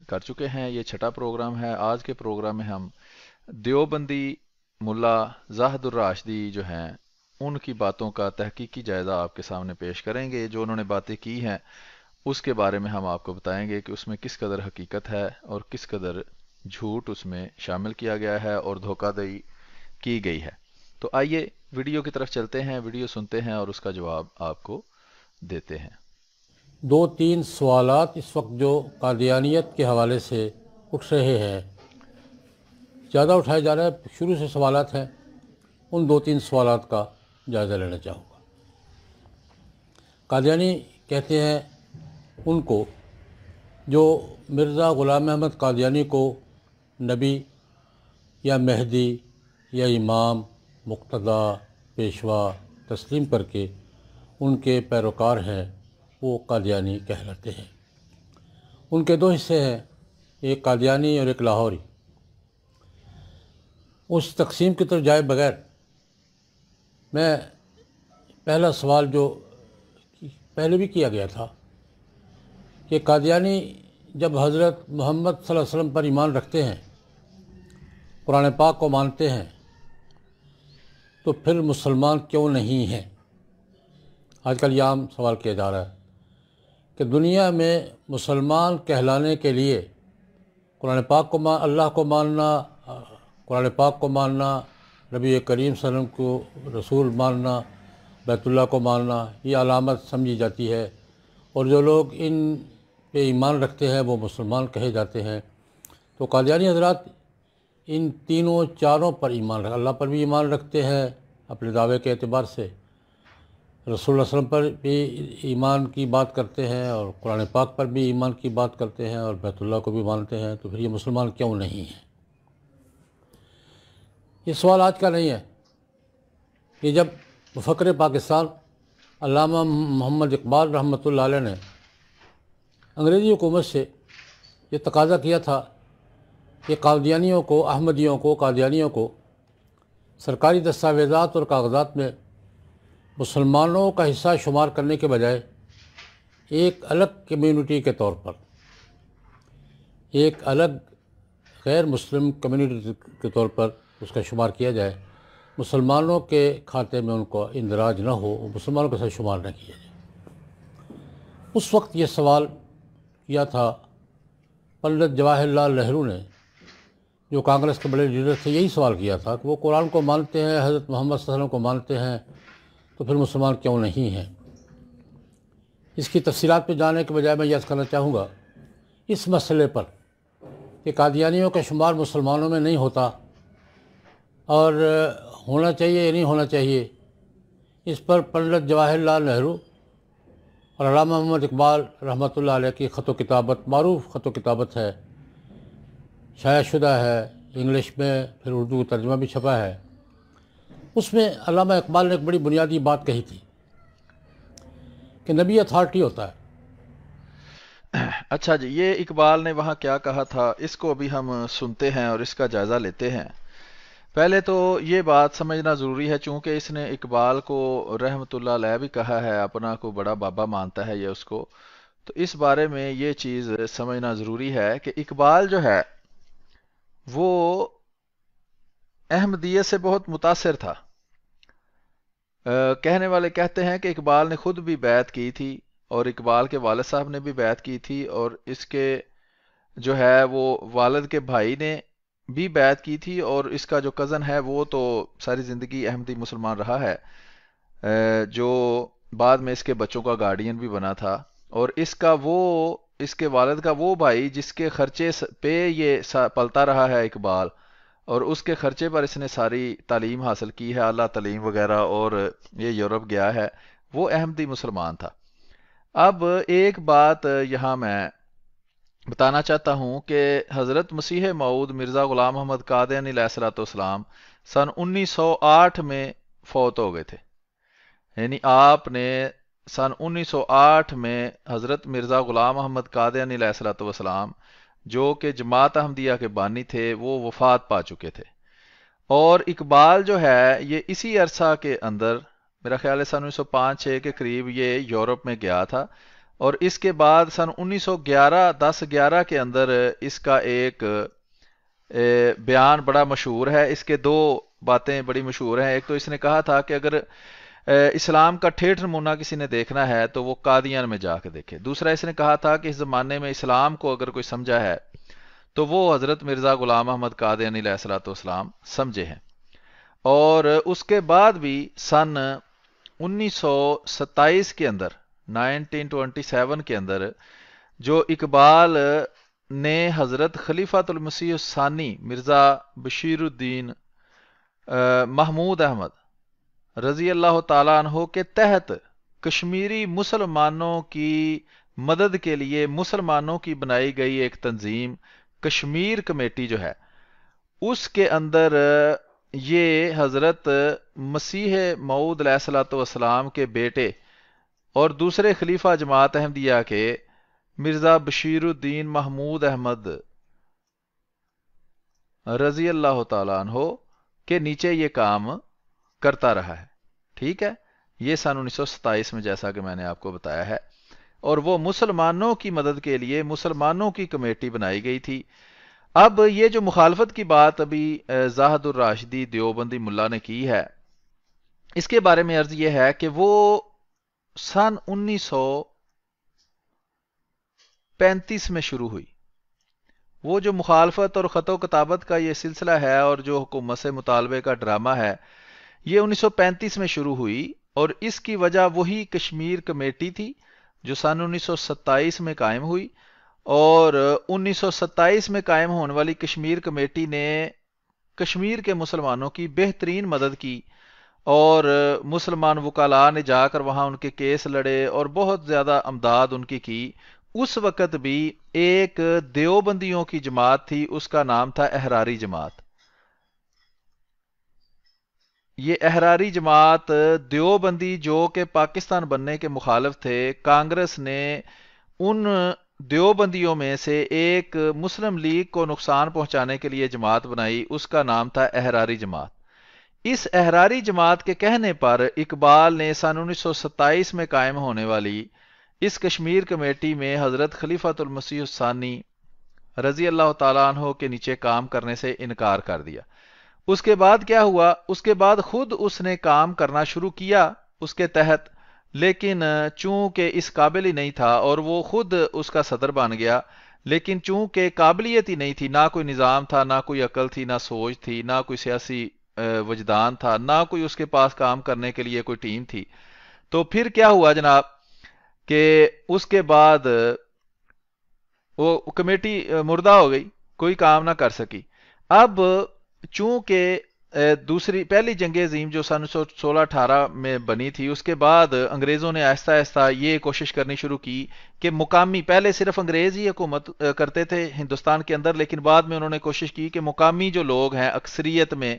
کر چکے ہیں۔ یہ چھٹا پروگرام ہے۔ آج کے پروگرام میں ہم دیوبندی ملا زاہد الراشدی جو ہیں ان کی باتوں کا تحقیقی جائزہ آپ کے سامنے پیش کریں گے۔ جو انہوں نے باتیں کی ہیں اس کے بارے میں ہم آپ کو بتائیں گے کہ اس میں کس قدر حقیقت ہے اور کس قدر جھوٹ اس میں شامل کیا گیا ہے اور دھوکہ دہی کی گئی ہے۔ تو آئیے ویڈیو کی طرف چلتے ہیں، ویڈیو سنتے ہیں اور اس کا جواب آپ کو دیتے ہیں۔ دو تین سوالات اس وقت جو قادیانیت کے حوالے سے اٹھ رہے ہیں، زیادہ اٹھائے جا رہے ہیں، شروع سے سوالات ہیں، ان دو تین سوالات کا جائزہ لینا چاہوں گا۔ قادیانی کہتے ہیں ان کو جو مرزا غلام احمد قادیانی کو نبی یا مہدی یا امام مقتدی پیشوا تسلیم کر کے ان کے پیروکار ہیں، وہ قادیانی کہلاتے ہیں۔ ان کے دو حصے ہیں، ایک قادیانی اور ایک لاہوری۔ اس تقسیم کی طرف جائے بغیر میں پہلا سوال جو پہلے بھی کیا گیا تھا کہ قادیانی جب حضرت محمد صلی اللہ علیہ وسلم پر ایمان رکھتے ہیں، قرآن پاک کو مانتے ہیں، تو پھر مسلمان کیوں نہیں ہیں؟ آج کل یہ عام سوال کیا جا رہا ہے کہ دنیا میں مسلمان کہلانے کے لیے قرآن پاک کو اللہ کو ماننا، قرآن پاک کو ماننا، نبی کریم صلی اللہ علیہ وسلم کو رسول ماننا، بیت اللہ کو ماننا، یہ علامت سمجھی جاتی ہے، اور جو لوگ ان پہ ایمان رکھتے ہیں وہ مسلمان کہے جاتے ہیں۔ تو قادیانی حضرات ان تینوں چاروں پر ایمان رکھتے، اللہ پر بھی ایمان رکھتے ہیں اپنے دعوے کے اعتبار سے، رسول اللہ صلی اللہ علیہ وسلم پر بھی ایمان کی بات کرتے ہیں، اور قرآن پاک پر بھی ایمان کی بات کرتے ہیں، اور بیت اللہ کو بھی مانتے ہیں۔ تو پھر یہ مسلمان کیوں نہیں ہیں؟ یہ سوال آج کا نہیں ہے۔ یہ جب مفکر پاکستان علامہ محمد اقبال رحمۃ اللہ علیہ نے انگریزی حکومت سے یہ تقاضا کیا تھا کہ قادیانیوں کو، احمدیوں کو، قادیانیوں کو سرکاری دستاویزات اور کاغذات میں مسلمانوں کا حصہ شمار کرنے کے بجائے ایک الگ کمیونٹی کے طور پر، ایک الگ غیر مسلم کمیونٹی کے طور پر اس کا شمار کیا جائے، مسلمانوں کے کھاتے میں ان کو اندراج نہ ہو، مسلمانوں کے ساتھ شمار نہ کیا جائے۔ اس وقت یہ سوال کیا تھا پنڈت جواہر لال نہرو نے، جو کانگریس کے بڑے لیڈر تھے، یہی سوال کیا تھا کہ وہ قرآن کو مانتے ہیں، حضرت محمد صلی اللہ علیہ وسلم کو مانتے ہیں، تو پھر مسلمان کیوں نہیں ہیں؟ اس کی تفصیلات پہ جانے کے بجائے میں یہ عرض کرنا چاہوں گا اس مسئلے پر کہ قادیانیوں کا شمار مسلمانوں میں نہیں ہوتا اور ہونا چاہیے یا نہیں ہونا چاہیے، اس پر پنڈت جواہر لال نہرو اور علامہ محمد اقبال رحمۃ اللہ علیہ کی خط و کتابت، معروف خط و کتابت ہے، شائع شدہ ہے، انگلش میں پھر اردو ترجمہ بھی چھپا ہے۔ اس میں علامہ اقبال نے ایک بڑی بنیادی بات کہی تھی کہ نبی اتھارٹی ہوتا ہے۔ اچھا جی، یہ اقبال نے وہاں کیا کہا تھا، اس کو ابھی ہم سنتے ہیں اور اس کا جائزہ لیتے ہیں۔ پہلے تو یہ بات سمجھنا ضروری ہے، چونکہ اس نے اقبال کو رحمۃ اللہ علیہ بھی کہا ہے، اپنا کو بڑا بابا مانتا ہے یہ اس کو، تو اس بارے میں یہ چیز سمجھنا ضروری ہے کہ اقبال جو ہے وہ احمدیت سے بہت متاثر تھا۔ کہنے والے کہتے ہیں کہ اقبال نے خود بھی بیعت کی تھی اور اقبال کے والد صاحب نے بھی بیعت کی تھی، اور اس کے جو ہے وہ والد کے بھائی نے بھی بیعت کی تھی، اور اس کا جو کزن ہے وہ تو ساری زندگی احمدی مسلمان رہا ہے، جو بعد میں اس کے بچوں کا گارڈین بھی بنا تھا، اور اس کے والد کا وہ بھائی جس کے خرچے پہ یہ پلتا رہا ہے اقبال، اور اس کے خرچے پر اس نے ساری تعلیم حاصل کی ہے، اعلیٰ تعلیم وغیرہ، اور یہ یورپ گیا ہے، وہ احمدی مسلمان تھا۔ اب ایک بات یہاں میں بتانا چاہتا ہوں کہ حضرت مسیح موعود مرزا غلام احمد قادیانی علیہ الصلوۃ والسلام سن 1908 میں فوت ہو گئے تھے، یعنی آپ نے سن 1908 میں حضرت مرزا غلام احمد قادیانی علیہ الصلوۃ والسلام جو کہ جماعت احمدیہ کے بانی تھے، وہ وفات پا چکے تھے، اور اقبال جو ہے یہ اسی عرصہ کے اندر، میرا خیال ہے سن 1905-6 کے قریب یہ یورپ میں گیا تھا، اور اس کے بعد سن 1911 10-11 کے اندر اس کا ایک بیان بڑا مشہور ہے. اس کے دو باتیں بڑی مشہور ہیں. ایک تو اس نے کہا تھا کہ اگر اسلام کا ٹھیٹھ نمونہ کسی نے دیکھنا ہے تو وہ قادیان میں جا کے دیکھے. دوسرا اس نے کہا تھا کہ اس زمانے میں اسلام کو اگر کوئی سمجھا ہے تو وہ حضرت مرزا غلام احمد قادیانی علیہ الصلوۃ والسلام سمجھے ہیں. اور اس کے بعد بھی سن 1927 کے اندر 1927 کے اندر جو اقبال نے حضرت خلیفۃ المسیح الثانی مرزا بشیر الدین محمود احمد رضی اللہ تعالیٰ عنہ کے تحت کشمیری مسلمانوں کی مدد کے لیے مسلمانوں کی بنائی گئی ایک تنظیم کشمیر کمیٹی جو ہے اس کے اندر یہ حضرت مسیح موعود علیہ الصلوۃ والسلام کے بیٹے اور دوسرے خلیفہ جماعت احمدیہ کے مرزا بشیر الدین محمود احمد رضی اللہ تعالیٰ عنہ کے نیچے یہ کام کرتا رہا ہے. ٹھیک ہے، یہ سن 1927 میں جیسا کہ میں نے آپ کو بتایا ہے. اور وہ مسلمانوں کی مدد کے لیے مسلمانوں کی کمیٹی بنائی گئی تھی. اب یہ جو مخالفت کی بات ابھی زاہد الراشدی دیوبندی ملا نے کی ہے، اس کے بارے میں عرض یہ ہے کہ وہ سن 1935 میں شروع ہوئی. وہ جو مخالفت اور خط و کتابت کا یہ سلسلہ ہے اور جو حکومت سے مطالبے کا ڈرامہ ہے، یہ 1935 میں شروع ہوئی. اور اس کی وجہ وہی کشمیر کمیٹی تھی جو سن 1927 میں قائم ہوئی. اور 1927 میں قائم ہونے والی کشمیر کمیٹی نے کشمیر کے مسلمانوں کی بہترین مدد کی اور مسلمان وکلاء نے جا کر وہاں ان کے کیس لڑے اور بہت زیادہ امداد ان کی. اس وقت بھی ایک دیوبندیوں کی جماعت تھی، اس کا نام تھا احراری جماعت. یہ احراری جماعت دیوبندی جو کہ پاکستان بننے کے مخالف تھے، کانگریس نے ان دیوبندیوں میں سے ایک مسلم لیگ کو نقصان پہنچانے کے لیے جماعت بنائی، اس کا نام تھا احراری جماعت. اس احراری جماعت کے کہنے پر اقبال نے سن 1927 میں قائم ہونے والی اس کشمیر کمیٹی میں حضرت خلیفۃ المسیح الثانی رضی اللہ تعالیٰ عنہ کے نیچے کام کرنے سے انکار کر دیا. اس کے بعد کیا ہوا؟ اس کے بعد خود اس نے کام کرنا شروع کیا اس کے تحت، لیکن چونکہ اس قابل ہی نہیں تھا اور وہ خود اس کا صدر بن گیا، لیکن چونکہ قابلیت ہی نہیں تھی، نہ کوئی نظام تھا، نہ کوئی عقل تھی، نہ سوچ تھی، نہ کوئی سیاسی وجدان تھا، نہ کوئی اس کے پاس کام کرنے کے لیے کوئی ٹیم تھی. تو پھر کیا ہوا جناب کہ اس کے بعد وہ کمیٹی مردہ ہو گئی، کوئی کام نہ کر سکی. اب چونکہ پہلی جنگ عظیم جو سن 1618 میں بنی تھی، اس کے بعد انگریزوں نے آہستہ آہستہ یہ کوشش کرنی شروع کی کہ مقامی، پہلے صرف انگریز ہی حکومت کرتے تھے ہندوستان کے اندر، لیکن بعد میں انہوں نے کوشش کی کہ مقامی جو لوگ ہیں اکثریت میں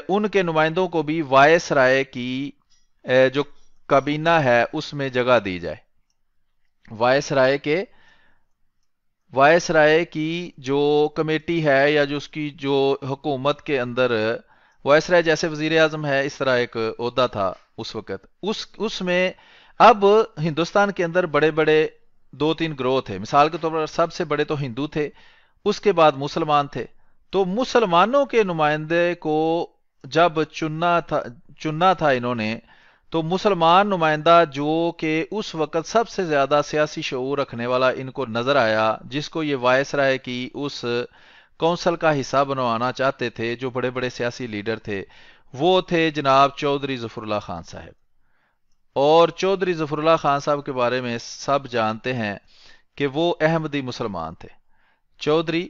ان کے نمائندوں کو بھی وائس رائے کی جو کابینہ ہے اس میں جگہ دی جائے. وائس رائے کی جو کمیٹی ہے یا جو اس کی جو حکومت کے اندر وائس رائے جیسے وزیر اعظم ہے، اس طرح ایک عہدہ تھا اس وقت. اس میں اب ہندوستان کے اندر بڑے بڑے 2-3 گروہ تھے. مثال کے طور پر سب سے بڑے تو ہندو تھے، اس کے بعد مسلمان تھے. تو مسلمانوں کے نمائندے کو جب چننا تھا انہوں نے، تو مسلمان نمائندہ جو کہ اس وقت سب سے زیادہ سیاسی شعور رکھنے والا ان کو نظر آیا، جس کو یہ وائس رائے کی اس کونسل کا حصہ بنوانا چاہتے تھے، جو بڑے بڑے سیاسی لیڈر تھے، وہ تھے جناب چودھری ظفر اللہ خان صاحب. اور چودھری ظفر اللہ خان صاحب کے بارے میں سب جانتے ہیں کہ وہ احمدی مسلمان تھے. چودھری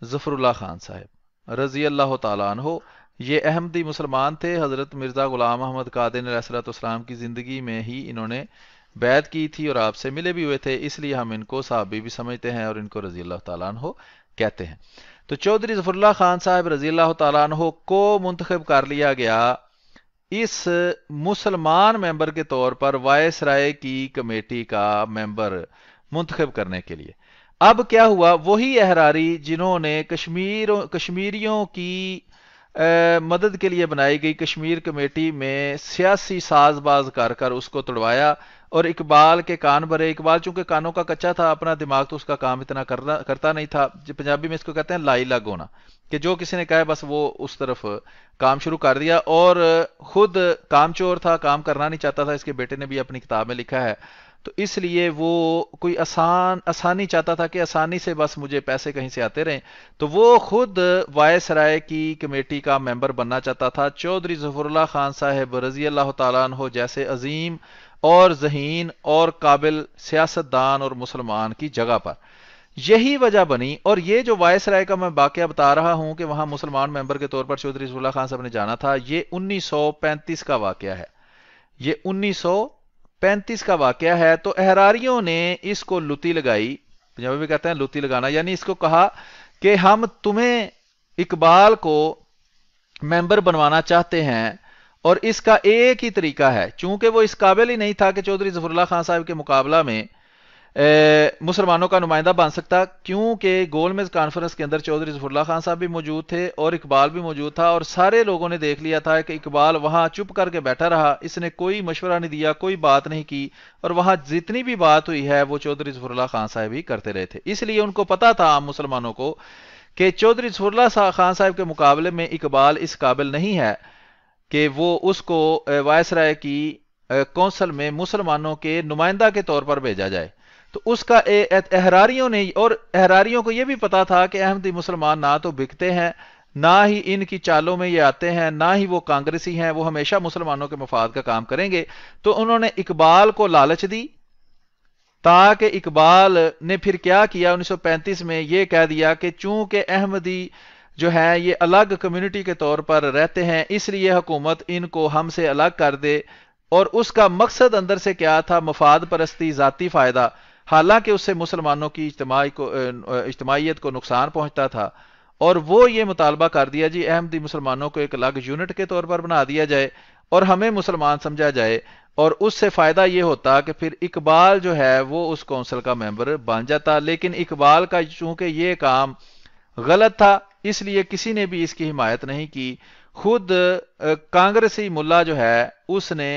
ظفر اللہ خان صاحب رضی اللہ تعالیٰ عنہ یہ احمدی مسلمان تھے. حضرت مرزا غلام احمد قادیانی علیہ الصلوۃ والسلام کی زندگی میں ہی انہوں نے بیعت کی تھی اور آپ سے ملے بھی ہوئے تھے، اس لیے ہم ان کو صحابی بھی سمجھتے ہیں اور ان کو رضی اللہ تعالیٰ عنہ کہتے ہیں. تو چودھری ظفر اللہ خان صاحب رضی اللہ تعالیٰ عنہ کو منتخب کر لیا گیا اس مسلمان ممبر کے طور پر وائس رائے کی کمیٹی کا ممبر منتخب کرنے کے لیے. اب کیا ہوا؟ وہی احراری جنہوں نے کشمیریوں کی مدد کے لیے بنائی گئی کشمیر کمیٹی میں سیاسی ساز باز کر اس کو توڑوایا اور اقبال کے کان بھرے. اقبال چونکہ کانوں کا کچا تھا، اپنا دماغ تو اس کا کام اتنا کرتا نہیں تھا. پنجابی میں اس کو کہتے ہیں لائی لگ ہونا، کہ جو کسی نے کہا ہے بس وہ اس طرف کام شروع کر دیا. اور خود کام چور تھا، کام کرنا نہیں چاہتا تھا. اس کے بیٹے نے بھی اپنی کتاب میں لکھا ہے. تو اس لیے وہ کوئی آسانی چاہتا تھا کہ آسانی سے بس مجھے پیسے کہیں سے آتے رہیں. تو وہ خود وائس رائے کی کمیٹی کا ممبر بننا چاہتا تھا. چودھری ظفر اللہ خان صاحب رضی اللہ تعالیٰ عنہ جیسے عظیم اور ذہین اور قابل سیاستدان اور مسلمان کی جگہ پر. یہی وجہ بنی. اور یہ جو وائس رائے کا میں واقعہ بتا رہا ہوں کہ وہاں مسلمان ممبر کے طور پر چودھری ظفر اللہ خان صاحب نے جانا تھا، یہ 1935 کا واقعہ ہے. یہ 1935 کا واقعہ ہے. تو احراریوں نے اس کو لتی لگائی، پنجابی میں کہتے ہیں لتی لگانا، یعنی اس کو کہا کہ ہم تمہیں اقبال کو ممبر بنوانا چاہتے ہیں، اور اس کا ایک ہی طریقہ ہے. چونکہ وہ اس قابل ہی نہیں تھا کہ چودھری ظفر اللہ خان صاحب کے مقابلہ میں مسلمانوں کا نمائندہ بن سکتا، کیونکہ گول میز کانفرنس کے اندر چودھری ظفر اللہ خان صاحب بھی موجود تھے اور اقبال بھی موجود تھا. اور سارے لوگوں نے دیکھ لیا تھا کہ اقبال وہاں چپ کر کے بیٹھا رہا، اس نے کوئی مشورہ نہیں دیا، کوئی بات نہیں کی، اور وہاں جتنی بھی بات ہوئی ہے وہ چودھری ظفر اللہ خان صاحب ہی کرتے رہے تھے. اس لیے ان کو پتا تھا عام مسلمانوں کو کہ چودھری ظفر اللہ خان صاحب کے مقابلے میں اقبال اس قابل نہیں ہے کہ وہ اس کو وائس رائے کی کونسل میں مسلمانوں کے نمائندہ کے طور پر بھیجا جائے. تو اس کا احراریوں نے، اور احراریوں کو یہ بھی پتا تھا کہ احمدی مسلمان نہ تو بکتے ہیں، نہ ہی ان کی چالوں میں یہ آتے ہیں، نہ ہی وہ کانگریسی ہیں، وہ ہمیشہ مسلمانوں کے مفاد کا کام کریں گے. تو انہوں نے اقبال کو لالچ دی، تاکہ اقبال نے پھر کیا کیا 1935 میں یہ کہہ دیا کہ چونکہ احمدی جو ہے یہ الگ کمیونٹی کے طور پر رہتے ہیں، اس لیے حکومت ان کو ہم سے الگ کر دے. اور اس کا مقصد اندر سے کیا تھا؟ مفاد پرستی، ذاتی فائدہ، حالانکہ اس سے مسلمانوں کی اجتماعیت کو نقصان پہنچتا تھا. اور وہ یہ مطالبہ کر دیا جی احمدی مسلمانوں کو ایک الگ یونٹ کے طور پر بنا دیا جائے اور ہمیں مسلمان سمجھا جائے. اور اس سے فائدہ یہ ہوتا کہ پھر اقبال جو ہے وہ اس کونسل کا ممبر بن جاتا. لیکن اقبال کا چونکہ یہ کام غلط تھا، اس لیے کسی نے بھی اس کی حمایت نہیں کی. خود کانگریسی ملا جو ہے اس نے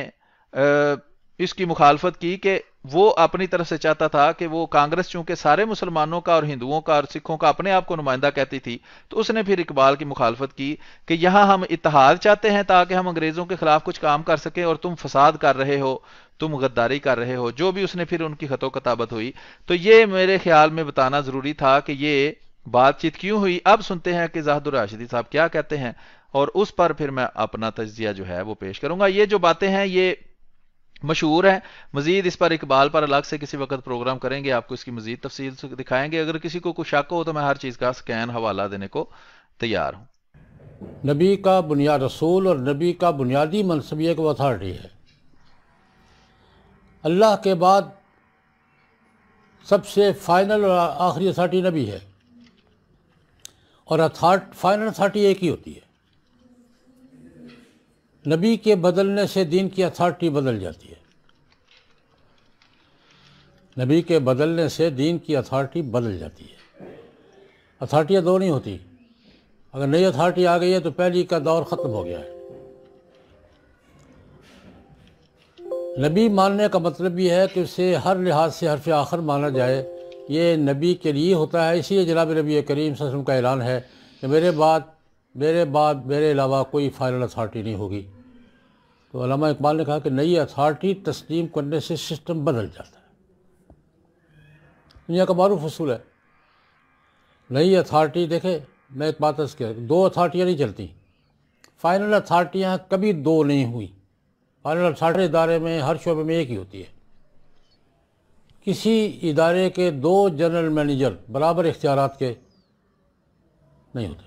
اس کی مخالفت کی کہ وہ اپنی طرف سے چاہتا تھا کہ وہ کانگریس چونکہ سارے مسلمانوں کا اور ہندوؤں کا اور سکھوں کا اپنے آپ کو نمائندہ کہتی تھی، تو اس نے پھر اقبال کی مخالفت کی کہ یہاں ہم اتحاد چاہتے ہیں تاکہ ہم انگریزوں کے خلاف کچھ کام کر سکیں، اور تم فساد کر رہے ہو، تم غداری کر رہے ہو، جو بھی اس نے پھر ان کی خط و کتابت ہوئی. تو یہ میرے خیال میں بتانا ضروری تھا کہ یہ بات چیت کیوں ہوئی. اب سنتے ہیں کہ زاہد الراشدی صاحب کیا کہتے ہیں، اور اس پر پھر میں اپنا تجزیہ جو ہے وہ پیش کروں گا. یہ جو باتیں ہیں یہ مشہور ہیں، مزید اس پر اقبال پر الگ سے کسی وقت پروگرام کریں گے، آپ کو اس کی مزید تفصیل سے دکھائیں گے. اگر کسی کو کوئی شک ہو تو میں ہر چیز کا سکین حوالہ دینے کو تیار ہوں. نبی کا بنیاد رسول اور نبی کا بنیادی منصب یہ کہ وہ اتھارٹی ہے. اللہ کے بعد سب سے فائنل اور آخری اتھارٹی نبی ہے، اور فائنل اتھارٹی ایک ہی ہوتی ہے. نبی کے بدلنے سے دین کی اتھارٹی بدل جاتی ہے. نبی کے بدلنے سے دین کی اتھارٹی بدل جاتی ہے. اتھارٹیاں دو نہیں ہوتی. اگر نئی اتھارٹی آ گئی ہے تو پہلی کا دور ختم ہو گیا ہے. نبی ماننے کا مطلب یہ ہے کہ اسے ہر لحاظ سے حرف آخر مانا جائے. یہ نبی کے لیے ہوتا ہے. اسی لیے جناب نبی کریم صلی اللہ علیہ وسلم کا اعلان ہے کہ میرے علاوہ کوئی فائنل اتھارٹی نہیں ہوگی. تو علامہ اقبال نے کہا کہ نئی اتھارٹی تسلیم کرنے سے سسٹم بدل جاتا ہے. دنیا کا معروف اصول ہے. نئی اتھارٹی دیکھیں، میں ایک بات عرض کیا، دو اتھارٹیاں نہیں چلتی. فائنل اتھارٹیاں کبھی دو نہیں ہوئی. فائنل اتھارٹی ادارے میں ہر شعبے میں ایک ہی ہوتی ہے. کسی ادارے کے دو جنرل مینیجر برابر اختیارات کے نہیں ہوتے.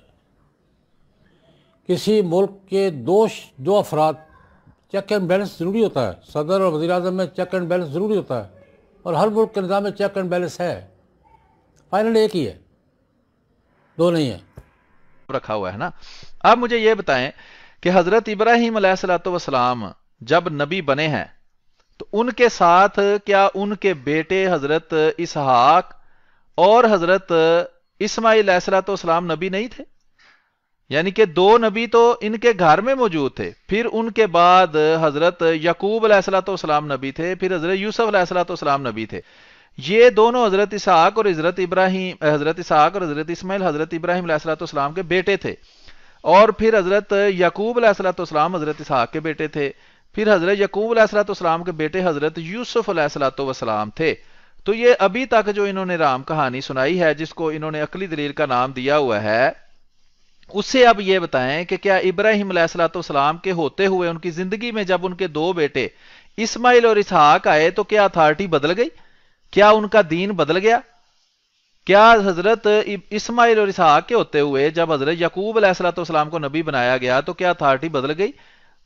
کسی ملک کے دو افراد، چیک اینڈ بیلنس ضروری ہوتا ہے. صدر اور وزیر اعظم میں چیک اینڈ بیلنس ضروری ہوتا ہے، اور ہر ملک کے نظام میں چیک اینڈ بیلنس ہے. فائنل ایک ہی ہے، دو نہیں ہے. رکھا ہوا ہے نا. اب مجھے یہ بتائیں کہ حضرت ابراہیم علیہ الصلوۃ والسلام جب نبی بنے ہیں تو ان کے ساتھ کیا ان کے بیٹے حضرت اسحاق اور حضرت اسماعیل علیہ الصلوۃ والسلام نبی نہیں تھے؟ یعنی کہ دو نبی تو ان کے گھر میں موجود تھے، پھر ان کے بعد حضرت یعقوب علیہ الصلوۃ والسلام نبی تھے، پھر حضرت یوسف علیہ الصلوۃ والسلام نبی تھے۔ یہ دونوں حضرت اسحاق اور حضرت ابراہیم، حضرت اسحاق اور حضرت اسماعیل حضرت ابراہیم علیہ الصلوۃ والسلام کے بیٹے تھے، اور پھر حضرت یعقوب علیہ الصلوۃ والسلام حضرت اسحاق کے بیٹے تھے، پھر حضرت یعقوب علیہ الصلوۃ والسلام کے بیٹے حضرت یوسف علیہ الصلوۃ والسلام تھے۔ تو یہ ابھی تک جو انہوں نے رام کہانی سنائی ہے، جس کو انہوں نے عقلی دلیل کا نام دیا ہوا ہے، اس سے اب یہ بتائیں کہ کیا ابراہیم علیہ الصلوۃ والسلام کے ہوتے ہوئے ان کی زندگی میں جب ان کے دو بیٹے اسماعیل اور اسحاق آئے تو کیا اتھارٹی بدل گئی؟ کیا ان کا دین بدل گیا؟ کیا حضرت اسماعیل اور اسحاق کے ہوتے ہوئے جب حضرت یعقوب علیہ الصلوۃ والسلام کو نبی بنایا گیا تو کیا اتھارٹی بدل گئی؟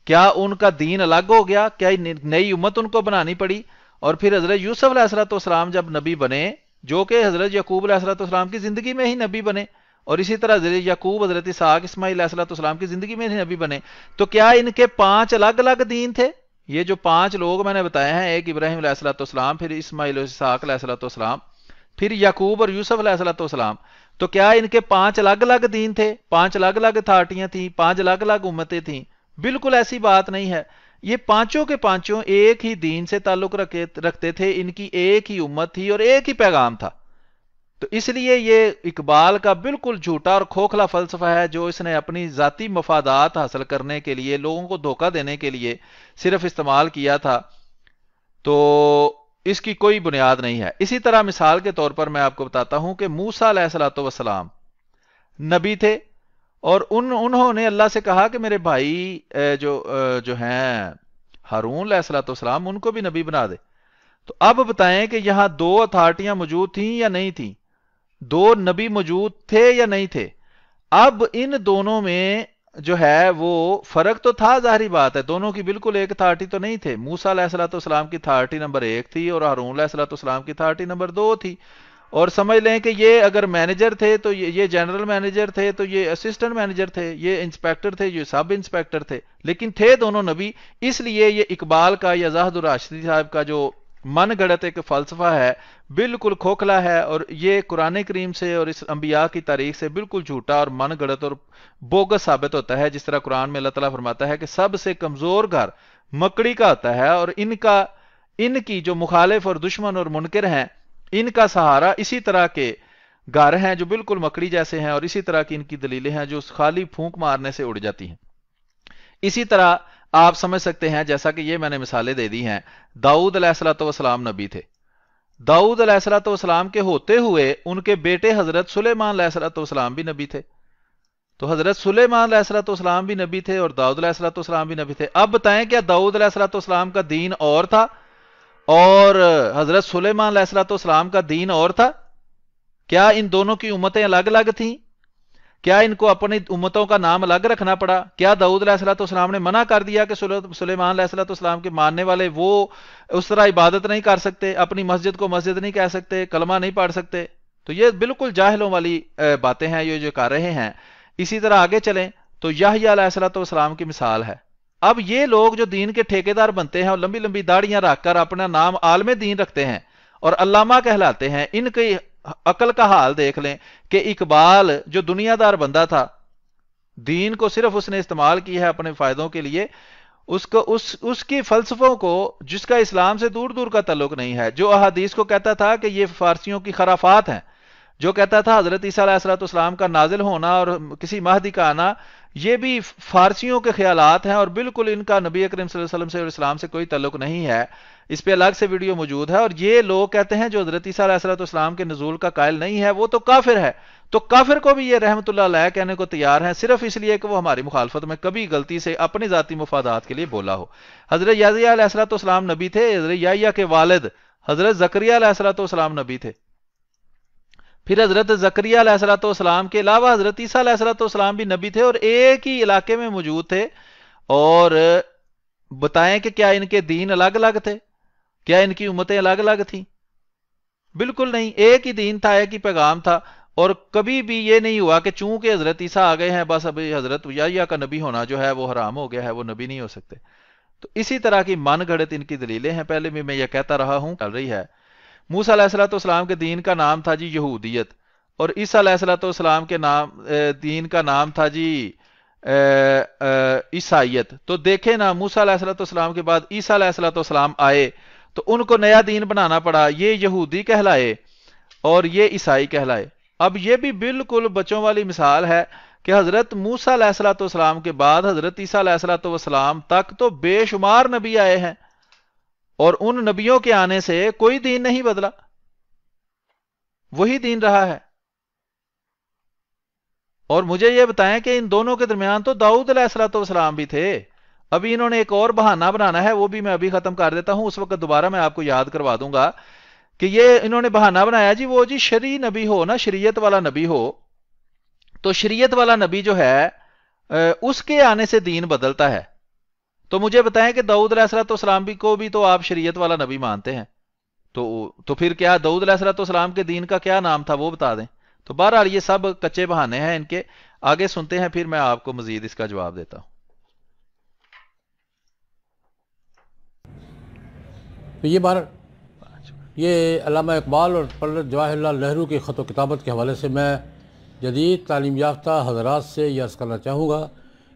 کیا ان کا دین الگ ہو گیا؟ کیا نئی امت ان کو بنانی پڑی؟ اور پھر حضرت یوسف علیہ الصلوۃ والسلام جب نبی بنے، جو کہ حضرت یعقوب علیہ الصلوۃ والسلام کی زندگی میں ہی نبی بنے، اور اسی طرح حضرت یعقوب حضرت اسحاق اسماعیل علیہ الصلوۃ والسلام کی زندگی میں ہی نبی بنے، تو کیا ان کے 5 الگ الگ دین تھے؟ یہ جو 5 لوگ میں نے بتائے ہیں، ایک ابراہیم علیہ الصلوۃ والسلام، پھر اسماعیل اور اسحاق علیہ الصلوۃ والسلام، پھر یعقوب اور یوسف علیہ الصلوۃ والسلام، تو کیا ان کے 5 الگ الگ دین تھے؟ 5 الگ الگ اتھارٹیاں تھیں؟ 5 الگ الگ امتیں تھیں؟ بالکل ایسی بات نہیں ہے۔ یہ پانچوں کے پانچوں ایک ہی دین سے تعلق رکھتے تھے، ان کی ایک ہی امت تھی اور ایک ہی پیغام تھا۔ تو اس لیے یہ اقبال کا بالکل جھوٹا اور کھوکھلا فلسفہ ہے، جو اس نے اپنی ذاتی مفادات حاصل کرنے کے لیے، لوگوں کو دھوکہ دینے کے لیے صرف استعمال کیا تھا، تو اس کی کوئی بنیاد نہیں ہے۔ اسی طرح مثال کے طور پر میں آپ کو بتاتا ہوں کہ موسیٰ علیہ الصلوۃ والسلام نبی تھے، اور انہوں نے اللہ سے کہا کہ میرے بھائی جو ہیں ہارون علیہ الصلوۃ والسلام، ان کو بھی نبی بنا دے۔ تو اب بتائیں کہ یہاں 2 اتھارٹیاں موجود تھیں یا نہیں تھیں؟ 2 نبی موجود تھے یا نہیں تھے؟ اب ان دونوں میں جو ہے وہ فرق تو تھا، ظاہری بات ہے، دونوں کی بالکل ایک اتھارٹی تو نہیں تھے۔ موسیٰ علیہ الصلوۃ والسلام کی اتھارٹی نمبر 1 تھی، اور ہارون علیہ الصلوۃ والسلام کی اتھارٹی نمبر 2 تھی۔ اور سمجھ لیں کہ یہ اگر مینیجر تھے تو یہ جنرل مینیجر تھے، تو یہ اسسٹنٹ مینیجر تھے، یہ انسپیکٹر تھے، یہ سب انسپیکٹر تھے، لیکن تھے دونوں نبی۔ اس لیے یہ اقبال کا یا زاہد الراشدی صاحب کا جو من گڑت ایک فلسفہ ہے، بالکل کھوکھلا ہے، اور یہ قرآن کریم سے اور اس انبیاء کی تاریخ سے بالکل جھوٹا اور من گڑت اور بوگس ثابت ہوتا ہے۔ جس طرح قرآن میں اللہ تعالیٰ فرماتا ہے کہ سب سے کمزور گھر مکڑی کا ہوتا ہے، اور ان کی جو مخالف اور دشمن اور منکر ہیں، ان کا سہارا اسی طرح کے گھر ہیں جو بالکل مکڑی جیسے ہیں، اور اسی طرح کی ان کی دلیلیں ہیں جو خالی پھونک مارنے سے اڑ جاتی ہیں۔ اسی طرح آپ سمجھ سکتے ہیں، جیسا کہ یہ میں نے مثالیں دے دی ہیں، داؤد علیہ الصلوۃ والسلام نبی تھے۔ داؤد علیہ الصلوۃ والسلام کے ہوتے ہوئے ان کے بیٹے حضرت سلیمان علیہ الصلوۃ والسلام بھی نبی تھے۔ تو حضرت سلیمان علیہ الصلوۃ والسلام بھی نبی تھے، اور داؤد علیہ الصلوۃ والسلام بھی نبی تھے۔ اب بتائیں کیا داؤد علیہ الصلوۃ والسلام کا دین اور تھا اور حضرت سلیمان علیہ الصلوۃ والسلام کا دین اور تھا؟ کیا ان دونوں کی امتیں الگ الگ تھیں؟ کیا ان کو اپنی امتوں کا نام الگ رکھنا پڑا؟ کیا داؤد علیہ الصلوۃ والسلام نے منع کر دیا کہ سلیمان علیہ الصلوۃ والسلام کے ماننے والے وہ اس طرح عبادت نہیں کر سکتے، اپنی مسجد کو مسجد نہیں کہہ سکتے، کلمہ نہیں پڑھ سکتے؟ تو یہ بالکل جاہلوں والی باتیں ہیں یہ جو کر رہے ہیں۔ اسی طرح آگے چلیں تو یحییٰ علیہ الصلوۃ والسلام کی مثال ہے۔ اب یہ لوگ جو دین کے ٹھیکیدار بنتے ہیں اور لمبی لمبی داڑیاں رکھ کر اپنا نام عالم دین رکھتے ہیں اور علامہ کہلاتے ہیں، ان کی عقل کا حال دیکھ لیں کہ اقبال جو دنیا دار بندہ تھا، دین کو صرف اس نے استعمال کی ہے اپنے فائدوں کے لیے، اس کی فلسفوں کو، جس کا اسلام سے دور دور کا تعلق نہیں ہے، جو احادیث کو کہتا تھا کہ یہ فارسیوں کی خرافات ہیں، جو کہتا تھا حضرت عیسیٰ علیہ السلام کا نازل ہونا اور کسی مہدی کا آنا یہ بھی فارسیوں کے خیالات ہیں، اور بالکل ان کا نبی اکرم صلی اللہ علیہ وسلم سے اور اسلام سے کوئی تعلق نہیں ہے۔ اس پہ الگ سے ویڈیو موجود ہے۔ اور یہ لوگ کہتے ہیں جو حضرت عیسیٰ علیہ السلام کے نزول کا قائل نہیں ہے وہ تو کافر ہے، تو کافر کو بھی یہ رحمت اللہ علیہ کہنے کو تیار ہیں، صرف اس لیے کہ وہ ہماری مخالفت میں کبھی غلطی سے اپنی ذاتی مفادات کے لیے بولا ہو۔ حضرت یحییٰ علیہ السلام نبی تھے، حضرت یحییٰ کے والد حضرت زکریا علیہ السلام نبی تھے، پھر حضرت زکریا علیہ السلام کے علاوہ حضرت عیسیٰ علیہ السلام بھی نبی تھے اور ایک ہی علاقے میں موجود تھے۔ اور بتائیں کہ کیا ان کے دین الگ الگ تھے؟ کیا ان کی امتیں الگ الگ تھیں؟ بالکل نہیں، ایک ہی دین تھا، ایک ہی پیغام تھا۔ اور کبھی بھی یہ نہیں ہوا کہ چونکہ حضرت عیسیٰ آ گئے ہیں بس ابھی حضرت یحییٰ کا نبی ہونا جو ہے وہ حرام ہو گیا ہے، وہ نبی نہیں ہو سکتے۔ تو اسی طرح کی من گھڑت ان کی دلیلیں ہیں، پہلے بھی میں یہ کہتا رہا ہوں، چل رہی ہے۔ موسیٰ علیہ السلام کے دین کا نام تھا جی یہودیت، اور عیسیٰ علیہ السلام کے دین کا نام تھا جی عیسائیت، تو دیکھیں نا موسیٰ علیہ السلام کے بعد عیسیٰ علیہ السلام آئے تو ان کو نیا دین بنانا پڑا، یہ یہودی کہلائے اور یہ عیسائی کہلائے۔ اب یہ بھی بالکل بچوں والی مثال ہے کہ حضرت موسیٰ علیہ السلام کے بعد حضرت عیسیٰ علیہ السلام تک تو بے شمار نبی آئے ہیں، اور ان نبیوں کے آنے سے کوئی دین نہیں بدلا، وہی دین رہا ہے۔ اور مجھے یہ بتائیں کہ ان دونوں کے درمیان تو داؤد علیہ السلام بھی تھے۔ ابھی انہوں نے ایک اور بہانہ بنانا ہے، وہ بھی میں ابھی ختم کر دیتا ہوں، اس وقت دوبارہ میں آپ کو یاد کروا دوں گا کہ یہ انہوں نے بہانہ بنایا جی وہ جی شرعی نبی ہو نا، شریعت والا نبی ہو، تو شریعت والا نبی جو ہے اس کے آنے سے دین بدلتا ہے۔ تو مجھے بتائیں کہ داؤد علیہ السلام کو بھی تو آپ شریعت والا نبی مانتے ہیں، تو پھر کیا داؤد علیہ السلام کے دین کا کیا نام تھا وہ بتا دیں۔ تو بہرحال یہ سب کچے بہانے ہیں ان کے، آگے سنتے ہیں پھر میں آپ کو مزید اس کا جواب دیتا ہوں۔ تو یہ علامہ اقبال اور پنڈت جواہر لال نہرو کی خط و کتابت کے حوالے سے میں جدید تعلیم یافتہ حضرات سے یہ عرض کرنا چاہوں گا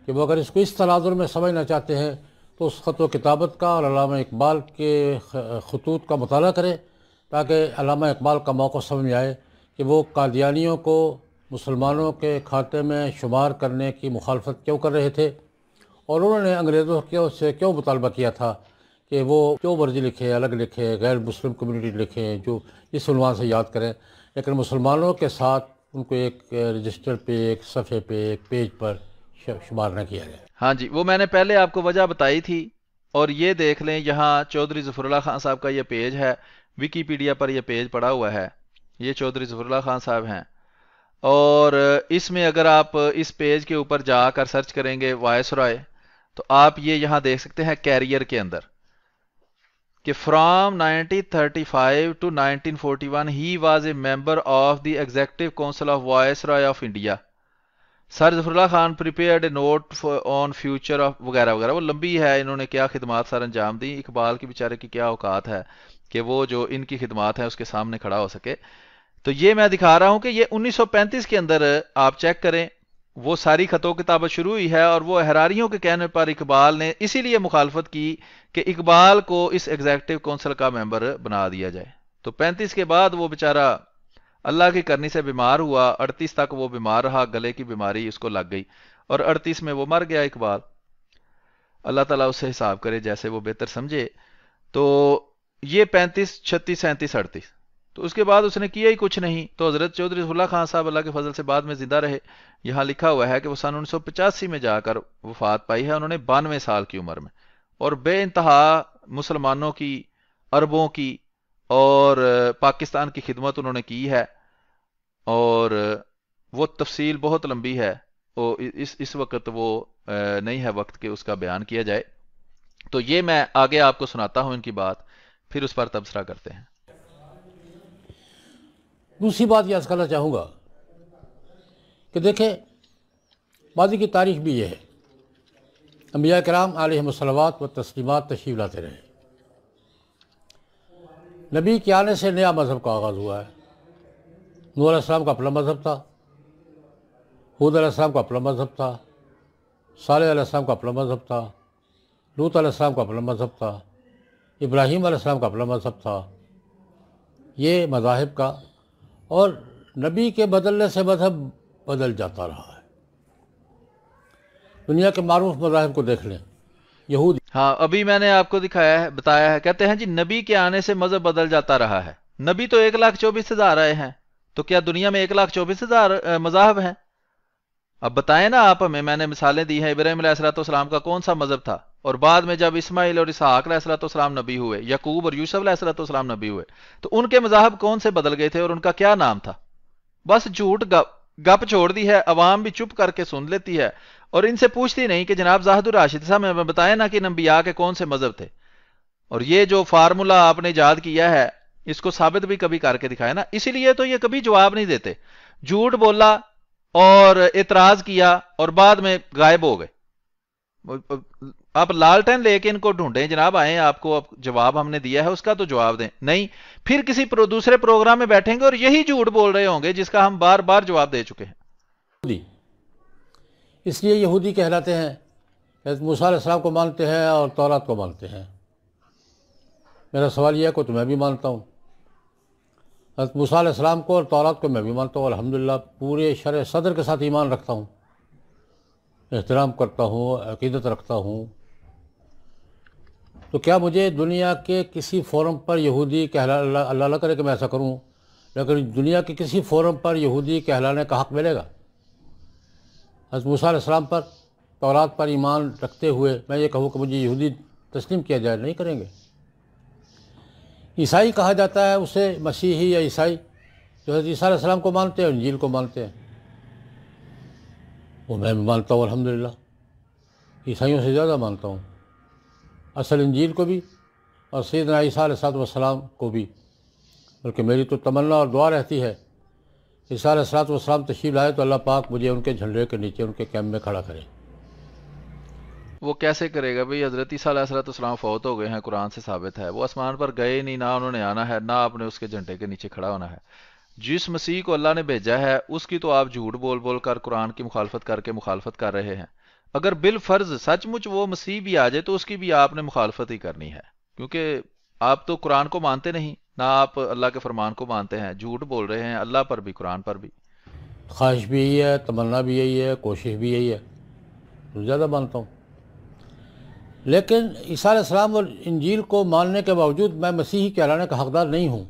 کہ وہ اگر اس کو اس تناظر میں سمجھنا چاہتے ہیں تو اس خط و کتابت کا اور علامہ اقبال کے خطوط کا مطالعہ کریں، تاکہ علامہ اقبال کا موقع سمجھ میں آئے کہ وہ قادیانیوں کو مسلمانوں کے کھاتے میں شمار کرنے کی مخالفت کیوں کر رہے تھے، اور انہوں نے انگریزوں سے کیوں مطالبہ کیا تھا کہ وہ جو مرضی لکھیں، الگ لکھیں، غیر مسلم کمیونٹی لکھیں، جو اس عنوان سے یاد کریں، لیکن مسلمانوں کے ساتھ ان کو ایک رجسٹر پہ، ایک صفحے پہ، ایک پیج پر شمار نہ کیا جائے۔ ہاں جی، وہ میں نے پہلے آپ کو وجہ بتائی تھی، اور یہ دیکھ لیں یہاں چودھری ظفر اللہ خان صاحب کا یہ پیج ہے، وکی پیڈیا پر یہ پیج پڑا ہوا ہے، یہ چودھری ظفر اللہ خان صاحب ہیں، اور اس میں اگر آپ اس پیج کے اوپر جا کر سرچ کریں گے وائس رائے، تو آپ یہ یہاں دیکھ سکتے ہیں کیریئر کے اندر کہ from 1935 to 1941 he was a member of the executive council of Viceroy of India. Sir Zafar Allah Khan prepared a note on future of وغیرہ وغیرہ، وہ لمبی ہے، انہوں نے کیا خدمات سر انجام دی، اقبال کی بیچارے کی کیا اوقات ہے کہ وہ جو ان کی خدمات ہیں اس کے سامنے کھڑا ہو سکے۔ تو یہ میں دکھا رہا ہوں کہ یہ 1935 کے اندر آپ چیک کریں، وہ ساری خط و کتابت شروع ہوئی ہے، اور وہ احراریوں کے کہنے پر اقبال نے اسی لیے مخالفت کی کہ اقبال کو اس ایگزیکٹو کونسل کا ممبر بنا دیا جائے۔ تو 35 کے بعد وہ بیچارہ اللہ کی کرنی سے بیمار ہوا، 38 تک وہ بیمار رہا، گلے کی بیماری اس کو لگ گئی، اور 38 میں وہ مر گیا اقبال۔ اللہ تعالیٰ اس سے حساب کرے جیسے وہ بہتر سمجھے۔ تو یہ 35، 36، 37، 38، تو اس کے بعد اس نے کیا ہی کچھ نہیں۔ تو حضرت چودھری ظفر اللہ خان صاحب اللہ کے فضل سے بعد میں زندہ رہے۔ یہاں لکھا ہوا ہے کہ وہ سن 1985 میں جا کر وفات پائی ہے، انہوں نے 92 سال کی عمر میں، اور بے انتہا مسلمانوں کی، عربوں کی اور پاکستان کی خدمت انہوں نے کی ہے، اور وہ تفصیل بہت لمبی ہے، اس وقت وہ نہیں ہے وقت کہ اس کا بیان کیا جائے۔ تو یہ میں آگے آپ کو سناتا ہوں ان کی بات، پھر اس پر تبصرہ کرتے ہیں۔ دوسری بات یہ عرض کرنا چاہوں گا کہ دیکھیں ماضی کی تاریخ بھی یہ ہے، انبیاء کرام علیہم الصلوات و تسلیمات تشریف لاتے رہے، نبی کے آنے سے نیا مذہب کا آغاز ہوا ہے۔ نوح علیہ السلام کا اپنا مذہب تھا، ہود علیہ السلام کا اپنا مذہب تھا، صالح علیہ السلام کا اپنا مذہب تھا، لوط علیہ السلام کا اپنا مذہب تھا، ابراہیم علیہ السلام کا اپنا مذہب تھا۔ یہ مذاہب کا، اور نبی کے بدلنے سے مذہب بدل جاتا رہا ہے۔ دنیا کے معروف مذاہب کو دیکھ لیں، یہود، ہاں ابھی میں نے آپ کو دکھایا ہے، بتایا ہے، کہتے ہیں جی نبی کے آنے سے مذہب بدل جاتا رہا ہے۔ نبی تو 1,24,000 آئے ہیں، تو کیا دنیا میں 1,24,000 مذاہب ہیں؟ اب بتائیں نا آپ ہمیں، میں نے مثالیں دی ہیں، ابراہیم علیہ السلام کا کون سا مذہب تھا، اور بعد میں جب اسماعیل اور اسحاق علیہ السلام نبی ہوئے، یعقوب اور یوسف علیہ السلام نبی ہوئے، تو ان کے مذاہب کون سے بدل گئے تھے اور ان کا کیا نام تھا؟ بس جھوٹ گپ چھوڑ دی ہے، عوام بھی چپ کر کے سن لیتی ہے، اور ان سے پوچھتی نہیں کہ جناب زاہد الراشد صاحب ہمیں بتائیں نا کہ انبیاء کے کون سے مذہب تھے۔ اور یہ جو فارمولا آپ نے ایجاد کیا ہے، اس کو ثابت بھی کبھی کر کے دکھائے نا، اسی لیے تو یہ کبھی جواب نہیں دیتے، جھوٹ بولا اور اعتراض کیا اور بعد میں غائب ہو گئے۔ آپ لالٹین لے کے ان کو ڈھونڈیں، جناب آئیں، آپ کو جواب ہم نے دیا ہے اس کا تو جواب دیں، نہیں پھر کسی دوسرے پروگرام میں بیٹھیں گے اور یہی جھوٹ بول رہے ہوں گے جس کا ہم بار بار جواب دے چکے ہیں۔ اس لیے یہودی کہلاتے ہیں، حضرت موسیٰ علیہ السلام کو مانتے ہیں اور تورات کو مانتے ہیں۔ میرا سوال یہ ہے کہ تو میں بھی مانتا ہوں، حضرت موسیٰ علیہ السلام کو اور تورات کو میں بھی مانتا ہوں، الحمدللہ پورے شرح صدر کے ساتھ ایمان رکھتا ہوں، احترام کرتا ہوں، عقیدت رکھتا ہوں۔ تو کیا مجھے دنیا کے کسی فورم پر یہودی اللہ نہ کرے کہ میں ایسا کروں، لیکن دنیا کے کسی فورم پر یہودی کہلانے کا حق ملے گا؟ حضرت موسیٰ علیہ السلام پر، تورات پر ایمان رکھتے ہوئے میں یہ کہوں کہ مجھے یہودی تسلیم کیا جائے؟ نہیں کریں گے۔ عیسائی کہا جاتا ہے اسے، مسیحی یا عیسائی، جو حضرت عیسیٰ علیہ السلام کو مانتے ہیں، انجیل کو مانتے ہیں، وہ میں بھی مانتا ہوں الحمدللہ، عیسائیوں سے زیادہ مانتا ہوں، اصل انجیل کو بھی اور سیدنا عیسیٰ علیہ السلام کو بھی۔ بلکہ میری تو تمنا اور دعا رہتی ہے عیسیٰ علیہ السلام تشریف لائے تو اللہ پاک مجھے ان کے جھنڈے کے نیچے، ان کے کیمپ میں کھڑا کرے۔ وہ کیسے کرے گا بھئی؟ حضرت عیسیٰ علیہ السلام فوت ہو گئے ہیں، قرآن سے ثابت ہے، وہ آسمان پر گئے نہیں، نہ انہوں نے آنا ہے، نہ آپ نے اس کے جھنڈے کے نیچے کھڑا ہونا ہے۔ جس مسیح کو اللہ نے بھیجا ہے اس کی تو آپ جھوٹ بول بول کر، قرآن کی مخالفت کر کے مخالفت کر رہے ہیں۔ اگر بالفرض سچ مچ وہ مسیح بھی آ جائے تو اس کی بھی آپ نے مخالفت ہی کرنی ہے، کیونکہ آپ تو قرآن کو مانتے نہیں، نہ آپ اللہ کے فرمان کو مانتے ہیں، جھوٹ بول رہے ہیں اللہ پر بھی، قرآن پر بھی۔ خواہش بھی یہی ہے، تمنا بھی یہی ہے، کوشش بھی یہی ہے، تو زیادہ مانتا ہوں۔ لیکن عیسیٰ علیہ السلام اور انجیل کو ماننے کے باوجود میں مسیحی کہلانے کا حقدار نہیں ہوں،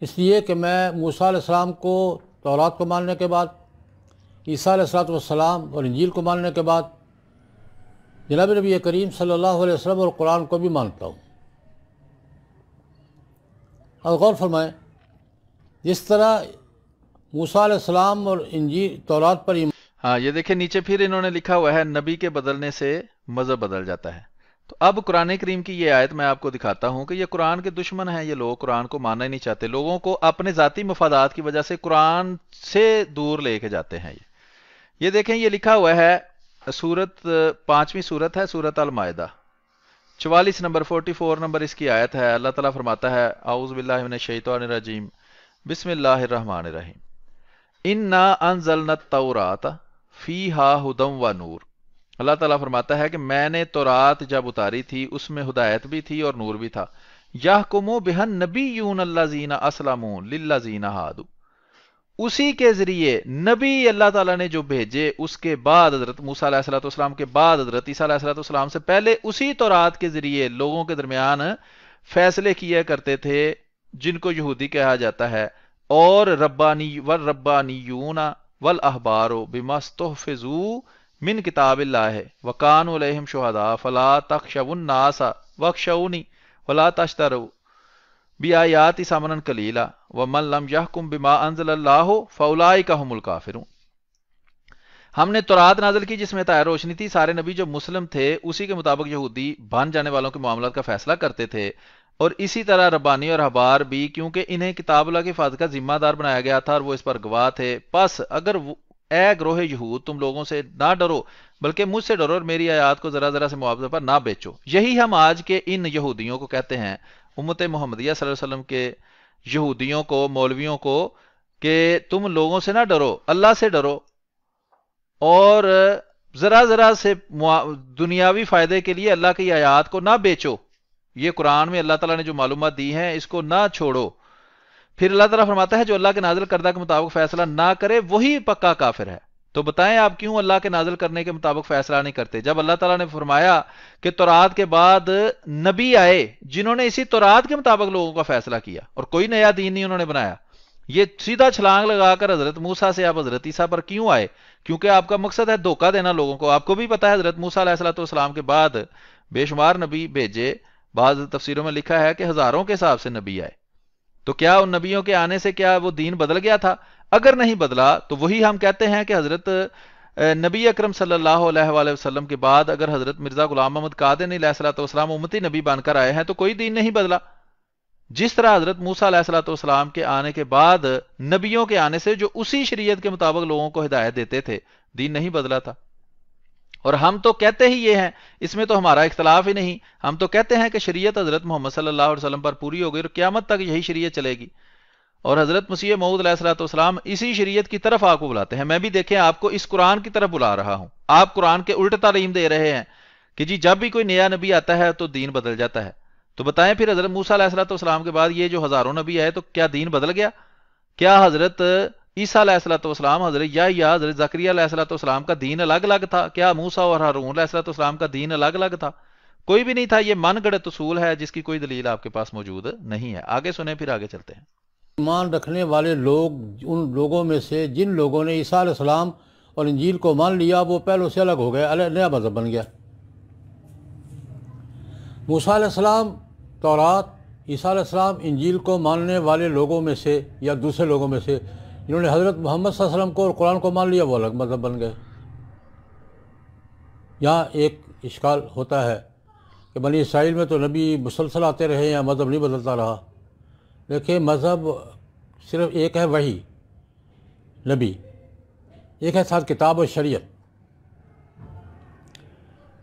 اس لیے کہ میں موسیٰ علیہ السلام کو تورات کو ماننے کے بعد، عیسیٰ علیہ السلام اور انجیل کو ماننے کے بعد جناب نبی کریم صلی اللہ علیہ وسلم اور قرآن کو بھی مانتا ہوں۔ اور غور فرمائیں، جس طرح موسیٰ علیہ السلام اور انجیل تورات پر ہاں یہ دیکھیں نیچے پھر انہوں نے لکھا ہوا ہے نبی کے بدلنے سے مذہب بدل جاتا ہے۔ تو اب قرآن کریم کی یہ آیت میں آپ کو دکھاتا ہوں کہ یہ قرآن کے دشمن ہیں، یہ لوگ قرآن کو ماننا ہی نہیں چاہتے، لوگوں کو اپنے ذاتی مفادات کی وجہ سے قرآن سے دور لے کے جاتے ہیں۔ یہ دیکھیں، یہ لکھا ہوا ہے سورت 5ویں سورت ہے، سورت المائدہ 44 نمبر 44 نمبر اس کی آیت ہے۔ اللہ تعالیٰ فرماتا ہے اعوذ باللہ من الشیطان الرجیم بسم اللہ الرحمن الرحیم انا انزلنا التوراۃ فیہا ھدی و نور۔ اللہ تعالیٰ فرماتا ہے کہ میں نے تورات جب اتاری تھی اس میں ہدایت بھی تھی اور نور بھی تھا۔ یحکم بہا النبیون الذین اسلموا للذین ھادوا، اسی کے ذریعے نبی اللہ تعالیٰ نے جو بھیجے اس کے بعد، حضرت موسیٰ علیہ السلام کے بعد، حضرت عیسیٰ علیہ السلام سے پہلے، اسی تورات کے ذریعے لوگوں کے درمیان فیصلے کیا کرتے تھے جن کو یہودی کہا جاتا ہے، اور والربانیون والاحبار بما استحفظوا من کتاب اللہ وکانوا علیہم شہداء فلا تخشوا الناس واخشونی ولا تشتروا بآیات ثمنا قلیلا ومن لم یحکم بما انزل اللہ فاولئک هم الکافرون۔ ہم نے تورات نازل کی جس میں طاہر روشنی تھی، سارے نبی جو مسلم تھے اسی کے مطابق یہودی بن جانے والوں کے معاملات کا فیصلہ کرتے تھے، اور اسی طرح ربانی اور احبار بھی، کیونکہ انہیں کتاب اللہ کی حفاظت کا ذمہ دار بنایا گیا تھا اور وہ اس پر گواہ تھے۔ پس اگر اے گروہ یہود، تم لوگوں سے نہ ڈرو بلکہ مجھ سے ڈرو اور میری آیات کو ذرا ذرا سے معاوضے پر نہ بیچو۔ یہی ہم آج کے ان یہودیوں کو کہتے ہیں، امت محمدیہ صلی اللہ علیہ وسلم کے یہودیوں کو، مولویوں کو، کہ تم لوگوں سے نہ ڈرو، اللہ سے ڈرو، اور ذرا ذرا سے دنیاوی فائدے کے لیے اللہ کی آیات کو نہ بیچو۔ یہ قرآن میں اللہ تعالیٰ نے جو معلومات دی ہیں اس کو نہ چھوڑو۔ پھر اللہ تعالیٰ فرماتا ہے جو اللہ کے نازل کردہ کے مطابق فیصلہ نہ کرے وہی پکا کافر ہے۔ تو بتائیں آپ کیوں اللہ کے نازل کرنے کے مطابق فیصلہ نہیں کرتے؟ جب اللہ تعالیٰ نے فرمایا کہ تورات کے بعد نبی آئے جنہوں نے اسی تورات کے مطابق لوگوں کا فیصلہ کیا اور کوئی نیا دین نہیں انہوں نے بنایا، یہ سیدھا چھلانگ لگا کر حضرت موسیٰ سے آپ حضرت عیسیٰ پر کیوں آئے؟ کیونکہ آپ کا مقصد ہے دھوکہ دینا لوگوں کو۔ آپ کو بھی پتا ہے حضرت موسیٰ علیہ السلام کے بعد بے شمار نبی بھیجے، بعض تفسیروں میں لکھا ہے کہ ہزاروں کے حساب سے نبی آئے۔ تو کیا ان نبیوں کے آنے سے کیا وہ دین بدل گیا تھا؟ اگر نہیں بدلا تو وہی ہم کہتے ہیں کہ حضرت نبی اکرم صلی اللہ علیہ وآلہ وسلم کے بعد اگر حضرت مرزا غلام محمد قادری علیہ السلام امتی نبی بن کر آئے ہیں تو کوئی دین نہیں بدلا۔ جس طرح حضرت موسیٰ علیہ السلام کے آنے کے بعد نبیوں کے آنے سے جو اسی شریعت کے مطابق لوگوں کو ہدایت دیتے تھے، دین نہیں بدلا تھا۔ اور ہم تو کہتے ہی یہ ہیں، اس میں تو ہمارا اختلاف ہی نہیں، ہم تو کہتے ہیں کہ شریعت حضرت محمد صلی اللہ علیہ وسلم پر پوری ہو گئی اور قیامت تک یہی شریعت چلے گی۔ اور حضرت مسیح موعود علیہ الصلوۃ والسلام اسی شریعت کی طرف آپ کو بلاتے ہیں. میں بھی دیکھیں آپ کو اس قرآن کی طرف بلا رہا ہوں. آپ قرآن کے الٹ تعلیم دے رہے ہیں کہ جی جب بھی کوئی نیا نبی آتا ہے تو دین بدل جاتا ہے. تو بتائیں پھر حضرت موسیٰ علیہ الصلوۃ والسلام کے بعد یہ جو ہزاروں نبی آئے تو کیا دین بدل گیا؟ کیا حضرت عیسیٰ علیہ الصلوۃ والسلام، حضرت یحییٰ، حضرت زکریا علیہ الصلوۃ والسلام کا دین الگ الگ تھا؟ کیا موسیٰ اور ہارون علیہ الصلوۃ والسلام کا دین الگ الگ تھا؟ کوئی بھی نہیں تھا. یہ من گڑت اصول ہے جس کی کوئی دلیل آپ کے پاس موجود نہیں ہے. آگے سنیں پھر آگے چلتے ہیں. ایمان رکھنے والے لوگ ان لوگوں میں سے جن لوگوں نے عیسیٰ علیہ السلام اور انجیل کو مان لیا وہ پہلوں سے الگ ہو گئے، نیا مذہب بن گیا. موسیٰ علیہ السلام تورات، عیسیٰ علیہ السلام انجیل کو ماننے والے لوگوں میں سے یا دوسرے لوگوں میں سے جنہوں نے حضرت محمد صلی اللہ علیہ وسلم کو اور قرآن کو مان لیا وہ الگ مذہب بن گئے. یہاں ایک اشکال ہوتا ہے کہ بنی اسرائیل میں تو نبی مسلسل آتے رہے یا مذہب نہیں بدلتا رہا. دیکھیں مذہب صرف ایک ہے، وحی نبی، ایک ہے ساتھ کتاب و شریعت.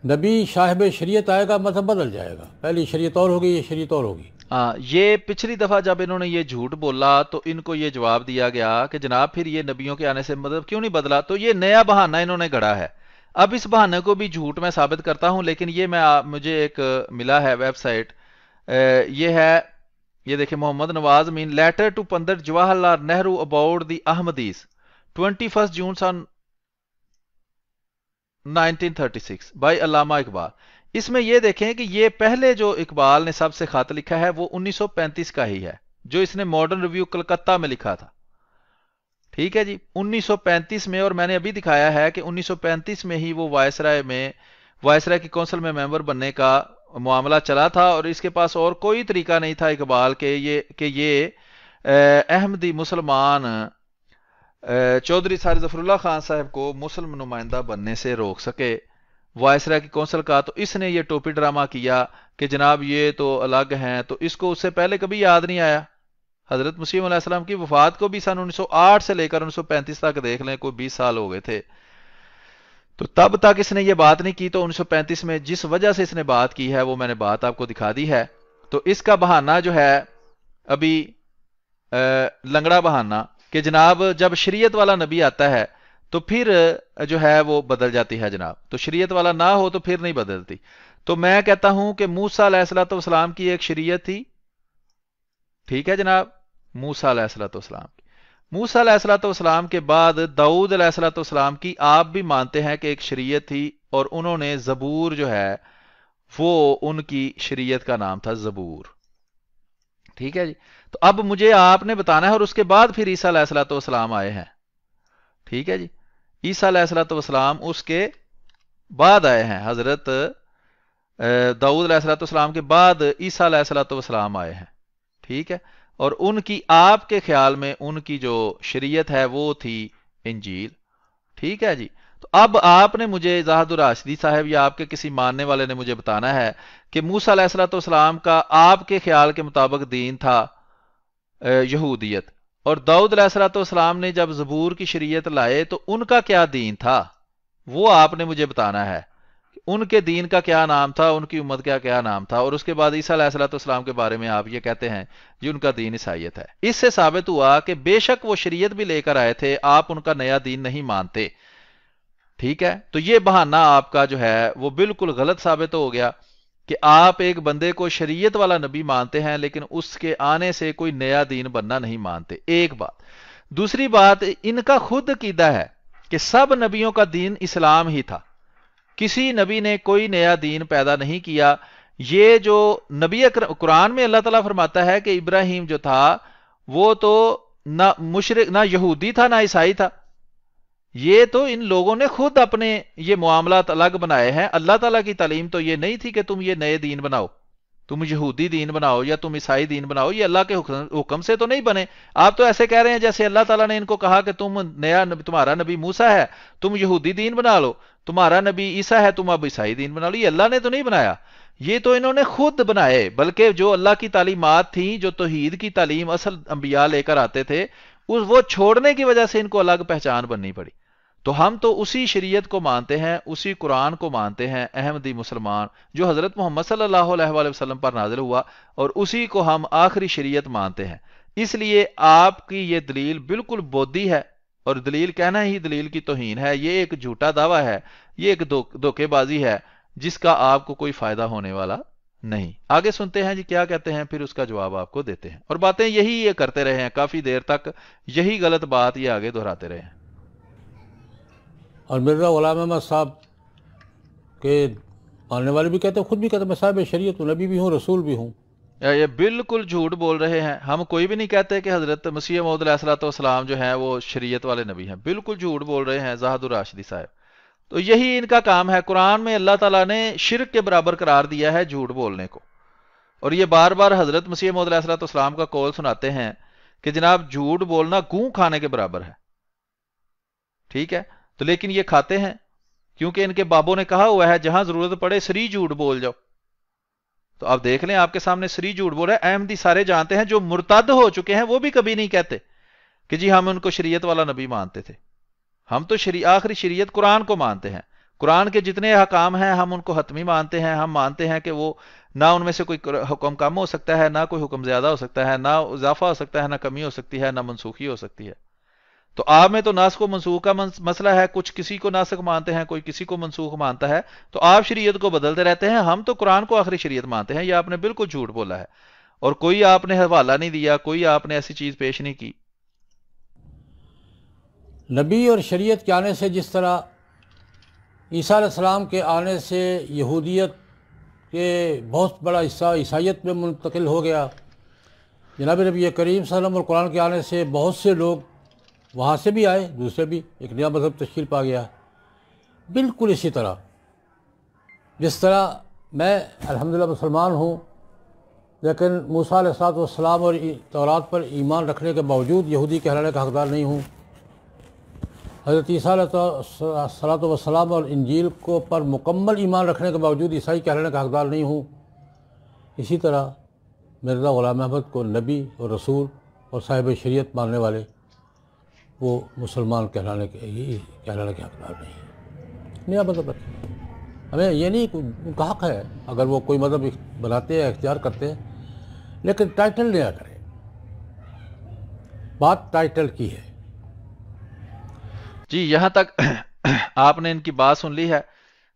نبی صاحب شریعت آئے گا مذہب بدل جائے گا. پہلی شریعت اور ہوگی، یہ شریعت اور ہوگی. یہ پچھلی دفعہ جب انہوں نے یہ جھوٹ بولا تو ان کو یہ جواب دیا گیا کہ جناب پھر یہ نبیوں کے آنے سے مذہب کیوں نہیں بدلا؟ تو یہ نیا بہانہ انہوں نے گھڑا ہے. اب اس بہانے کو بھی جھوٹ میں ثابت کرتا ہوں، لیکن یہ مجھے ایک ملا ہے ویب سائٹ، یہ ہے، یہ دیکھیں، محمد نواز مین letter to Pandit Jawahar Lal Nehru about the Ahmadis 21 June سن 1936 بائی علامہ اقبال. اس میں یہ دیکھیں کہ یہ پہلے جو اقبال نے سب سے خط لکھا ہے وہ 1935 کا ہی ہے، جو اس نے ماڈرن ریویو کلکتہ میں لکھا تھا. ٹھیک ہے جی، 1935 میں. اور میں نے ابھی دکھایا ہے کہ 1935 میں ہی وہ وائسرائے کی کونسل میں ممبر بننے کا معاملہ چلا تھا، اور اس کے پاس اور کوئی طریقہ نہیں تھا اقبال کہ یہ احمدی مسلمان چودھری سار ظفر اللہ خان صاحب کو مسلم نمائندہ بننے سے روک سکے وائسرائے کی کونسل کا. تو اس نے یہ ٹوپی ڈرامہ کیا کہ جناب یہ تو الگ ہیں. تو اس کو اس سے پہلے کبھی یاد نہیں آیا. حضرت مسیح علیہ السلام کی وفات کو بھی سن 1908 سے لے کر 1935 تک دیکھ لیں، کوئی 20 سال ہو گئے تھے. تو تب تک اس نے یہ بات نہیں کی. تو 1935 میں جس وجہ سے اس نے بات کی ہے وہ میں نے بات آپ کو دکھا دی ہے. تو اس کا بہانہ جو ہے ابھی لنگڑا بہانہ کہ جناب جب شریعت والا نبی آتا ہے تو پھر جو ہے وہ بدل جاتی ہے جناب. تو شریعت والا نہ ہو تو پھر نہیں بدلتی. تو میں کہتا ہوں کہ موسیٰ علیہ الصلوۃ والسلام کی ایک شریعت تھی. ٹھیک ہے جناب، موسیٰ علیہ الصلوۃ والسلام کی. موسیٰ علیہ الصلوۃ والسلام کے بعد داؤد علیہ الصلوۃ والسلام کی آپ بھی مانتے ہیں کہ ایک شریعت تھی، اور انہوں نے زبور جو ہے وہ ان کی شریعت کا نام تھا زبور. ٹھیک ہے جی. تو اب مجھے آپ نے بتانا ہے، اور اس کے بعد پھر عیسیٰ علیہ الصلوۃ والسلام آئے ہیں. ٹھیک ہے جی، عیسیٰ علیہ الصلوۃ والسلام اس کے بعد آئے ہیں. حضرت داؤد علیہ الصلوۃ والسلام کے بعد عیسیٰ علیہ الصلوۃ والسلام آئے ہیں. ٹھیک ہے، اور ان کی آپ کے خیال میں ان کی جو شریعت ہے وہ تھی انجیل. ٹھیک ہے جی. تو اب آپ نے مجھے زاہد الراشدی صاحب یا آپ کے کسی ماننے والے نے مجھے بتانا ہے کہ موسیٰ علیہ الصلوۃ والسلام کا آپ کے خیال کے مطابق دین تھا یہودیت، اور داؤد علیہ الصلوۃ والسلام نے جب زبور کی شریعت لائے تو ان کا کیا دین تھا، وہ آپ نے مجھے بتانا ہے. ان کے دین کا کیا نام تھا، ان کی امت کا کیا نام تھا. اور اس کے بعد عیسیٰ علیہ الصلوۃ والسلام کے بارے میں آپ یہ کہتے ہیں جی ان کا دین عیسائیت ہے. اس سے ثابت ہوا کہ بے شک وہ شریعت بھی لے کر آئے تھے، آپ ان کا نیا دین نہیں مانتے. ٹھیک ہے، تو یہ بہانہ آپ کا جو ہے وہ بالکل غلط ثابت ہو گیا کہ آپ ایک بندے کو شریعت والا نبی مانتے ہیں لیکن اس کے آنے سے کوئی نیا دین بننا نہیں مانتے. ایک بات. دوسری بات، ان کا خود عقیدہ ہے کہ سب نبیوں کا دین اسلام ہی تھا، کسی نبی نے کوئی نیا دین پیدا نہیں کیا. یہ جو نبی قرآن میں اللہ تعالیٰ فرماتا ہے کہ ابراہیم جو تھا وہ تو نہ مشرک، نہ یہودی تھا، نہ عیسائی تھا. یہ تو ان لوگوں نے خود اپنے یہ معاملات الگ بنائے ہیں. اللہ تعالیٰ کی تعلیم تو یہ نہیں تھی کہ تم یہ نئے دین بناؤ، تم یہودی دین بناؤ یا تم عیسائی دین بناؤ. یہ اللہ کے حکم سے تو نہیں بنے. آپ تو ایسے کہہ رہے ہیں جیسے اللہ تعالیٰ نے ان کو کہا کہ تم نیا نبی، تمہارا نبی موسیٰ ہے، تم یہودی دین بنا لو، تمہارا نبی عیسیٰ ہے، تم اب عیسائی دین بنا لو. یہ اللہ نے تو نہیں بنایا، یہ تو انہوں نے خود بنائے. بلکہ جو اللہ کی تعلیمات تھیں، جو توحید کی تعلیم اصل انبیاء لے کر آتے تھے، وہ چھوڑنے کی وجہ سے ان کو الگ پہچان بننی پڑی. تو ہم تو اسی شریعت کو مانتے ہیں، اسی قرآن کو مانتے ہیں، احمدی مسلمان، جو حضرت محمد صلی اللہ علیہ وآلہ وسلم پر نازل ہوا، اور اسی کو ہم آخری شریعت مانتے ہیں. اس لیے آپ کی یہ دلیل بالکل بودی ہے، اور دلیل کہنا ہی دلیل کی توہین ہے، یہ ایک جھوٹا دعویٰ ہے، یہ ایک دھوکے بازی ہے جس کا آپ کو کوئی فائدہ ہونے والا نہیں۔ آگے سنتے ہیں جی کیا کہتے ہیں، پھر اس کا جواب آپ کو دیتے ہیں، اور باتیں یہی یہ کرتے رہے ہیں کافی دیر تک، یہی غلط بات یہ آگے دہراتے رہے ہیں۔ اور مرزا غلام احمد صاحب کے ماننے والے بھی کہتے ہیں، خود بھی کہتے ہیں میں صاحب شریعت ہوں، نبی بھی ہوں، رسول بھی ہوں۔ یہ بالکل جھوٹ بول رہے ہیں، ہم کوئی بھی نہیں کہتے کہ حضرت مسیح موعود علیہ الصلوۃ والسلام جو ہیں وہ شریعت والے نبی ہیں، بالکل جھوٹ بول رہے ہیں زاہد الراشدی صاحب۔ تو یہی ان کا کام ہے، قرآن میں اللہ تعالیٰ نے شرک کے برابر قرار دیا ہے جھوٹ بولنے کو، اور یہ بار بار حضرت مسیح موعود علیہ الصلوۃ والسلام کا قول سناتے ہیں کہ جناب جھوٹ بولنا گوں کھانے کے برابر ہے، ٹھیک ہے؟ تو لیکن یہ کھاتے ہیں، کیونکہ ان کے بابوں نے کہا ہوا ہے جہاں ضرورت پڑے سری جھوٹ بول جاؤ۔ تو آپ دیکھ لیں آپ کے سامنے سری جھوٹ بول رہے ہیں، احمدی سارے جانتے ہیں، جو مرتد ہو چکے ہیں وہ بھی کبھی نہیں کہتے کہ جی ہم ان کو شریعت والا نبی مانتے تھے، ہم تو آخری شریعت قرآن کو مانتے ہیں، قرآن کے جتنے احکام ہیں ہم ان کو حتمی مانتے ہیں، ہم مانتے ہیں کہ وہ نہ ان میں سے کوئی حکم کم ہو سکتا ہے، نہ کوئی حکم زیادہ ہو سکتا ہے، نہ اضافہ ہو سکتا ہے، نہ کمی ہو سکتی ہے، نہ منسوخی ہو سکتی ہے۔ تو آپ میں تو ناسخ و منسوخ کا مسئلہ ہے، کچھ کسی کو ناسخ مانتے ہیں، کوئی کسی کو منسوخ مانتا ہے، تو آپ شریعت کو بدلتے رہتے ہیں، ہم تو قرآن کو آخری شریعت مانتے ہیں۔ یہ آپ نے بالکل جھوٹ بولا ہے، اور کوئی آپ نے حوالہ نہیں دیا، کوئی آپ نے ایسی چیز پیش نہیں کی۔ نبی اور شریعت کے آنے سے جس طرح عیسیٰ علیہ السلام کے آنے سے یہودیت کے بہت بڑا حصہ عیسائیت میں منتقل ہو گیا، جناب نبی کریم صلی اللہ علیہ وسلم اور قرآن کے آنے سے بہت سے لوگ وہاں سے بھی آئے، دوسرے بھی ایک نیا مذہب تشکیل پا گیا۔ بالکل اسی طرح جس طرح میں الحمدللہ مسلمان ہوں، لیکن موسیٰ علیہ السلام اور تورات پر ایمان رکھنے کے باوجود یہودی کہلانے کا حقدار نہیں ہوں، حضرت عیسیٰ علیہ السلام اور انجیل کو پر مکمل ایمان رکھنے کے باوجود عیسائی کہلانے کا حقدار نہیں ہوں، اسی طرح مرزا غلام احمد کو نبی اور رسول اور صاحب شریعت ماننے والے وہ مسلمان کہلانے کے حقدار نہیں ہیں۔ نیا مذہب رکھیں، ہمیں یہ نہیں، ان کا حق ہے اگر وہ کوئی مذہب بناتے ہیں اختیار کرتے ہیں، لیکن ٹائٹل نیا کریں، بات ٹائٹل کی ہے۔ جی یہاں تک آپ نے ان کی بات سن لی ہے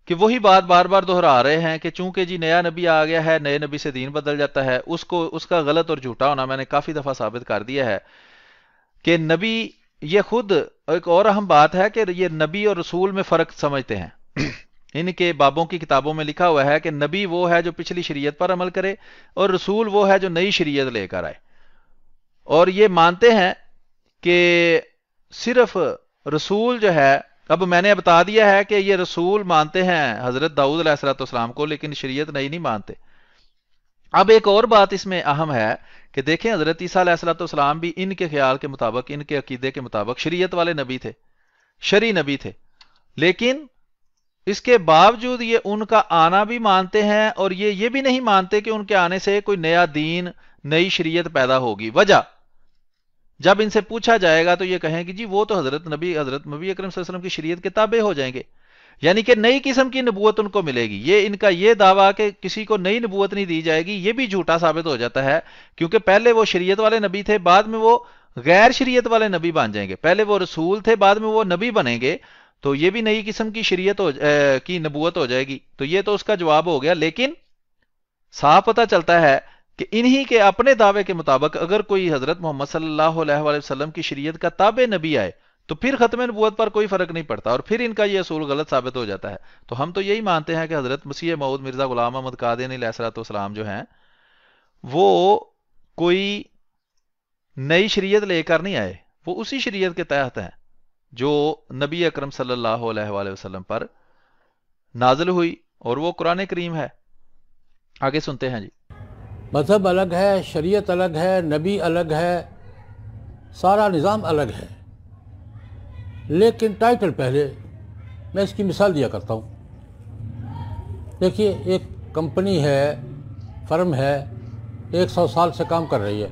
کہ وہی بات بار بار دہرا رہے ہیں کہ چونکہ جی نیا نبی آ گیا ہے، نئے نبی سے دین بدل جاتا ہے، اس کا غلط اور جھوٹا ہونا میں نے کافی دفعہ ثابت کر دیا ہے کہ نبی، یہ خود ایک اور اہم بات ہے کہ یہ نبی اور رسول میں فرق سمجھتے ہیں۔ ان کے بابوں کی کتابوں میں لکھا ہوا ہے کہ نبی وہ ہے جو پچھلی شریعت پر عمل کرے، اور رسول وہ ہے جو نئی شریعت لے کر آئے، اور یہ مانتے ہیں کہ صرف رسول جو ہے، اب میں نے بتا دیا ہے کہ یہ رسول مانتے ہیں حضرت داؤد علیہ السلام کو، لیکن شریعت نئی نہیں مانتے۔ اب ایک اور بات اس میں اہم ہے کہ دیکھیں حضرت عیسیٰ علیہ السلام بھی ان کے خیال کے مطابق، ان کے عقیدے کے مطابق شریعت والے نبی تھے، شرعی نبی تھے، لیکن اس کے باوجود یہ ان کا آنا بھی مانتے ہیں، اور یہ بھی نہیں مانتے کہ ان کے آنے سے کوئی نیا دین، نئی شریعت پیدا ہوگی۔ وجہ جب ان سے پوچھا جائے گا تو یہ کہیں کہ جی وہ تو حضرت نبی اکرم صلی اللہ علیہ وسلم کی شریعت کے تابع ہو جائیں گے، یعنی کہ نئی قسم کی نبوت ان کو ملے گی۔ یہ ان کا یہ دعویٰ کہ کسی کو نئی نبوت نہیں دی جائے گی، یہ بھی جھوٹا ثابت ہو جاتا ہے، کیونکہ پہلے وہ شریعت والے نبی تھے، بعد میں وہ غیر شریعت والے نبی بن جائیں گے۔ پہلے وہ رسول تھے، بعد میں وہ نبی بنیں گے، تو یہ بھی نئی قسم کی شریعت کی نبوت ہو جائے گی۔ تو یہ تو اس کا جواب ہو گیا، لیکن صاف پتہ چلتا ہے کہ انہی کے اپنے دعوے کے مطابق اگر کوئی حضرت محمد صلی اللہ علیہ وآلہ وسلم کی شریعت کا تابع نبی آئے تو پھر ختم نبوت پر کوئی فرق نہیں پڑتا، اور پھر ان کا یہ اصول غلط ثابت ہو جاتا ہے۔ تو ہم تو یہی مانتے ہیں کہ حضرت مسیح موعود مرزا غلام احمد قادیانی علیہ السلام جو ہیں وہ کوئی نئی شریعت لے کر نہیں آئے، وہ اسی شریعت کے تحت ہیں جو نبی اکرم صلی اللہ علیہ وآلہ وسلم پر نازل ہوئی، اور وہ قرآن کریم ہے۔ آگے سنتے ہیں جی۔ مذہب الگ ہے، شریعت الگ ہے، نبی الگ ہے، سارا نظام الگ ہے، لیکن ٹائٹل پہلے۔ میں اس کی مثال دیا کرتا ہوں۔ دیکھیے ایک کمپنی ہے، فرم ہے، 100 سال سے کام کر رہی ہے،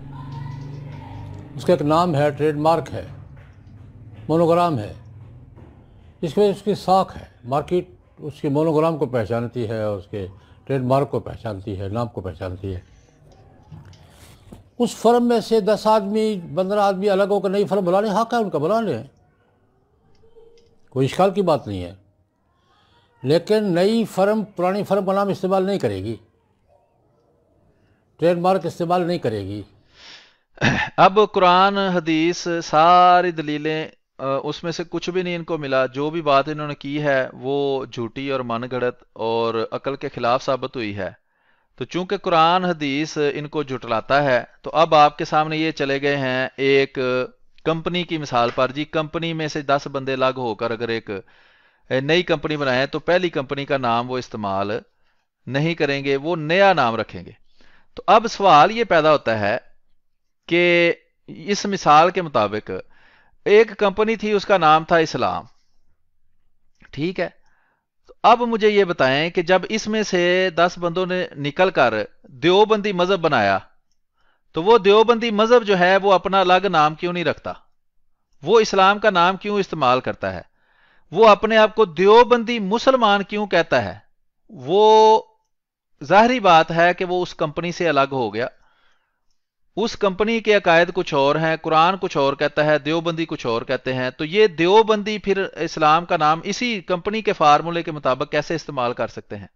اس کا ایک نام ہے، ٹریڈ مارک ہے، مونوگرام ہے، اس میں اس کی ساکھ ہے، مارکیٹ اس کے مونوگرام کو پہچانتی ہے، اور اس کے ٹریڈ مارک کو پہچانتی ہے، نام کو پہچانتی ہے۔ اس فرم میں سے 10 آدمی 15 آدمی الگ ہو کر نئی فرم بلانے حق ہے ان کا، بلا لیں، کوئی اشکال کی بات نہیں ہے، لیکن نئی فرم پرانی فرم کا نام استعمال نہیں کرے گی، ٹریڈ مارک استعمال نہیں کرے گی۔ اب قرآن حدیث ساری دلیلیں اس میں سے کچھ بھی نہیں ان کو ملا، جو بھی بات انہوں نے کی ہے وہ جھوٹی اور من گھڑت اور عقل کے خلاف ثابت ہوئی ہے۔ تو چونکہ قرآن حدیث ان کو جھٹلاتا ہے تو اب آپ کے سامنے یہ چلے گئے ہیں ایک کمپنی کی مثال پر، جی کمپنی میں سے 10 بندے الگ ہو کر اگر ایک نئی کمپنی بنائیں تو پہلی کمپنی کا نام وہ استعمال نہیں کریں گے، وہ نیا نام رکھیں گے۔ تو اب سوال یہ پیدا ہوتا ہے کہ اس مثال کے مطابق ایک کمپنی تھی، اس کا نام تھا اسلام، ٹھیک ہے؟ تو اب مجھے یہ بتائیں کہ جب اس میں سے 10 بندوں نے نکل کر دیوبندی مذہب بنایا تو وہ دیوبندی مذہب جو ہے وہ اپنا الگ نام کیوں نہیں رکھتا؟ وہ اسلام کا نام کیوں استعمال کرتا ہے؟ وہ اپنے آپ کو دیوبندی مسلمان کیوں کہتا ہے؟ وہ ظاہری بات ہے کہ وہ اس کمپنی سے الگ ہو گیا، اس کمپنی کے عقائد کچھ اور ہیں، قرآن کچھ اور کہتا ہے، دیوبندی کچھ اور کہتے ہیں، تو یہ دیوبندی پھر اسلام کا نام اسی کمپنی کے فارمولے کے مطابق کیسے استعمال کر سکتے ہیں؟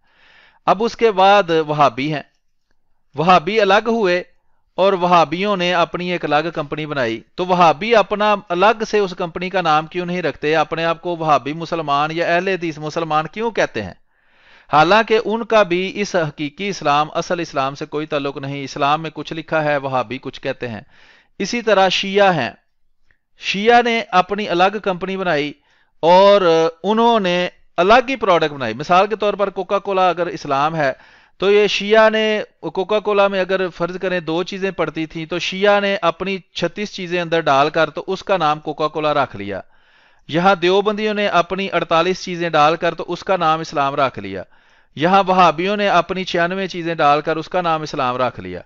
اب اس کے بعد وہابی ہیں، وہابی الگ ہوئے اور وہابیوں نے اپنی ایک الگ کمپنی بنائی، تو وہابی اپنا الگ سے اس کمپنی کا نام کیوں نہیں رکھتے؟ اپنے آپ کو وہابی مسلمان یا اہل حدیث مسلمان کیوں کہتے ہیں؟ حالانکہ ان کا بھی اس حقیقی اسلام اصل اسلام سے کوئی تعلق نہیں، اسلام میں کچھ لکھا ہے، وہابی کچھ کہتے ہیں۔ اسی طرح شیعہ ہیں، شیعہ نے اپنی الگ کمپنی بنائی اور انہوں نے الگ ہی پروڈکٹ بنائی۔ مثال کے طور پر کوکا کولا اگر اسلام ہے تو یہ شیعہ نے کوکا کولا میں اگر فرض کریں 2 چیزیں پڑتی تھیں تو شیعہ نے اپنی 36 چیزیں اندر ڈال کر تو اس کا نام کوکا کولا رکھ لیا۔ یہاں دیوبندیوں نے اپنی 48 چیزیں ڈال کر تو اس کا نام اسلام رکھ لیا۔ یہاں وہابیوں نے اپنی 96 چیزیں ڈال کر اس کا نام اسلام رکھ لیا۔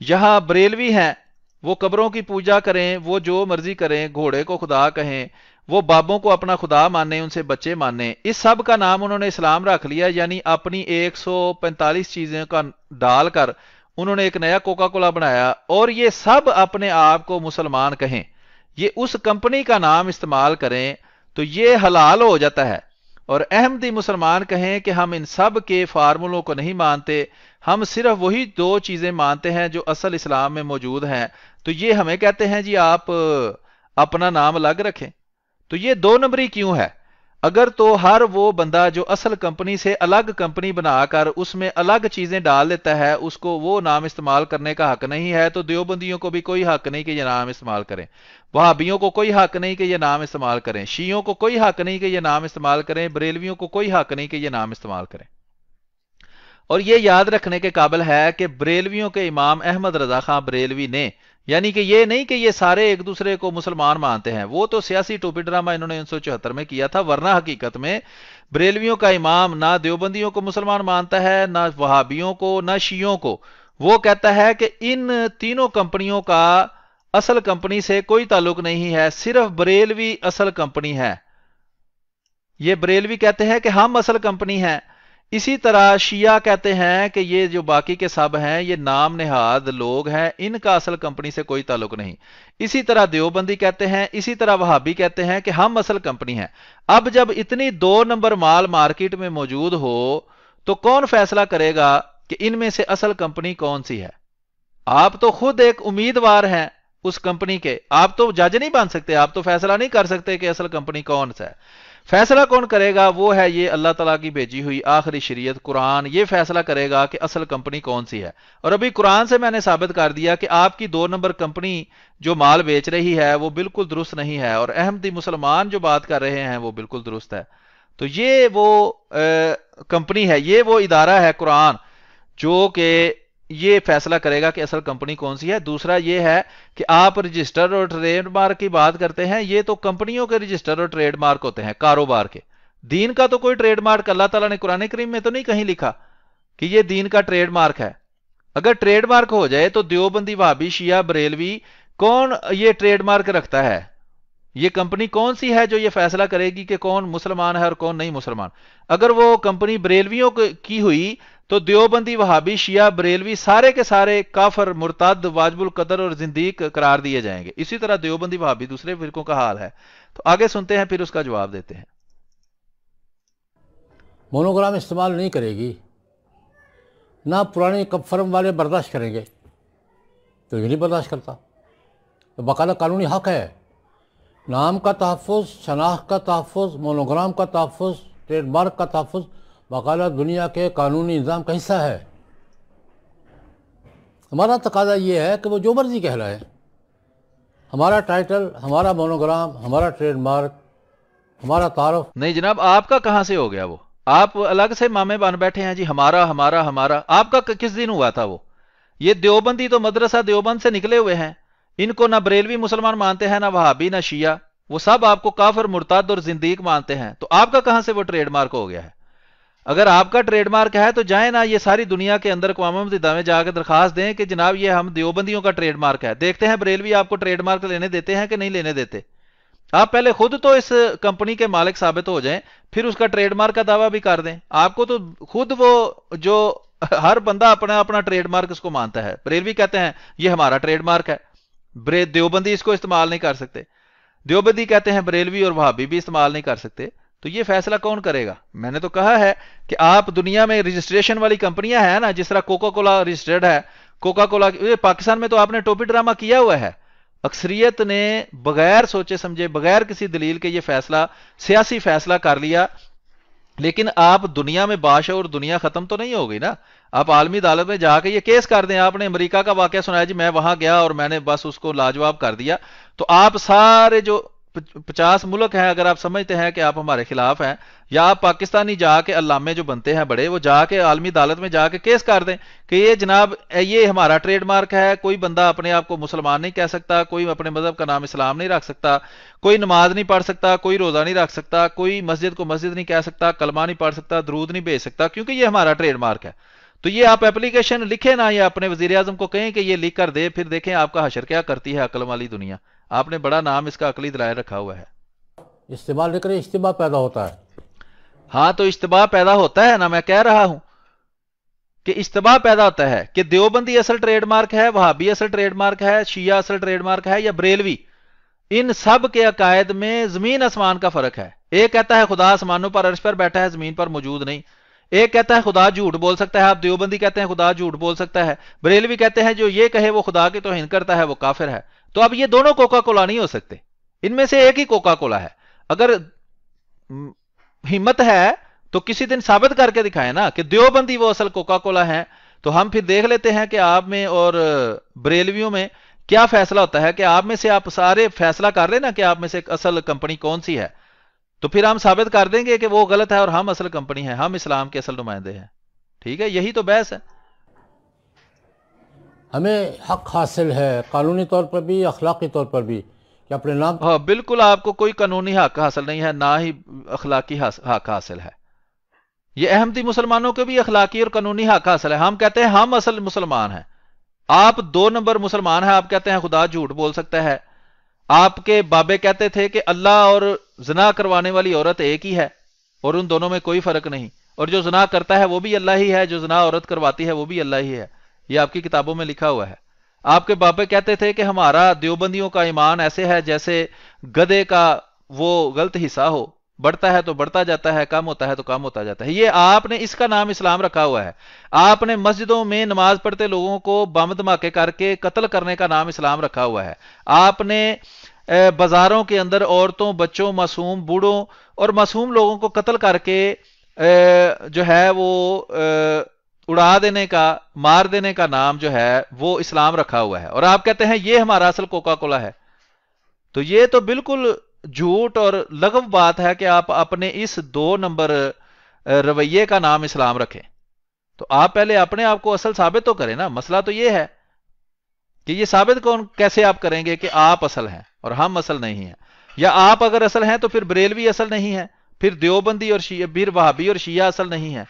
یہاں بریلوی ہیں، وہ قبروں کی پوجا کریں، وہ جو مرضی کریں، گھوڑے کو خدا کہیں، وہ بابوں کو اپنا خدا مانیں، ان سے بچے مانیں، اس سب کا نام انہوں نے اسلام رکھ لیا، یعنی اپنی 145 چیزیں کا ڈال کر انہوں نے ایک نیا کوکا کولا بنایا، اور یہ سب اپنے آپ کو مسلمان کہیں، یہ اس کمپنی کا نام استعمال کریں تو یہ حلال ہو جاتا ہے۔ اور احمدی مسلمان کہیں کہ ہم ان سب کے فارمولوں کو نہیں مانتے، ہم صرف وہی 2 چیزیں مانتے ہیں جو اصل اسلام میں موجود ہیں، تو یہ ہمیں کہتے ہیں جی آپ اپنا نام الگ رکھیں۔ تو یہ 2 نمبری کیوں ہے؟ اگر تو ہر وہ بندہ جو اصل کمپنی سے الگ کمپنی بنا کر اس میں الگ چیزیں ڈال دیتا ہے اس کو وہ نام استعمال کرنے کا حق نہیں ہے، تو دیوبندیوں کو بھی کوئی حق نہیں کہ یہ نام استعمال کریں، وہابیوں کو کوئی حق نہیں کہ یہ نام استعمال کریں، شیعوں کو کوئی حق نہیں کہ یہ نام استعمال کریں، بریلویوں کو کوئی حق نہیں کہ یہ نام استعمال کریں۔ اور یہ یاد رکھنے کے قابل ہے کہ بریلویوں کے امام احمد رضا خان بریلوی نے، یعنی کہ یہ نہیں کہ یہ سارے ایک دوسرے کو مسلمان مانتے ہیں، وہ تو سیاسی ٹوپی ڈرامہ انہوں نے 1974 میں کیا تھا، ورنہ حقیقت میں بریلویوں کا امام نہ دیوبندیوں کو مسلمان مانتا ہے، نہ وہابیوں کو، نہ شیعوں کو۔ وہ کہتا ہے کہ ان تینوں کمپنیوں کا اصل کمپنی سے کوئی تعلق نہیں ہے، صرف بریلوی اصل کمپنی ہے۔ یہ بریلوی کہتے ہیں کہ ہم اصل کمپنی ہیں۔ اسی طرح شیعہ کہتے ہیں کہ یہ جو باقی کے سب ہیں یہ نام نہاد لوگ ہیں، ان کا اصل کمپنی سے کوئی تعلق نہیں۔ اسی طرح دیوبندی کہتے ہیں، اسی طرح وہابی کہتے ہیں کہ ہم اصل کمپنی ہیں۔ اب جب اتنی 2 نمبر مال مارکیٹ میں موجود ہو تو کون فیصلہ کرے گا کہ ان میں سے اصل کمپنی کون سی ہے؟ آپ تو خود ایک امیدوار ہیں اس کمپنی کے، آپ تو جج نہیں بن سکتے، آپ تو فیصلہ نہیں کر سکتے کہ اصل کمپنی کون سا ہے۔ فیصلہ کون کرے گا؟ وہ ہے یہ اللہ تعالیٰ کی بھیجی ہوئی آخری شریعت قرآن، یہ فیصلہ کرے گا کہ اصل کمپنی کون سی ہے۔ اور ابھی قرآن سے میں نے ثابت کر دیا کہ آپ کی 2 نمبر کمپنی جو مال بیچ رہی ہے وہ بالکل درست نہیں ہے، اور احمدی مسلمان جو بات کر رہے ہیں وہ بالکل درست ہے۔ تو یہ وہ کمپنی ہے، یہ وہ ادارہ ہے قرآن جو کہ یہ فیصلہ کرے گا کہ اصل کمپنی کون سی ہے۔ دوسرا یہ ہے کہ آپ رجسٹر اور ٹریڈ مارک کی بات کرتے ہیں، یہ تو کمپنیوں کے رجسٹر اور ٹریڈ مارک ہوتے ہیں، کاروبار کے۔ دین کا تو کوئی ٹریڈ مارک اللہ تعالیٰ نے قرآن کریم میں تو نہیں کہیں لکھا کہ یہ دین کا ٹریڈ مارک ہے۔ اگر ٹریڈ مارک ہو جائے تو دیوبندی، وہابی، شیعہ، بریلوی کون یہ ٹریڈ مارک رکھتا ہے؟ یہ کمپنی کون سی ہے جو یہ فیصلہ کرے گی کہ کون مسلمان ہے اور کون نہیں مسلمان؟ اگر وہ کمپنی بریلویوں کی ہوئی تو دیوبندی، وہابی، شیعہ، بریلوی سارے کے سارے کافر، مرتد، واجب القدر اور زندیق قرار دیے جائیں گے. اسی طرح دیوبندی، وہابی دوسرے فرقوں کا حال ہے. تو آگے سنتے ہیں، پھر اس کا جواب دیتے ہیں. مونوگرام استعمال نہیں کرے گی، نہ پرانے فرم والے برداشت کریں گے، تو یہ نہیں برداشت کرتا. تو باقاعدہ قانونی حق ہے نام کا تحفظ، شناخت کا تحفظ، مونوگرام کا تحفظ، ٹریڈ مارک کا تحفظ باقاعدہ دنیا کے قانونی نظام کا حصہ ہے. ہمارا تقاضا یہ ہے کہ وہ جو مرضی کہلائے، ہمارا ٹائٹل، ہمارا مونوگرام، ہمارا ٹریڈ مارک، ہمارا تعارف. نہیں جناب، آپ کا کہاں سے ہو گیا وہ؟ آپ الگ سے مامے بن بیٹھے ہیں جی، ہمارا ہمارا ہمارا. آپ کا کس دن ہوا تھا وہ؟ یہ دیوبندی تو مدرسہ دیوبند سے نکلے ہوئے ہیں. ان کو نہ بریلوی مسلمان مانتے ہیں، نہ وہابی، نہ شیعہ. وہ سب آپ کو کافر، مرتد اور زندیق مانتے ہیں. تو آپ کا کہاں سے وہ ٹریڈ مارک ہو گیا ہے؟ اگر آپ کا ٹریڈ مارک ہے تو جائیں نا یہ ساری دنیا کے اندر اقوام متحدہ میں جا کے درخواست دیں کہ جناب یہ ہم دیوبندیوں کا ٹریڈ مارک ہے. دیکھتے ہیں بریلوی آپ کو ٹریڈ مارک لینے دیتے ہیں کہ نہیں لینے دیتے. آپ پہلے خود تو اس کمپنی کے مالک ثابت ہو جائیں، پھر اس کا ٹریڈ مارک کا دعویٰ بھی کر دیں. آپ کو تو خود وہ جو ہر بندہ اپنا اپنا ٹریڈ مارک اس کو مانتا ہے. بریلوی کہتے ہیں یہ ہمارا ٹریڈ مارک ہے، دیوبندی اس کو استعمال نہیں کر سکتے. دیوبندی کہتے ہیں بریلوی اور وہابی بھی استعمال نہیں کر سکتے. تو یہ فیصلہ کون کرے گا؟ میں نے تو کہا ہے کہ آپ دنیا میں رجسٹریشن والی کمپنیاں ہیں نا، جس طرح کوکا کولا رجسٹرڈ ہے. کوکا کولا پاکستان میں تو آپ نے ٹوپی ڈرامہ کیا ہوا ہے. اکثریت نے بغیر سوچے سمجھے، بغیر کسی دلیل کے یہ فیصلہ، سیاسی فیصلہ کر لیا. لیکن آپ دنیا میں بادشاہ اور دنیا ختم تو نہیں ہو گئی نا. آپ عالمی عدالت میں جا کے یہ کیس کر دیں. آپ نے امریکہ کا واقعہ سنایا جی، میں وہاں گیا اور میں نے بس اس کو لاجواب کر دیا. تو آپ سارے جو 50 ملک ہیں، اگر آپ سمجھتے ہیں کہ آپ ہمارے خلاف ہیں، یا آپ پاکستانی جا کے علامے جو بنتے ہیں بڑے، وہ جا کے عالمی عدالت میں جا کے کیس کر دیں کہ یہ جناب یہ ہمارا ٹریڈ مارک ہے. کوئی بندہ اپنے آپ کو مسلمان نہیں کہہ سکتا، کوئی اپنے مذہب کا نام اسلام نہیں رکھ سکتا، کوئی نماز نہیں پڑھ سکتا، کوئی روزہ نہیں رکھ سکتا، کوئی مسجد کو مسجد نہیں کہہ سکتا، کلمہ نہیں پڑھ سکتا، درود نہیں بھیج سکتا، کیونکہ یہ ہمارا ٹریڈ مارک ہے. تو یہ آپ اپلیکیشن لکھیں نا، یا اپنے وزیر اعظم کو کہیں کہ یہ لکھ کر دے، پھر دیکھیں آپ کا حشر کیا کرتی ہے عقل والی دنیا. آپ نے بڑا نام اس کا عقلی دلائل رکھا ہوا ہے. استعمال نہیں کرے، اشتباہ پیدا ہوتا ہے. ہاں تو اشتباہ پیدا ہوتا ہے نا، میں کہہ رہا ہوں کہ اشتباہ پیدا ہوتا ہے کہ دیوبندی اصل ٹریڈ مارک ہے، وہابی اصل ٹریڈ مارک ہے، شیعہ اصل ٹریڈ مارک ہے، یا بریلوی. ان سب کے عقائد میں زمین آسمان کا فرق ہے. ایک کہتا ہے خدا آسمانوں پر عرش پر بیٹھا ہے، زمین پر موجود نہیں. ایک کہتا ہے خدا جھوٹ بول سکتا ہے. آپ دیوبندی کہتے ہیں خدا جھوٹ بول سکتا ہے. بریلوی کہتے ہیں جو یہ کہے وہ خدا کی توہین کرتا ہے، وہ کافر ہے. تو اب یہ دونوں کوکا کولا نہیں ہو سکتے، ان میں سے ایک ہی کوکا کولا ہے. اگر ہمت ہے تو کسی دن ثابت کر کے دکھائیں نا کہ دیوبندی وہ اصل کوکا کولا ہے. تو ہم پھر دیکھ لیتے ہیں کہ آپ میں اور بریلویوں میں کیا فیصلہ ہوتا ہے. کہ آپ میں سے آپ سارے فیصلہ کر لیں نا کہ آپ میں سے اصل کمپنی کون سی ہے، تو پھر ہم ثابت کر دیں گے کہ وہ غلط ہے اور ہم اصل کمپنی ہیں، ہم اسلام کے اصل نمائندے ہیں. ٹھیک ہے، یہی تو بحث ہے. ہمیں حق حاصل ہے قانونی طور پر بھی، اخلاقی طور پر بھی، کہ اپنے نام. ہاں بالکل، آپ کو کوئی قانونی حق حاصل نہیں ہے، نہ ہی اخلاقی حق حاصل ہے. یہ احمدی مسلمانوں کے بھی اخلاقی اور قانونی حق حاصل ہے. ہم کہتے ہیں ہم اصل مسلمان ہیں. آپ 2 نمبر مسلمان ہیں. آپ کہتے ہیں خدا جھوٹ بول سکتا ہے. آپ کے بابے کہتے تھے کہ اللہ اور زنا کروانے والی عورت ایک ہی ہے اور ان دونوں میں کوئی فرق نہیں، اور جو زنا کرتا ہے وہ بھی اللہ ہی ہے، جو زنا عورت کرواتی ہے وہ بھی اللہ ہی ہے. یہ آپ کی کتابوں میں لکھا ہوا ہے. آپ کے بابے کہتے تھے کہ ہمارا دیوبندیوں کا ایمان ایسے ہے جیسے گدھے کا وہ غلط حصہ ہو، بڑھتا ہے تو بڑھتا جاتا ہے، کم ہوتا ہے تو کم ہوتا جاتا ہے. یہ آپ نے اس کا نام اسلام رکھا ہوا ہے. آپ نے مسجدوں میں نماز پڑھتے لوگوں کو بم دھماکے کر کے قتل کرنے کا نام اسلام رکھا ہوا ہے. آپ نے بازاروں کے اندر عورتوں، بچوں، معصوم بوڑھوں اور معصوم لوگوں کو قتل کر کے جو ہے وہ اڑا دینے کا، مار دینے کا نام جو ہے وہ اسلام رکھا ہوا ہے. اور آپ کہتے ہیں یہ ہمارا اصل کوکا کولا ہے. تو یہ تو بالکل جھوٹ اور لغو بات ہے کہ آپ اپنے اس 2 نمبر رویے کا نام اسلام رکھیں. تو آپ پہلے اپنے آپ کو اصل ثابت تو کریں نا. مسئلہ تو یہ ہے کہ یہ ثابت کیسے آپ کریں گے کہ آپ اصل ہیں اور ہم اصل نہیں ہیں؟ یا آپ اگر اصل ہیں تو پھر بریلوی اصل نہیں ہے، پھر دیوبندی اور شیعہ، پھر وہابی اور شیعہ اصل نہیں ہے.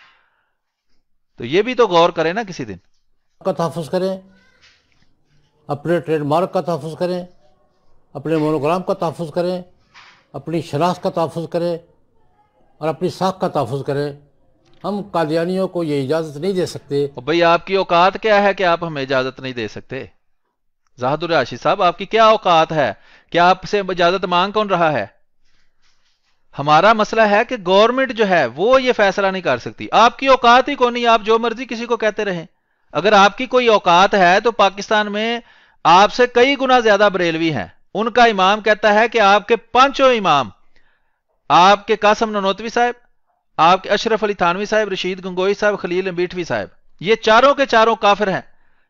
تو یہ بھی تو غور کریں نا کسی دن. کا تحفظ کریں، اپنے ٹریڈ مارک کا تحفظ کریں، اپنے مونوگرام کا تحفظ کریں، اپنی شناخت کا تحفظ کریں اور اپنی ساکھ کا تحفظ کریں۔ ہم قادیانیوں کو یہ اجازت نہیں دے سکتے۔ اور بھئی آپ کی اوقات کیا ہے کہ آپ ہمیں اجازت نہیں دے سکتے؟ زاہد الراشد صاحب، آپ کی کیا اوقات ہے کہ آپ سے اجازت مانگ کون رہا ہے؟ ہمارا مسئلہ ہے کہ گورنمنٹ جو ہے وہ یہ فیصلہ نہیں کر سکتی۔ آپ کی اوقات ہی کون نہیں، آپ جو مرضی کسی کو کہتے رہیں۔ اگر آپ کی کوئی اوقات ہے تو پاکستان میں آپ سے کئی گنا زیادہ بریلوی ہیں۔ ان کا امام کہتا ہے کہ آپ کے پانچوں امام، آپ کے قاسم نانوتوی صاحب، آپ کے اشرف علی تھانوی صاحب، رشید گنگوئی صاحب، خلیل امبیٹوی صاحب، یہ چاروں کے چاروں کافر ہیں۔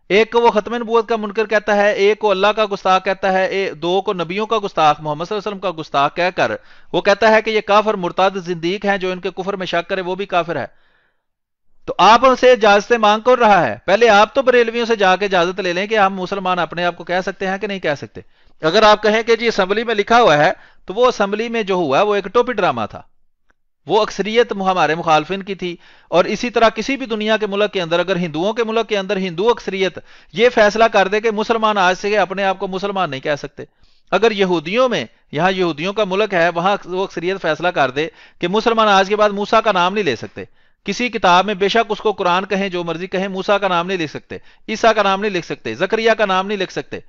ایک کو وہ ختم نبوت کا منکر کہتا ہے، ایک کو اللہ کا گستاخ کہتا ہے، دو کو نبیوں کا گستاخ محمد صلی اللہ علیہ وسلم کا گستاخ کہہ کر وہ کہتا ہے کہ یہ کافر مرتد زندیق ہیں، جو ان کے کفر میں شک کرے وہ بھی کافر ہے۔ تو آپ ان سے اجازت مانگ کر رہا ہے؟ پہلے آپ تو بریلویوں سے جا کے اجازت لے لیں کہ ہم مسلمان اپنے آپ کو کہہ سکتے ہیں کہ نہیں کہہ سکتے۔ اگر آپ کہیں کہ جی اسمبلی میں لکھا ہوا ہے، تو وہ اسمبلی میں جو ہوا وہ ایک ٹوپی ڈرامہ تھا، وہ اکثریت ہمارے مخالفین کی تھی۔ اور اسی طرح کسی بھی دنیا کے ملک کے اندر، اگر ہندوؤں کے ملک کے اندر ہندو اکثریت یہ فیصلہ کر دے کہ مسلمان آج سے اپنے آپ کو مسلمان نہیں کہہ سکتے، اگر یہودیوں میں، یہاں یہودیوں کا ملک ہے، وہاں وہ اکثریت فیصلہ کر دے کہ مسلمان آج کے بعد موسیٰ کا نام نہیں لے سکتے، کسی کتاب میں بے شک اس کو قرآن کہیں، جو مرضی کہیں، موسیٰ کا نام نہیں لکھ سکتے، عیسیٰ کا نام نہیں لکھ سکتے، زکریا کا نام نہیں لکھ سکتے،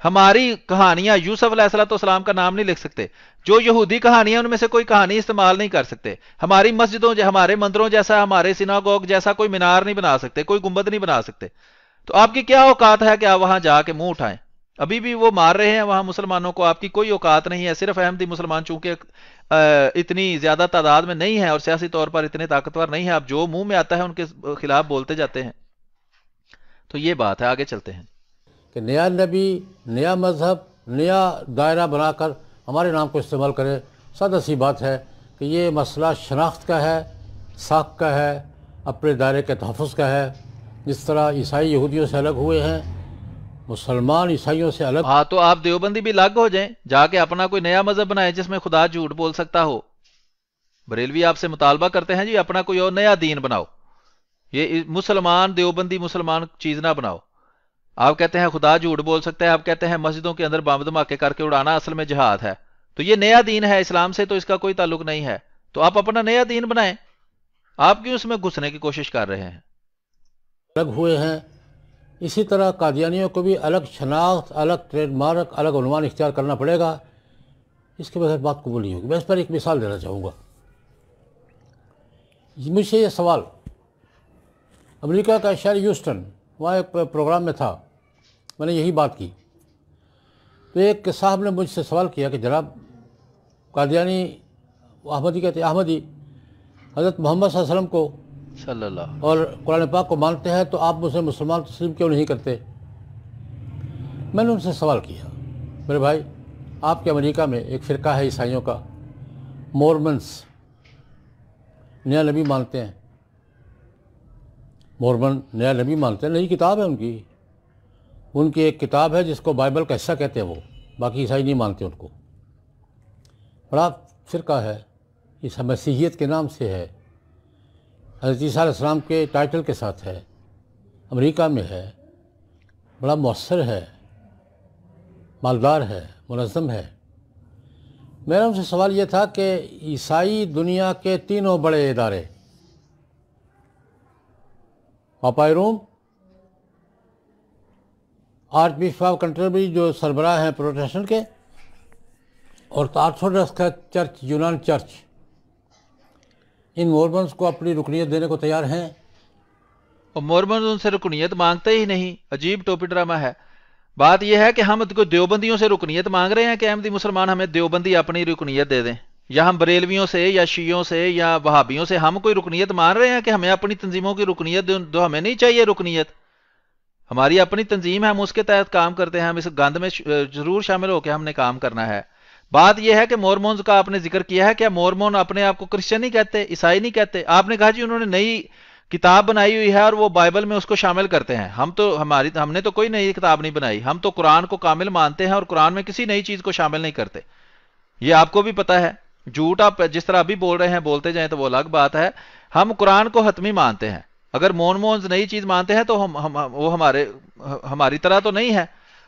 ہماری کہانیاں یوسف علیہ السلام کا نام نہیں لکھ سکتے، جو یہودی کہانیاں ان میں سے کوئی کہانی استعمال نہیں کر سکتے، ہماری مسجدوں، ہمارے مندروں جیسا، ہمارے سیناگوگ جیسا کوئی مینار نہیں بنا سکتے، کوئی گنبد نہیں بنا سکتے۔ تو آپ کی کیا اوقات ہے کہ آپ وہاں جا کے منہ اٹھائیں؟ ابھی بھی وہ مار رہے ہیں وہاں مسلمانوں کو، آپ کی کوئی اوقات نہیں ہے۔ صرف احمدی مسلمان چونکہ اتنی زیادہ تعداد میں نہیں ہے اور سیاسی طور پر اتنے طاقتور نہیں ہے، آپ جو منہ میں آتا ہے ان کے خلاف بولتے جاتے ہیں۔ تو یہ بات ہے، آگے چلتے ہیں۔ کہ نیا نبی، نیا مذہب، نیا دائرہ بنا کر ہمارے نام کو استعمال کرے، سادہ سی بات ہے کہ یہ مسئلہ شناخت کا ہے، ساکھ کا ہے، اپنے دائرے کے تحفظ کا ہے۔ جس طرح عیسائی یہودیوں سے الگ ہوئے ہیں، مسلمان عیسائیوں سے الگ۔ ہاں، تو آپ دیوبندی بھی الگ ہو جائیں، جا کے اپنا کوئی نیا مذہب بنائیں جس میں خدا جھوٹ بول سکتا ہو۔ بریلوی آپ سے مطالبہ کرتے ہیں جی اپنا کوئی اور نیا دین بناؤ، یہ مسلمان دیوبندی مسلمان چیز نہ بناؤ۔ آپ کہتے ہیں خدا جھوٹ بول سکتا ہے، آپ کہتے ہیں مسجدوں کے اندر بم دھماکے کر کے اڑانا اصل میں جہاد ہے، تو یہ نیا دین ہے، اسلام سے تو اس کا کوئی تعلق نہیں ہے۔ تو آپ اپنا نیا دین بنائیں، آپ کیوں اس میں گھسنے کی کوشش کر رہے ہیں؟ الگ ہوئے ہیں۔ اسی طرح قادیانیوں کو بھی الگ شناخت، الگ ٹریڈ مارک، الگ عنوان اختیار کرنا پڑے گا، اس کے بغیر بات قبول نہیں ہوگی۔ میں اس پر ایک مثال دینا چاہوں گا۔ مجھ سے یہ سوال امریکہ کا شہر ہیوسٹن، وہاں ایک پروگرام میں تھا، میں نے یہی بات کی، تو ایک صاحب نے مجھ سے سوال کیا کہ جناب قادیانی، احمدی کہتے ہیں، احمدی حضرت محمد صلی اللہ علیہ وسلم کو صلی اللہ۔ اور قرآن پاک کو مانتے ہیں، تو آپ مجھے مسلمان تسلیم کیوں نہیں کرتے؟ میں نے ان سے سوال کیا، میرے بھائی آپ کے امریکہ میں ایک فرقہ ہے عیسائیوں کا، مورمنس، نیا نبی مانتے ہیں، مورمن نیا نبی مانتے ہیں، نئی کتاب ہے ان کی ایک کتاب ہے جس کو بائبل کا حصہ کہتے ہیں، وہ باقی عیسائی نہیں مانتے ان کو، بڑا فرقہ ہے، اس مسیحیت کے نام سے ہے، حضرت عیسیٰ علیہ السلام کے ٹائٹل کے ساتھ ہے، امریکہ میں ہے، بڑا مؤثر ہے، مالدار ہے، منظم ہے۔ میرا ان سے سوال یہ تھا کہ عیسائی دنیا کے تینوں بڑے ادارے، پاپائی روم، آرچ بیشپ آف کنٹربری جو سربراہ ہیں پروٹیسٹنٹ کے، اور آرتھوڈاکس کا چرچ، یونان چرچ، ان مورمنس کو اپنی رکنیت دینے کو تیار ہیں؟ اور مورمن ان سے رکنیت مانگتے ہی نہیں، عجیب ٹوپی ڈرامہ ہے۔ بات یہ ہے کہ ہم دیوبندیوں سے رکنیت مانگ رہے ہیں کہ احمدی مسلمان ہمیں دیوبندی اپنی رکنیت دے دیں، یا ہم بریلویوں سے یا شیعوں سے یا وہابیوں سے ہم کوئی رکنیت مان رہے ہیں کہ ہمیں اپنی تنظیموں کی رکنیت دو؟ ہمیں نہیں چاہیے رکنیت، ہماری اپنی تنظیم ہے، ہم اس کے تحت کام کرتے ہیں، ہم اس گند میں ضرور شامل ہو کے ہم نے کام کرنا ہے۔ بات یہ ہے کہ مورمونز کا آپ نے ذکر کیا ہے، کیا مورمون اپنے آپ کو کرسچن نہیں کہتے، عیسائی نہیں کہتے؟ آپ نے کہا جی انہوں نے نئی کتاب بنائی ہوئی ہے اور وہ بائبل میں اس کو شامل کرتے ہیں۔ ہم نے تو کوئی نئی کتاب نہیں بنائی، ہم تو قرآن کو کامل مانتے ہیں اور قرآن میں کسی نئی چیز کو شامل نہیں کرتے، یہ آپ کو بھی پتا ہے۔ جھوٹ آپ جس طرح ابھی بول رہے ہیں بولتے جائیں تو وہ الگ بات ہے، ہم قرآن کو حتمی مانتے ہیں۔ اگر مورمونز نئی چیز مانتے ہیں تو وہ ہماری طرح تو نہیں ہے،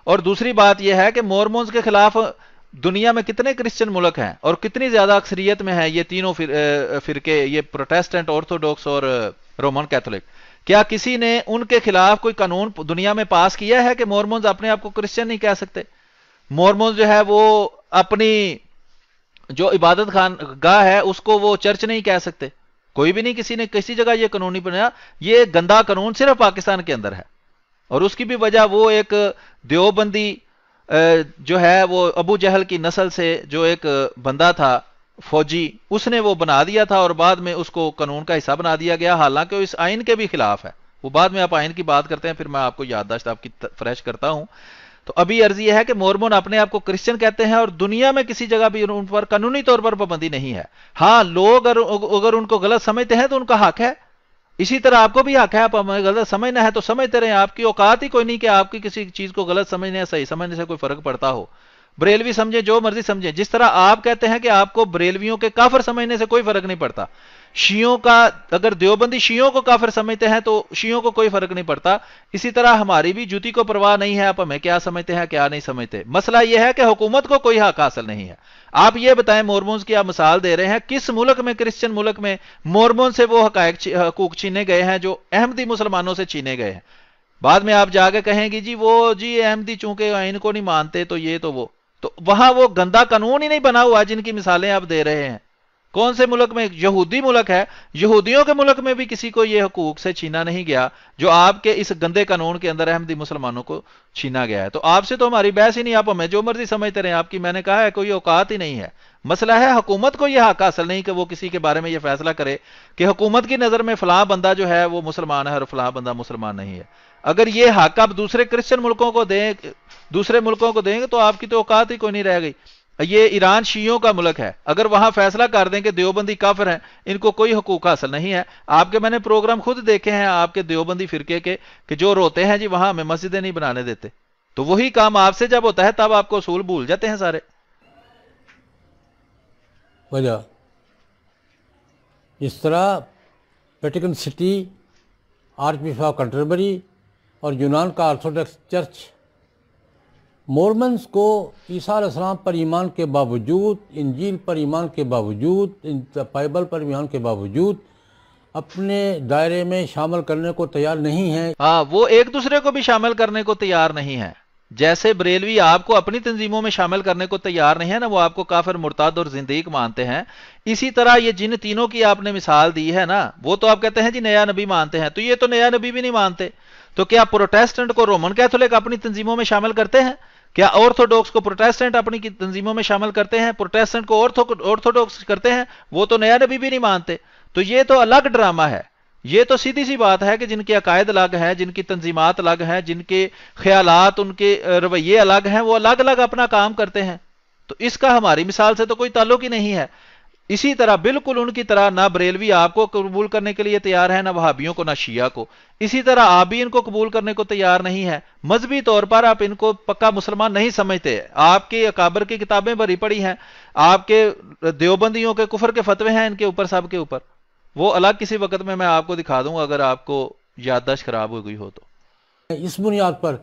اور دوسری بات یہ ہے کہ مورمونز کے خلاف دنیا میں کتنے کرسچن ملک ہیں اور کتنی زیادہ اکثریت میں ہیں یہ تینوں فرقے، یہ پروٹیسٹنٹ، آرتھوڈوکس اور رومن کیتھولک. کیا کسی نے ان کے خلاف کوئی قانون دنیا میں پاس کیا ہے کہ مورمونز اپنے آپ کو کرسچن نہیں کہہ سکتے؟ مورمونز جو ہے وہ اپنی جو عبادت گاہ ہے اس کو وہ چرچ نہیں کہہ سکتے. کوئی بھی نہیں، کسی نے کسی جگہ یہ قانون نہیں بنایا. یہ گندا قانون صرف پاکستان کے اندر ہے، اور اس کی بھی وجہ وہ ایک دیوبندی جو ہے وہ ابو جہل کی نسل سے جو ایک بندہ تھا فوجی، اس نے وہ بنا دیا تھا اور بعد میں اس کو قانون کا حصہ بنا دیا گیا، حالانکہ وہ اس آئین کے بھی خلاف ہے. وہ بعد میں آپ آئین کی بات کرتے ہیں، پھر میں آپ کو یادداشت آپ کی فریش کرتا ہوں. تو ابھی عرض یہ ہے کہ مورمون اپنے آپ کو کرسچن کہتے ہیں اور دنیا میں کسی جگہ بھی ان پر قانونی طور پر پابندی نہیں ہے. ہاں، لوگ اگر ان کو غلط سمجھتے ہیں تو ان کا حق ہے، اسی طرح آپ کو بھی حق ہے. آپ ہمیں غلط سمجھنا ہے تو سمجھتے رہیں، آپ کی اوقات ہی کوئی نہیں کہ آپ کی کسی چیز کو غلط سمجھنے یا صحیح سمجھنے سے کوئی فرق پڑتا ہو. بریلوی سمجھیں، جو مرضی سمجھیں، جس طرح آپ کہتے ہیں کہ آپ کو بریلویوں کے کافر سمجھنے سے کوئی فرق نہیں پڑتا، شیعوں کا اگر دیوبندی شیعوں کو کافر سمجھتے ہیں تو شیعوں کو کوئی فرق نہیں پڑتا. اسی طرح ہماری بھی جوتی کو پرواہ نہیں ہے آپ ہمیں کیا سمجھتے ہیں کیا نہیں سمجھتے. مسئلہ یہ ہے کہ حکومت کو کوئی حق حاصل نہیں ہے. آپ یہ بتائیں، مورمونز کی آپ مثال دے رہے ہیں، کس ملک میں، کرسچن ملک میں مورمون سے وہ حقوق چھینے گئے ہیں جو احمدی مسلمانوں سے چھینے گئے ہیں؟ بعد میں آپ جا کے کہیں گی جی احمدی چونکہ آئین کو نہیں مانتے تو یہ تو وہ، تو وہاں وہ گندا قانون ہی نہیں بنا ہوا جن کی مثالیں آپ دے رہے ہیں. کون سے ملک میں؟ یہودی ملک ہے، یہودیوں کے ملک میں بھی کسی کو یہ حقوق سے چھینا نہیں گیا جو آپ کے اس گندے قانون کے اندر احمدی مسلمانوں کو چھینا گیا ہے. تو آپ سے تو ہماری بحث ہی نہیں، آپ ہمیں جو مرضی سمجھتے رہیں، آپ کی میں نے کہا ہے کوئی اوقات ہی نہیں ہے. مسئلہ ہے حکومت کو یہ حق حاصل نہیں کہ وہ کسی کے بارے میں یہ فیصلہ کرے کہ حکومت کی نظر میں فلاں بندہ جو ہے وہ مسلمان ہے اور فلاں بندہ مسلمان نہیں ہے. اگر یہ حق آپ دوسرے کرسچن ملکوں کو دیں، دوسرے ملکوں کو دیں گے تو آپ کی تو اوقات ہی کوئی نہیں رہ گئی. یہ ایران شیعوں کا ملک ہے، اگر وہاں فیصلہ کر دیں کہ دیوبندی کافر ہیں، ان کو کوئی حقوق حاصل نہیں ہے. آپ کے میں نے پروگرام خود دیکھے ہیں آپ کے دیوبندی فرقے کے کہ جو روتے ہیں جی وہاں ہمیں مسجدیں نہیں بنانے دیتے. تو وہی کام آپ سے جب ہوتا ہے تب آپ کو اصول بھول جاتے ہیں سارے. وجہ اس طرح Vatican city, archbishop of Canterbury اور یونان کا آرتھوڈکس چرچ مورمنز کو عیسیٰ علیہ السلام پر ایمان کے باوجود، انجیل پر ایمان کے باوجود، بائبل پر ایمان کے باوجود اپنے دائرے میں شامل کرنے کو تیار نہیں ہیں. ہاں، وہ ایک دوسرے کو بھی شامل کرنے کو تیار نہیں ہیں. جیسے بریلوی آپ کو اپنی تنظیموں میں شامل کرنے کو تیار نہیں ہے نا، وہ آپ کو کافر، مرتد اور زندیق مانتے ہیں. اسی طرح یہ جن تینوں کی آپ نے مثال دی ہے نا، وہ تو آپ کہتے ہیں جی نیا نبی مانتے ہیں، تو یہ تو نیا نبی بھی نہیں مانتے. تو کیا پروٹیسٹنٹ کو رومن کیتھولک اپنی تنظیموں میں شامل کرتے ہیں؟ کیا آرتھوڈوکس کو پروٹیسٹنٹ اپنی تنظیموں میں شامل کرتے ہیں؟ پروٹیسٹنٹ کو آرتھوڈوکس کرتے ہیں، وہ تو نیا نبی بھی نہیں مانتے. تو یہ تو الگ ڈرامہ ہے. یہ تو سیدھی سی بات ہے کہ جن کے عقائد الگ ہیں، جن کی تنظیمات الگ ہیں، جن کے خیالات، ان کے رویے الگ ہیں، وہ الگ الگ اپنا کام کرتے ہیں. تو اس کا ہماری مثال سے تو کوئی تعلق ہی نہیں ہے. اسی طرح بالکل ان کی طرح نہ بریلوی آپ کو قبول کرنے کے لیے تیار ہے، نہ وہابیوں کو، نہ شیعہ کو. اسی طرح آپ بھی ان کو قبول کرنے کو تیار نہیں ہے. مذہبی طور پر آپ ان کو پکا مسلمان نہیں سمجھتے. آپ کے اکابر کی کتابیں بھری پڑی ہیں، آپ کے دیوبندیوں کے کفر کے فتوے ہیں ان کے اوپر، سب کے اوپر. وہ الگ کسی وقت میں آپ کو دکھا دوں اگر آپ کو یادداشت خراب ہو گئی ہو تو. اس بنیاد پر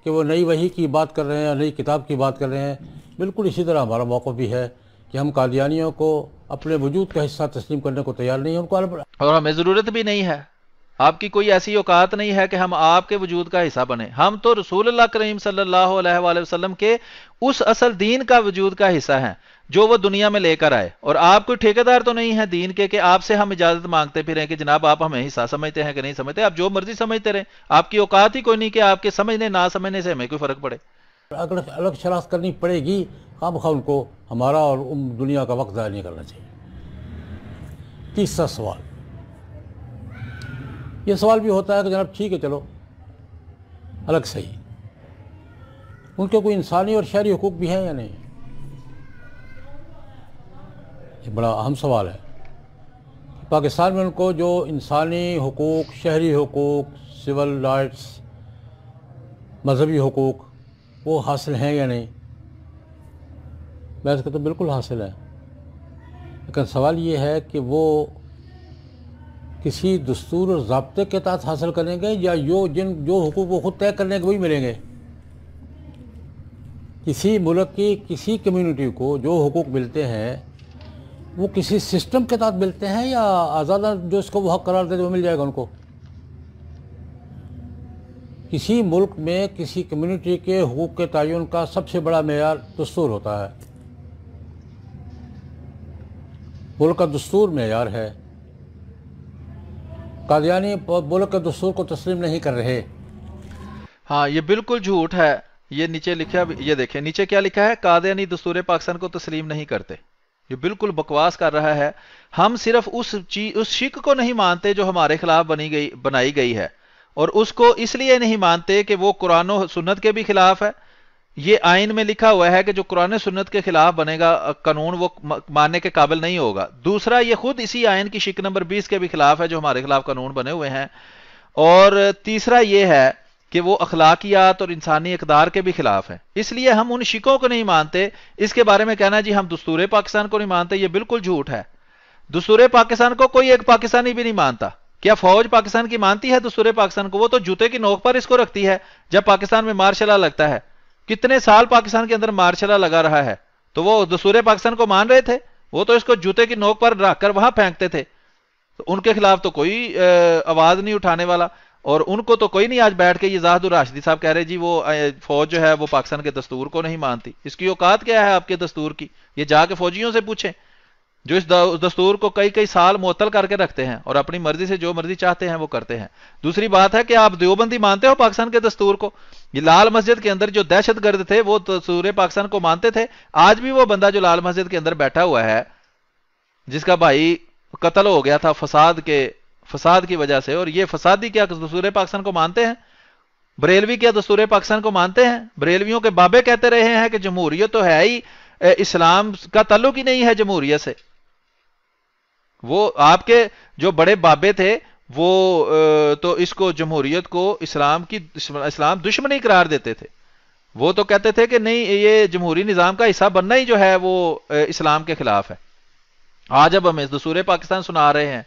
کہ وہ نئی وحی کی بات کر رہے ہیں، نئی کتاب کی بات کر رہے ہیں، بالکل اسی طرح ہمارا موقف بھی ہے کہ ہم قادیانیوں کو اپنے وجود کا حصہ تسلیم کرنے کو تیار نہیں ہیں. ان کو اور ہمیں ضرورت بھی نہیں ہے. آپ کی کوئی ایسی اوقات نہیں ہے کہ ہم آپ کے وجود کا حصہ بنیں. ہم تو رسول اللہ کریم صلی اللہ علیہ وآلہ وسلم کے اس اصل دین کا وجود کا حصہ ہیں جو وہ دنیا میں لے کر آئے. اور آپ کوئی ٹھیکیدار تو نہیں ہے دین کے کہ آپ سے ہم اجازت مانگتے پھریں کہ جناب آپ ہمیں حصہ سمجھتے ہیں کہ نہیں سمجھتے. آپ جو مرضی سمجھتے رہیں، آپ کی اوقات ہی کوئی نہیں کہ آپ کے سمجھنے نہ سمجھنے سے ہمیں کوئی فرق پڑے. الگ شناخت کرنی پڑے گی. خام خواہ ان کو ہمارا اور دنیا کا وقت ضائع نہیں کرنا چاہیے. تیسرا سوال، یہ سوال بھی ہوتا ہے کہ جناب ٹھیک ہے چلو الگ صحیح، ان کے کوئی انسانی اور شہری حقوق بھی ہیں یا نہیں؟ یہ بڑا اہم سوال ہے. پاکستان میں ان کو جو انسانی حقوق، شہری حقوق، سول رائٹس، مذہبی حقوق وہ حاصل ہیں یا نہیں؟ میں اس کا تو بالکل حاصل ہے، لیکن سوال یہ ہے کہ وہ کسی دستور اور ضابطے کے تحت حاصل کریں گے یا جو حقوق وہ خود طے کرنے کے وہی ملیں گے. کسی ملک کی کسی کمیونٹی کو جو حقوق ملتے ہیں وہ کسی سسٹم کے تحت ملتے ہیں یا آزادہ جو اس کو وہ حق قرار دے وہ مل جائے گا ان کو؟ کسی ملک میں کسی کمیونٹی کے حقوق کے تعین کا سب سے بڑا معیار دستور ہوتا ہے. ملک کا دستور معیار ہے. قادیانی ملک کے دستور کو تسلیم نہیں کر رہے. ہاں یہ بالکل جھوٹ ہے. یہ نیچے لکھا، یہ دیکھیں نیچے کیا لکھا ہے، قادیانی دستور پاکستان کو تسلیم نہیں کرتے. یہ بالکل بکواس کر رہا ہے. ہم صرف اس شک کو نہیں مانتے جو ہمارے خلاف بنائی گئی ہے، اور اس کو اس لیے نہیں مانتے کہ وہ قرآن و سنت کے بھی خلاف ہے. یہ آئین میں لکھا ہوا ہے کہ جو قرآن و سنت کے خلاف بنے گا قانون وہ ماننے کے قابل نہیں ہوگا. دوسرا یہ خود اسی آئین کی شک نمبر 20 کے بھی خلاف ہے جو ہمارے خلاف قانون بنے ہوئے ہیں. اور تیسرا یہ ہے کہ وہ اخلاقیات اور انسانی اقدار کے بھی خلاف ہیں. اس لیے ہم ان شکوں کو نہیں مانتے. اس کے بارے میں کہنا جی ہم دستور پاکستان کو نہیں مانتے، یہ بالکل جھوٹ ہے. دستور پاکستان کو کوئی ایک پاکستانی بھی نہیں مانتا. کیا فوج پاکستان کی مانتی ہے دستور پاکستان کو؟ وہ تو جوتے کی نوک پر اس کو رکھتی ہے جب پاکستان میں مارشل لا لگتا ہے. کتنے سال پاکستان کے اندر مارشل لا لگا رہا ہے، تو وہ دستور پاکستان کو مان رہے تھے؟ وہ تو اس کو جوتے کی نوک پر رکھ کر وہاں پھینکتے تھے. تو ان کے خلاف تو کوئی آواز نہیں اٹھانے والا. اور ان کو تو کوئی نہیں آج بیٹھ کے یہ زاہد الراشدی صاحب کہہ رہے جی وہ فوج جو ہے وہ پاکستان کے دستور کو نہیں مانتی. اس کی اوقات کیا ہے آپ کے دستور کی؟ یہ جا کے فوجیوں سے پوچھیں جو اس دستور کو کئی سال معطل کر کے رکھتے ہیں اور اپنی مرضی سے جو مرضی چاہتے ہیں وہ کرتے ہیں. دوسری بات ہے کہ آپ دیوبندی مانتے ہو پاکستان کے دستور کو؟ یہ لال مسجد کے اندر جو دہشت گرد تھے وہ دستور پاکستان کو مانتے تھے. آج بھی وہ بندہ جو لال مسجد کے اندر بیٹھا ہوا ہے جس کا بھائی قتل ہو گیا تھا فساد کی وجہ سے، اور یہ فسادی کیا دستور پاکستان کو مانتے ہیں؟ بریلوی کیا دستور پاکستان کو مانتے ہیں؟ بریلویوں کے بابے کہتے رہے ہیں کہ جمہوریت تو ہے ہی، اسلام کا تعلق ہی نہیں ہے جمہوریت سے. وہ آپ کے جو بڑے بابے تھے وہ تو اس کو جمہوریت کو اسلام دشمنی قرار دیتے تھے. وہ تو کہتے تھے کہ نہیں یہ جمہوری نظام کا حصہ بننا ہی جو ہے وہ اسلام کے خلاف ہے. آج اب ہمیں دستور پاکستان سنا رہے ہیں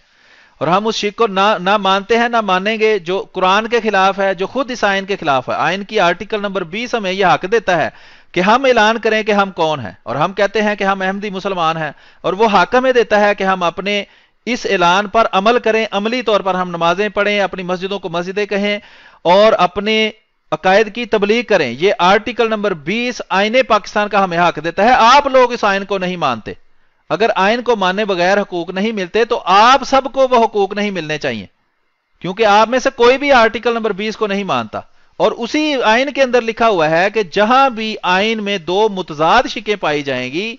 اور ہم اس شک کو نہ مانتے ہیں نہ مانیں گے جو قرآن کے خلاف ہے، جو خود اس آئین کے خلاف ہے. آئین کی آرٹیکل نمبر 20 ہمیں یہ حق دیتا ہے کہ ہم اعلان کریں کہ ہم کون ہیں، اور ہم کہتے ہیں کہ ہم احمدی مسلمان ہیں، اور وہ حق ہمیں دیتا ہے کہ ہم اپنے اس اعلان پر عمل کریں. عملی طور پر ہم نمازیں پڑھیں، اپنی مسجدوں کو مسجدیں کہیں اور اپنے عقائد کی تبلیغ کریں. یہ آرٹیکل نمبر 20 آئین پاکستان کا ہمیں حق دیتا ہے. آپ لوگ اس آئین کو نہیں مانتے. اگر آئین کو ماننے بغیر حقوق نہیں ملتے تو آپ سب کو وہ حقوق نہیں ملنے چاہیے، کیونکہ آپ میں سے کوئی بھی آرٹیکل نمبر 20 کو نہیں مانتا. اور اسی آئین کے اندر لکھا ہوا ہے کہ جہاں بھی آئین میں دو متضاد شکیں پائی جائیں گی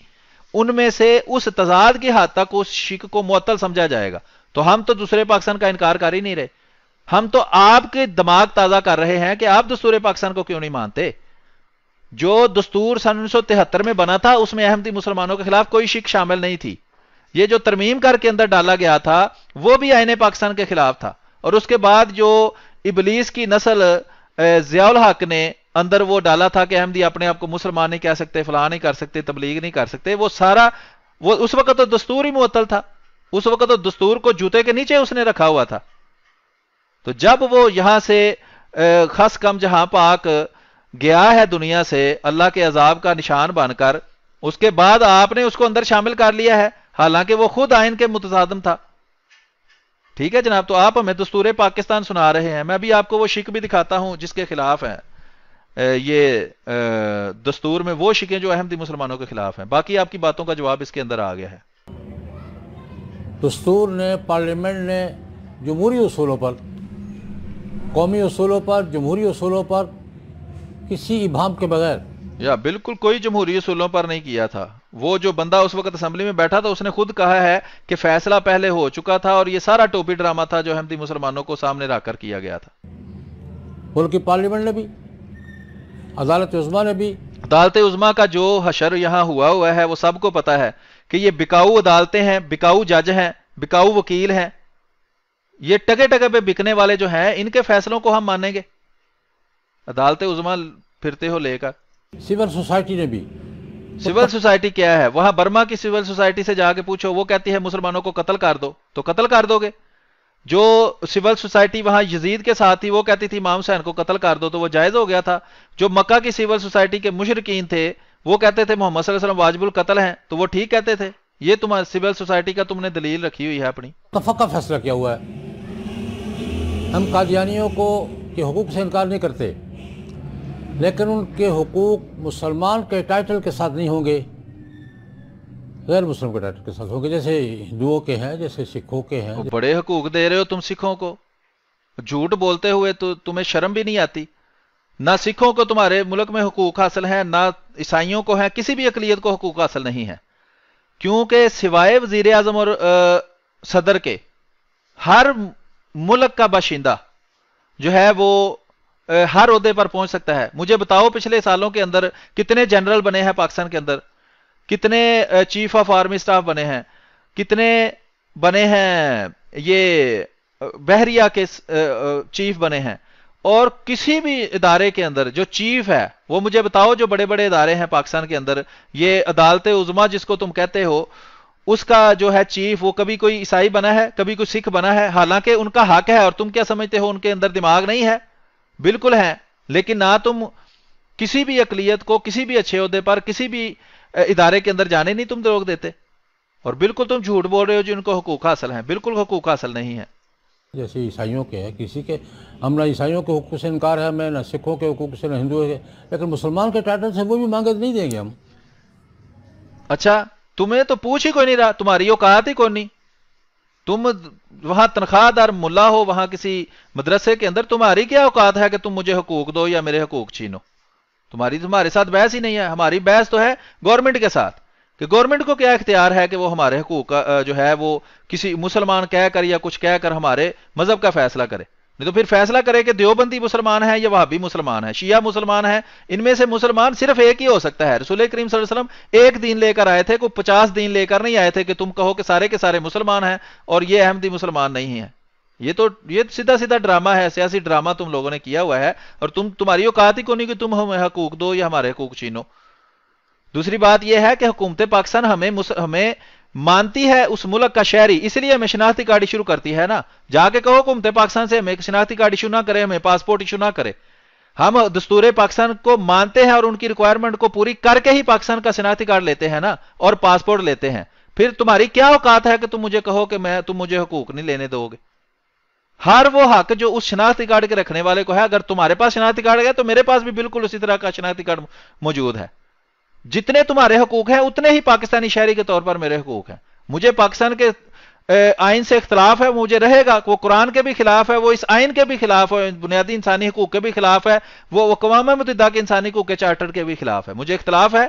ان میں سے اس تضاد کی حد تک اس شک کو معطل سمجھا جائے گا. تو ہم تو دوسرے پاکستان کا انکار کر ہی نہیں رہے. ہم تو آپ کے دماغ تازہ کر رہے ہیں کہ آپ دستور پاکستان کو کیوں نہیں مانتے. جو دستور سن 1973 میں بنا تھا اس میں احمدی مسلمانوں کے خلاف کوئی شک شامل نہیں تھی. یہ جو ترمیم کر کے اندر ڈالا گیا تھا وہ بھی آئین پاکستان کے خلاف تھا. اور اس کے بعد جو ابلیس کی نسل ضیاء الحق نے اندر وہ ڈالا تھا کہ احمدی اپنے آپ کو مسلمان نہیں کہہ سکتے، فلاں نہیں کر سکتے، تبلیغ نہیں کر سکتے، وہ سارا اس وقت تو دستور ہی معطل تھا. اس وقت تو دستور کو جوتے کے نیچے اس نے رکھا ہوا تھا. تو جب وہ یہاں سے خس کم جہاں پاک گیا ہے دنیا سے اللہ کے عذاب کا نشان بن کر، اس کے بعد آپ نے اس کو اندر شامل کر لیا ہے، حالانکہ وہ خود آئین کے متصادم تھا. ٹھیک ہے جناب، تو آپ ہمیں دستور پاکستان سنا رہے ہیں. میں بھی آپ کو وہ شک بھی دکھاتا ہوں جس کے خلاف ہیں. یہ دستور میں وہ شکیں جو احمدی مسلمانوں کے خلاف ہیں. باقی آپ کی باتوں کا جواب اس کے اندر آ گیا ہے. دستور نے، پارلیمنٹ نے جمہوری اصولوں پر، قومی اصولوں پر، جمہوری اصولوں پر کسی ابہام کے بغیر بالکل کوئی جمہوری اصولوں پر نہیں کیا تھا. وہ جو بندہ اس وقت اسمبلی میں بیٹھا تھا اس نے خود کہا ہے کہ فیصلہ پہلے ہو چکا تھا اور یہ سارا ٹوپی ڈرامہ تھا جو احمدی مسلمانوں کو سامنے رکھ کر کیا گیا تھا. ملک کی پارلیمنٹ نے بھی، عدالت عظمیٰ نے بھی. عدالت عظمیٰ کا جو حشر یہاں ہوا ہے وہ سب کو پتا ہے کہ یہ بکاؤ عدالتیں ہیں، بکاؤ جج ہیں، بکاؤ وکیل ہیں. یہ ٹگے پہ بکنے والے جو ہیں ان کے فیصلوں کو ہم مانیں گے؟ عدالت عظمیٰ پھرتے ہو لے کر. سول سوسائٹی نے بھی. سول سوسائٹی کیا ہے؟ وہاں برما کی سول سوسائٹی سے جا کے پوچھو، وہ کہتی ہے مسلمانوں کو قتل کر دو، تو قتل کر دو گے. جو سول سوسائٹی وہاں یزید کے ساتھ تھی وہ کہتی تھی امام حسین کو قتل کر دو، تو وہ جائز ہو گیا تھا. جو مکہ کی سول سوسائٹی کے مشرکین تھے وہ کہتے تھے محمد صلی اللہ علیہ وسلم واجب القتل ہیں، تو وہ ٹھیک کہتے تھے. یہ تمہاری سول سوسائٹی کا تم نے دلیل رکھی ہوئی ہے اپنی. اتفاق کا فیصلہ کیا ہوا ہے. ہم قادیانیوں کو کے حقوق سے انکار نہیں کرتے، لیکن ان کے حقوق مسلمان کے ٹائٹل کے ساتھ نہیں ہوں گے، غیر مسلم کے ٹائٹل کے ساتھ ہوں گے، جیسے ہندوؤں کے ہیں، جیسے سکھوں کے ہیں. وہ بڑے حقوق دے رہے ہو تم سکھوں کو، جھوٹ بولتے ہوئے تو تمہیں شرم بھی نہیں آتی. نہ سکھوں کو تمہارے ملک میں حقوق حاصل ہیں، نہ عیسائیوں کو ہیں، کسی بھی اقلیت کو حقوق حاصل نہیں ہے. کیونکہ سوائے وزیر اعظم اور صدر کے ہر ملک کا باشندہ جو ہے وہ ہر عہدے پر پہنچ سکتا ہے. مجھے بتاؤ پچھلے سالوں کے اندر کتنے جنرل بنے ہیں پاکستان کے اندر، کتنے چیف آف آرمی سٹاف بنے ہیں، کتنے بنے ہیں یہ بحریہ کے چیف بنے ہیں. اور کسی بھی ادارے کے اندر جو چیف ہے وہ مجھے بتاؤ، جو بڑے بڑے ادارے ہیں پاکستان کے اندر، یہ عدالت عظمیٰ جس کو تم کہتے ہو، اس کا جو ہے چیف وہ کبھی کوئی عیسائی بنا ہے، کبھی کوئی سکھ بنا ہے؟ حالانکہ ان کا حق ہے، اور تم کیا سمجھتے ہو ان کے اندر دماغ نہیں ہے؟ بالکل ہے. لیکن نہ تم کسی بھی اقلیت کو کسی بھی اچھے عہدے پر کسی بھی ادارے کے اندر جانے نہیں تم روک دیتے. اور بالکل تم جھوٹ بول رہے ہو جن کو حقوق حاصل ہیں. بالکل حقوق حاصل نہیں ہے. جیسے عیسائیوں کے ہیں، کسی کے ہم نہ عیسائیوں کے حقوق سے انکار ہے ہمیں، نہ سکھوں کے حقوق سے، نہ ہندوؤں کے، لیکن مسلمان کے ٹائٹل سے وہ بھی مانگے نہیں دیں گے ہم. اچھا تمہیں تو پوچھ ہی کوئی نہیں رہا، تمہاری اوقات ہی کوئی نہیں. تم وہاں تنخواہ دار ملا ہو وہاں کسی مدرسے کے اندر، تمہاری کیا اوقات ہے کہ تم مجھے حقوق دو یا میرے حقوق چھینو؟ تمہارے ساتھ بحث ہی نہیں ہے. ہماری بحث تو ہے گورنمنٹ کے ساتھ کہ گورنمنٹ کو کیا اختیار ہے کہ وہ ہمارے حقوق جو ہے وہ کسی مسلمان کہہ کر یا کچھ کہہ کر ہمارے مذہب کا فیصلہ کرے. نہیں تو پھر فیصلہ کرے کہ دیوبندی مسلمان ہے یا وہابی مسلمان ہے، شیعہ مسلمان ہے. ان میں سے مسلمان صرف ایک ہی ہو سکتا ہے. رسول کریم صلی اللہ علیہ وسلم ایک دین لے کر آئے تھے، کوئی 50 دین لے کر نہیں آئے تھے کہ تم کہو کہ سارے کے سارے مسلمان ہیں اور یہ احمدی مسلمان نہیں ہیں. یہ سیدھا سیدھا ڈرامہ ہے، سیاسی ڈرامہ تم لوگوں نے کیا ہوا ہے. اور تمہاری اوقات ہی کو نہیں کہ تم ہمیں حقوق دو یا ہمارے حقوق چھینو. دوسری بات یہ ہے کہ حکومت پاکستان ہمیں مانتی ہے اس ملک کا شہری، اس لیے ہمیں شناختی کارڈ ایشو کرتی ہے نا. جا کے کہو حکومت پاکستان سے ہمیں شناختی کارڈ ایشو نہ کرے، ہمیں پاسپورٹ ایشو نہ کرے. ہم دستور پاکستان کو مانتے ہیں اور ان کی ریکوائرمنٹ کو پوری کر کے ہی پاکستان کا شناختی کارڈ لیتے ہیں نا، اور پاسپورٹ لیتے ہیں. پھر تمہاری کیا اوقات ہے کہ تم مجھے کہو کہ تم مجھے حقوق نہیں لینے دو گے؟ ہر وہ حق جو اس شناختی کارڈ کے رکھنے والے کو ہے، اگر تمہارے پاس شناختی کارڈ ہے تو میرے پاس بھی بالکل اسی طرح کا شناختی کارڈ موجود ہے. جتنے تمہارے حقوق ہیں اتنے ہی پاکستانی شہری کے طور پر میرے حقوق ہیں. مجھے پاکستان کے آئین سے اختلاف ہے، مجھے رہے گا. وہ قرآن کے بھی خلاف ہے، وہ اس آئین کے بھی خلاف ہے، بنیادی انسانی حقوق کے بھی خلاف ہے، وہ اقوام متحدہ کے انسانی حقوق کے چارٹر کے بھی خلاف ہے. مجھے اختلاف ہے،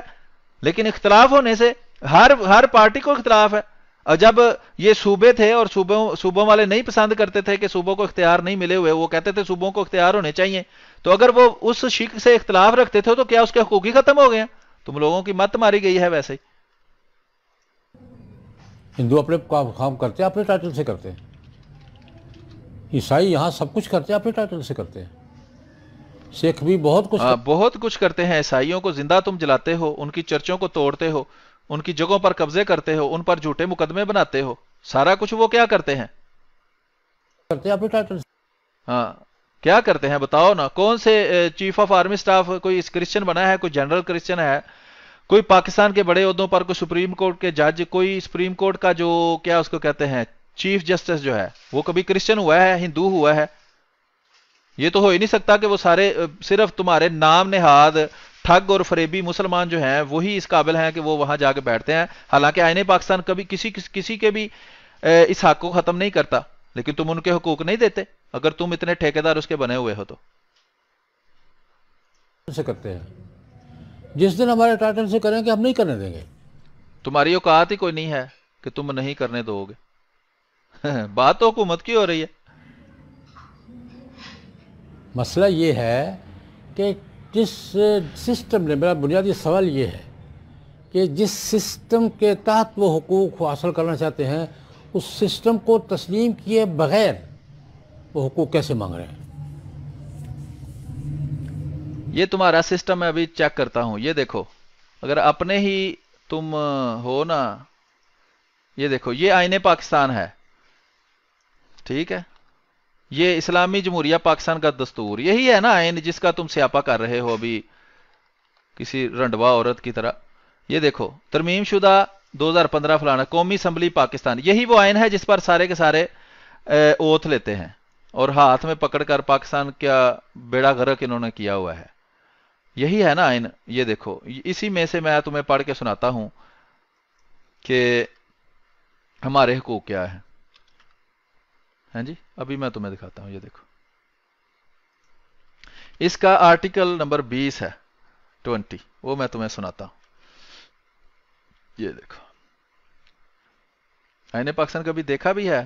لیکن اختلاف ہونے سے ہر پارٹی کو اختلاف ہے. اور جب یہ صوبے تھے اور صوبوں والے نہیں پسند کرتے تھے کہ صوبوں کو اختیار نہیں ملے ہوئے، وہ کہتے تھے صوبوں کو اختیار ہونے چاہیے. تو اگر وہ اس شک سے اختلاف رکھتے تھے تو کیا اس کے حقوق ہی ختم ہو گئے ہیں؟ تم لوگوں کی مت ماری گئی ہے ویسے ہی. ہندو اپنے کام کرتے ہیں اپنے ٹائٹل سے کرتے ہیں، عیسائی یہاں سب کچھ کرتے ہیں اپنے ٹائٹل سے کرتے ہیں، سکھ بھی بہت کچھ کرتے ہیں. عیسائیوں کو زندہ تم جلاتے ہو، ان کی چرچوں کو توڑتے ہو، ان کی جگہوں پر قبضے کرتے ہو، ان پر جھوٹے مقدمے بناتے ہو. سارا کچھ وہ کیا کرتے ہیں؟ کرتے ہیں اپنے ٹائٹل سے. ہاں کیا کرتے ہیں بتاؤ نا. کون سے چیف آف آرمی سٹاف کوئی کرسچن بنا ہے، کوئی جنرل کرسچن ہے، کوئی پاکستان کے بڑے عہدوں پر، کوئی سپریم کورٹ کے جج، کوئی سپریم کورٹ کا جو کیا اس کو کہتے ہیں چیف جسٹس جو ہے وہ کبھی کرسچن ہوا ہے، ہندو ہوا ہے؟ یہ تو ہو ہی نہیں سکتا کہ وہ سارے صرف تمہارے نام نہاد ٹھگ اور فریبی مسلمان جو ہیں وہی اس قابل ہیں کہ وہ وہاں جا کے بیٹھتے ہیں. حالانکہ آئین پاکستان کبھی کسی کے بھی اس حق کو ختم نہیں کرتا، لیکن تم ان کے حقوق نہیں دیتے اگر تم اتنے ٹھیکیدار اس کے بنے ہوئے ہو تو. سے کرتے ہیں، جس دن ہمارے ٹائٹل سے کریں گے ہم نہیں کرنے دیں گے. تمہاری اوقات ہی کوئی نہیں ہے کہ تم نہیں کرنے دو گے. بات تو حکومت کی ہو رہی ہے. مسئلہ یہ ہے کہ جس سسٹم نے، میرا بنیادی سوال یہ ہے کہ جس سسٹم کے تحت وہ حقوق حاصل کرنا چاہتے ہیں اس سسٹم کو تسلیم کیے بغیر وہ حقوق کیسے مانگ رہے ہیں؟ یہ تمہارا سسٹم میں ابھی چیک کرتا ہوں. یہ دیکھو اگر اپنے ہی تم ہو نا، یہ دیکھو یہ آئین پاکستان ہے، ٹھیک ہے، یہ اسلامی جمہوریہ پاکستان کا دستور یہی ہے نا آئین جس کا تم سیاپا کر رہے ہو ابھی کسی رنڈوا عورت کی طرح. یہ دیکھو ترمیم شدہ 2015 فلانا قومی اسمبلی پاکستان، یہی وہ آئین ہے جس پر سارے کے سارے اوتھ لیتے ہیں اور ہاتھ میں پکڑ کر پاکستان کا بیڑا غرق انہوں نے کیا ہوا ہے. یہی ہے نا آئین. یہ دیکھو اسی میں سے میں تمہیں پڑھ کے سناتا ہوں کہ ہمارے حقوق کیا ہے. ہاں جی ابھی میں تمہیں دکھاتا ہوں. یہ دیکھو اس کا آرٹیکل نمبر 20 ہے 20، وہ میں تمہیں سناتا ہوں. یہ دیکھو آئین پاکستان کبھی دیکھا بھی ہے؟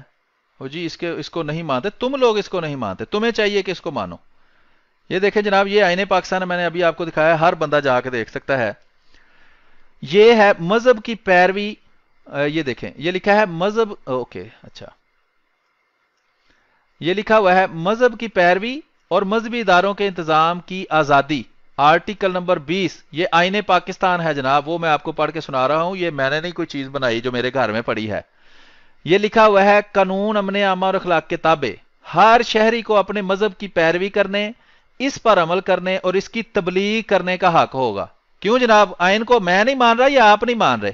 وہ جی اس کو نہیں مانتے تم لوگ، اس کو نہیں مانتے، تمہیں چاہیے کہ اس کو مانو. یہ دیکھیں جناب یہ آئین پاکستان میں نے ابھی آپ کو دکھایا، ہر بندہ جا کے دیکھ سکتا ہے. یہ ہے مذہب کی پیروی. یہ دیکھیں یہ لکھا ہے مذہب، اوکے اچھا، یہ لکھا ہوا ہے مذہب کی پیروی اور مذہبی اداروں کے انتظام کی آزادی. آرٹیکل نمبر 20 یہ آئین پاکستان ہے جناب، وہ میں آپ کو پڑھ کے سنا رہا ہوں. یہ میں نے نہیں کوئی چیز بنائی جو میرے گھر میں پڑی ہے. یہ لکھا ہوا ہے قانون امن عامہ اور اخلاق کے تابع ہر شہری کو اپنے مذہب کی پیروی کرنے، اس پر عمل کرنے اور اس کی تبلیغ کرنے کا حق ہوگا. کیوں جناب آئین کو میں نہیں مان رہا یا آپ نہیں مان رہے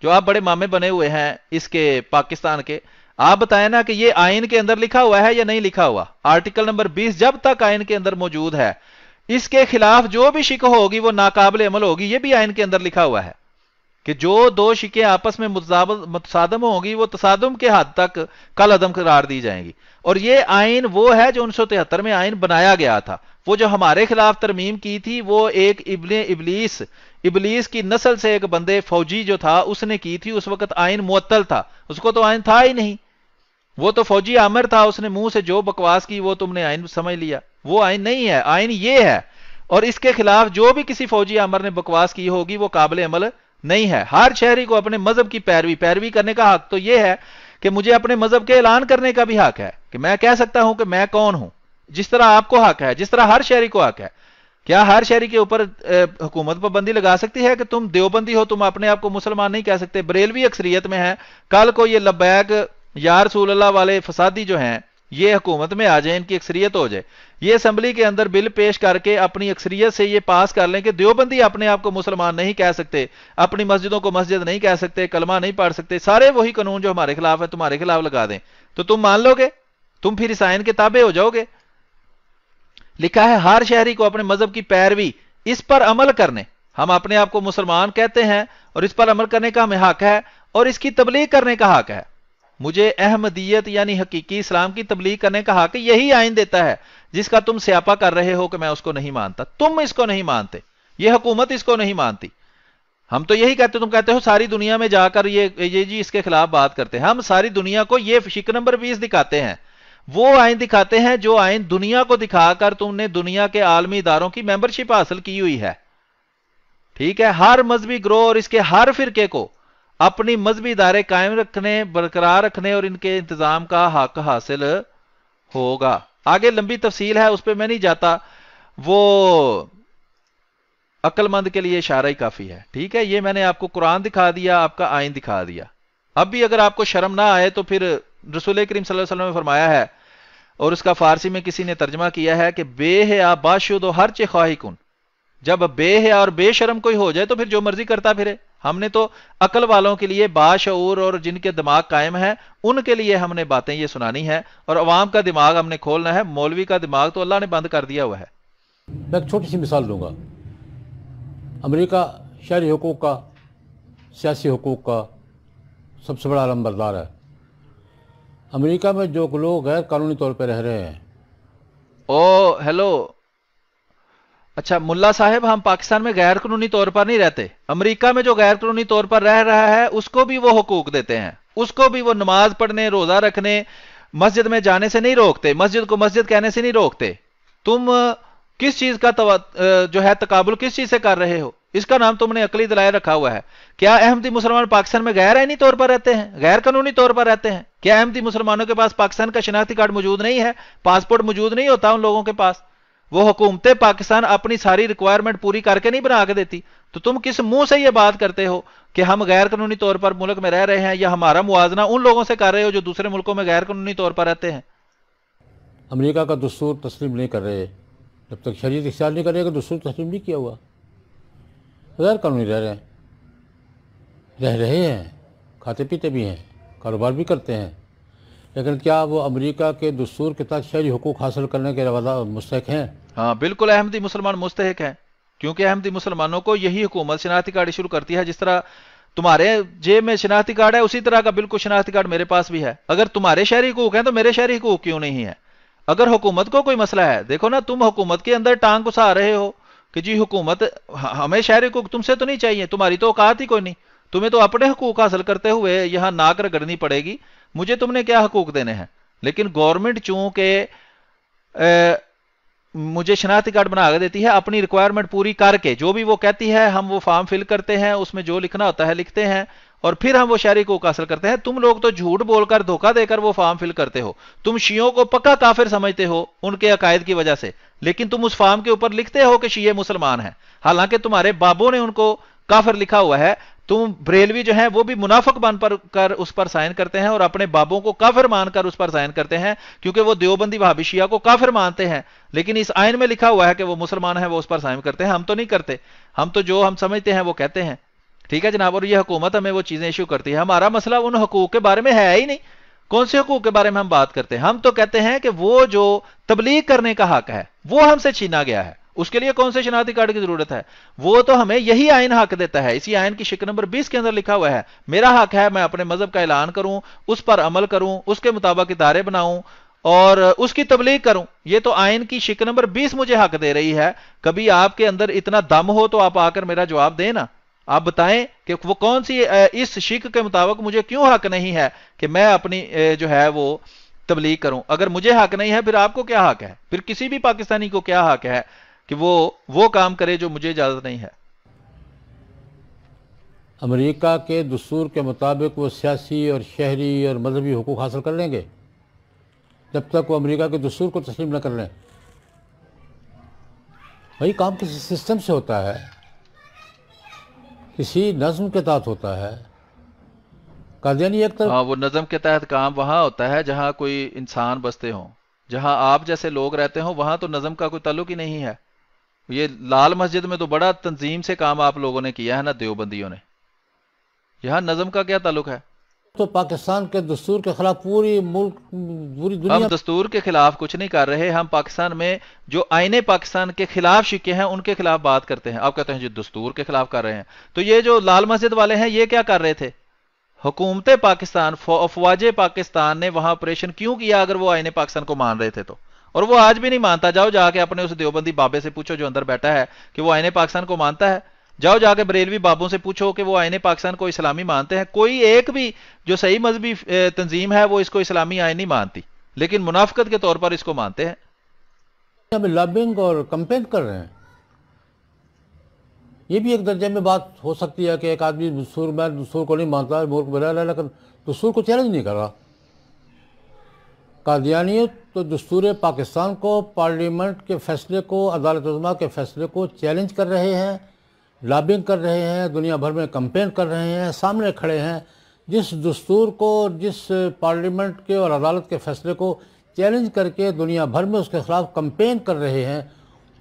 جو آپ بڑے مامے بنے ہوئے ہیں اس کے پاکستان کے؟ آپ بتائیں نا کہ یہ آئین کے اندر لکھا ہوا ہے یا نہیں لکھا ہوا؟ آرٹیکل نمبر 20 جب تک آئین کے اندر موجود ہے اس کے خلاف جو بھی شک ہوگی وہ ناقابل عمل ہوگی. یہ بھی آئین کے اندر لکھا ہوا ہے کہ جو دو شکیں آپس میں متصادم ہوں گی وہ تصادم کے حد تک کل عدم قرار دی جائیں گی. اور یہ آئین وہ ہے جو 1973 میں آئین بنایا گیا تھا. وہ جو ہمارے خلاف ترمیم کی تھی وہ ایک ابلیس کی نسل سے ایک بندے فوجی جو تھا اس نے کی تھی. اس وقت آئین معطل تھا، اس کو تو آئین تھا ہی نہیں، وہ تو فوجی عامر تھا، اس نے منہ سے جو بکواس کی وہ تم نے آئین سمجھ لیا. وہ آئین نہیں ہے، آئین یہ ہے. اور اس کے خلاف جو بھی کسی فوجی عامر نے بکواس کی ہوگی وہ قابل عمل نہیں ہے. ہر شہری کو اپنے مذہب کی پیروی کرنے کا حق تو یہ ہے کہ مجھے اپنے مذہب کے اعلان کرنے کا بھی حق ہے کہ میں کہہ سکتا ہوں کہ میں کون ہوں، جس طرح آپ کو حق ہے، جس طرح ہر شہری کو حق ہے. کیا ہر شہری کے اوپر حکومت پابندی لگا سکتی ہے کہ تم دیوبندی ہو تم اپنے آپ کو مسلمان نہیں کہہ سکتے؟ بریلوی اکثریت میں ہے، کل کو یہ لبیک یا رسول اللہ والے فسادی جو ہیں یہ حکومت میں آ جائیں، ان کی اکثریت ہو جائے، یہ اسمبلی کے اندر بل پیش کر کے اپنی اکثریت سے یہ پاس کر لیں کہ دیوبندی اپنے آپ کو مسلمان نہیں کہہ سکتے، اپنی مسجدوں کو مسجد نہیں کہہ سکتے، کلمہ نہیں پڑھ سکتے، سارے وہی قانون جو ہمارے خلاف ہے تمہارے خلاف لگا دیں، تو تم مان لو گے؟ تم پھر اس آئین کے تابع ہو جاؤ گے. لکھا ہے ہر شہری کو اپنے مذہب کی پیروی، اس پر عمل کرنے، ہم اپنے آپ کو مسلمان کہتے ہیں اور اس پر عمل کرنے کا ہمیں حق ہے اور اس کی تبلیغ کرنے کا حق ہے. مجھے احمدیت یعنی حقیقی اسلام کی تبلیغ کرنے کا حق یہی آئین دیتا ہے جس کا تم سیاپا کر رہے ہو کہ میں اس کو نہیں مانتا. تم اس کو نہیں مانتے، یہ حکومت اس کو نہیں مانتی. ہم تو یہی کہتے، تم کہتے ہو ساری دنیا میں جا کر یہ جی اس کے خلاف بات کرتے ہیں. ہم ساری دنیا کو یہ شک نمبر 20 دکھاتے ہیں، وہ آئین دکھاتے ہیں جو آئین دنیا کو دکھا کر تم نے دنیا کے عالمی اداروں کی ممبرشپ حاصل کی ہوئی ہے. ٹھیک ہے، ہر مذہبی گروہ اور اس کے ہر فرقے کو اپنی مذہبی ادارے قائم رکھنے، برقرار رکھنے اور ان کے انتظام کا حق حاصل ہوگا. آگے لمبی تفصیل ہے، اس پہ میں نہیں جاتا، وہ عقل مند کے لیے اشارہ ہی کافی ہے. ٹھیک ہے، یہ میں نے آپ کو قرآن دکھا دیا، آپ کا آئین دکھا دیا. اب بھی اگر آپ کو شرم نہ آئے تو پھر رسول کریم صلی اللہ علیہ وسلم نے فرمایا ہے اور اس کا فارسی میں کسی نے ترجمہ کیا ہے کہ بے حیا باشد و ہر چے خواہی کن. جب بے حیا اور بے شرم کوئی ہو جائے تو پھر جو مرضی کرتا پھرے. ہم نے تو عقل والوں کے لیے، باشعور اور جن کے دماغ قائم ہے ان کے لیے ہم نے باتیں یہ سنانی ہے اور عوام کا دماغ ہم نے کھولنا ہے. مولوی کا دماغ تو اللہ نے بند کر دیا ہوا ہے. میں ایک چھوٹی سی مثال دوں گا. امریکہ شہری حقوق کا، سیاسی حقوق کا سب سے بڑا علمبردار ہے. امریکہ میں جو لوگ غیر قانونی طور پہ رہ رہے ہیں، او ہیلو، اچھا ملا صاحب، ہم پاکستان میں غیر قانونی طور پر نہیں رہتے. امریکہ میں جو غیر قانونی طور پر رہ رہا ہے اس کو بھی وہ حقوق دیتے ہیں، اس کو بھی وہ نماز پڑھنے، روزہ رکھنے، مسجد میں جانے سے نہیں روکتے، مسجد کو مسجد کہنے سے نہیں روکتے. تم کس چیز کا جو ہے تقابل کس چیز سے کر رہے ہو؟ اس کا نام تم نے عقلی دلائل رکھا ہوا ہے. کیا احمدی مسلمان پاکستان میں غیر آئینی طور پر رہتے ہیں، غیر قانونی طور پر رہتے ہیں؟ کیا احمدی مسلمانوں کے پاس پاکستان کا شناختی کارڈ موجود نہیں ہے، پاسپورٹ موجود نہیں ہوتا ان لوگوں کے پاس؟ وہ حکومت پاکستان اپنی ساری ریکوائرمنٹ پوری کر کے نہیں بنا کے دیتی. تو تم کس منہ سے یہ بات کرتے ہو کہ ہم غیر قانونی طور پر ملک میں رہ رہے ہیں، یا ہمارا موازنہ ان لوگوں سے کر رہے ہو جو دوسرے ملکوں میں غیر قانونی طور پر رہتے ہیں؟ امریکہ کا دستور تسلیم نہیں کر رہے، جب تک شریعت اختیار نہیں کرے گا دستور تسلیم نہیں کیا ہوا، غیر قانونی رہ رہے ہیں، کھاتے پیتے بھی ہیں، کاروبار بھی کرتے ہیں، لیکن کیا وہ امریکہ کے دستور کے تحت شہری حقوق حاصل کرنے کے مستحق ہیں؟ ہاں بالکل، احمدی مسلمان مستحق ہیں، کیونکہ احمدی مسلمانوں کو یہی حکومت شناختی کارڈ ایشو کرتی ہے۔ جس طرح تمہارے جیب میں شناختی کارڈ ہے، اسی طرح کا بالکل شناختی کارڈ میرے پاس بھی ہے۔ اگر تمہارے شہری حقوق ہیں تو میرے شہری حقوق کیوں نہیں ہے؟ اگر حکومت کو کوئی مسئلہ ہے، دیکھو نا، تم حکومت کے اندر ٹانگ گھسا رہے ہو کہ جی حکومت ہمیں شہری حقوق تم سے تو نہیں چاہیے، تمہاری تو اوقات ہی کوئی نہیں، تمہیں تو اپنے حقوق حاصل کرتے ہوئے یہاں ناک رگڑنی پڑے گی، مجھے تم نے کیا حقوق دینے ہیں؟ لیکن گورنمنٹ چونکہ مجھے شناختی کارڈ بنا کے دیتی ہے، اپنی ریکوائرمنٹ پوری کر کے جو بھی وہ کہتی ہے ہم وہ فارم فل کرتے ہیں، اس میں جو لکھنا ہوتا ہے لکھتے ہیں، اور پھر ہم وہ شہری حقوق حاصل کرتے ہیں۔ تم لوگ تو جھوٹ بول کر دھوکہ دے کر وہ فارم فل کرتے ہو، تم شیعوں کو پکا کافر سمجھتے ہو ان کے عقائد کی وجہ سے، لیکن تم اس فارم کے اوپر لکھتے ہو کہ شیعہ مسلمان ہیں، حالانکہ تمہارے بابوں نے ان کو کافر لکھا ہوا ہے۔ تم بریلوی جو ہیں وہ بھی منافق بن کر اس پر سائن کرتے ہیں، اور اپنے بابوں کو کافر مان کر اس پر سائن کرتے ہیں، کیونکہ وہ دیوبندی وہابی شیعہ کو کافر مانتے ہیں، لیکن اس آئین میں لکھا ہوا ہے کہ وہ مسلمان ہیں، وہ اس پر سائن کرتے ہیں۔ ہم تو نہیں کرتے، ہم تو جو ہم سمجھتے ہیں وہ کہتے ہیں۔ ٹھیک ہے جناب، اور یہ حکومت ہمیں وہ چیزیں ایشو کرتی ہے۔ ہمارا مسئلہ ان حقوق کے بارے میں ہے ہی نہیں، کون سے حقوق کے بارے میں ہم بات کرتے ہیں؟ ہم تو کہتے ہیں کہ وہ جو تبلیغ کرنے کا حق ہے وہ ہم سے چھینا گیا ہے، اس کے لیے کون سے شناختی کارڈ کی ضرورت ہے؟ وہ تو ہمیں یہی آئین حق دیتا ہے۔ اسی آئین کی شق نمبر 20 کے اندر لکھا ہوا ہے میرا حق ہے میں اپنے مذہب کا اعلان کروں، اس پر عمل کروں، اس کے مطابق ادارے بناؤں اور اس کی تبلیغ کروں۔ یہ تو آئین کی شق نمبر 20 مجھے حق دے رہی ہے۔ کبھی آپ کے اندر اتنا دم ہو تو آپ آ کر میرا جواب دیں نا، آپ بتائیں کہ وہ کون سی اس شق کے مطابق مجھے کیوں حق نہیں ہے کہ میں اپنی جو ہے وہ تبلیغ کروں؟ اگر مجھے حق نہیں ہے پھر آپ کو کیا حق ہے؟ پھر کسی بھی پاکستانی کو کیا حق ہے کہ وہ کام کرے جو مجھے اجازت نہیں ہے؟ امریکہ کے دستور کے مطابق وہ سیاسی اور شہری اور مذہبی حقوق حاصل کر لیں گے جب تک وہ امریکہ کے دستور کو تسلیم نہ کر لیں۔ بھائی کام کسی سسٹم سے ہوتا ہے، کسی نظم کے تحت ہوتا ہے۔ قادیانی ایک طرف ہاں، وہ نظم کے تحت کام وہاں ہوتا ہے جہاں کوئی انسان بستے ہوں، جہاں آپ جیسے لوگ رہتے ہوں وہاں تو نظم کا کوئی تعلق ہی نہیں ہے۔ یہ لال مسجد میں تو بڑا تنظیم سے کام آپ لوگوں نے کیا ہے نا دیوبندیوں نے، یہاں نظم کا کیا تعلق ہے؟ تو پاکستان کے دستور کے خلاف پوری ہم دنیا دستور کے خلاف کچھ نہیں کر رہے، ہم پاکستان میں جو آئین پاکستان کے خلاف شکے ہیں ان کے خلاف بات کرتے ہیں۔ آپ کہتے ہیں جو دستور کے خلاف کر رہے ہیں، تو یہ جو لال مسجد والے ہیں یہ کیا کر رہے تھے؟ حکومت پاکستان، افواج پاکستان نے وہاں آپریشن کیوں کیا اگر وہ آئین پاکستان کو مان رہے تھے تو؟ اور وہ آج بھی نہیں مانتا۔ جاؤ جا کے اپنے اس دیوبندی بابے سے پوچھو جو اندر بیٹھا ہے کہ وہ آئین پاکستان کو مانتا ہے۔ جاؤ جا کے بریلوی بابوں سے پوچھو کہ وہ آئین پاکستان کو اسلامی مانتے ہیں۔ کوئی ایک بھی جو صحیح مذہبی تنظیم ہے وہ اس کو اسلامی آئین نہیں مانتی، لیکن منافقت کے طور پر اس کو مانتے ہیں۔ میں لابنگ اور کمپین کر رہے ہیں۔ یہ بھی ایک درجے میں بات ہو سکتی ہے کہ ایک آدمی دستور کو نہیں مانتا ہے، ملک میں رہ رہا ہے لیکن دستور کو چیلنج نہیں کر رہا۔ قادیانیت تو دستور پاکستان کو، پارلیمنٹ کے فیصلے کو، عدالت عظمیٰ کے فیصلے کو چیلنج کر رہے ہیں، لابنگ کر رہے ہیں، دنیا بھر میں کمپین کر رہے ہیں، سامنے کھڑے ہیں۔ جس دستور کو، جس پارلیمنٹ کے اور عدالت کے فیصلے کو چیلنج کر کے دنیا بھر میں اس کے خلاف کمپین کر رہے ہیں،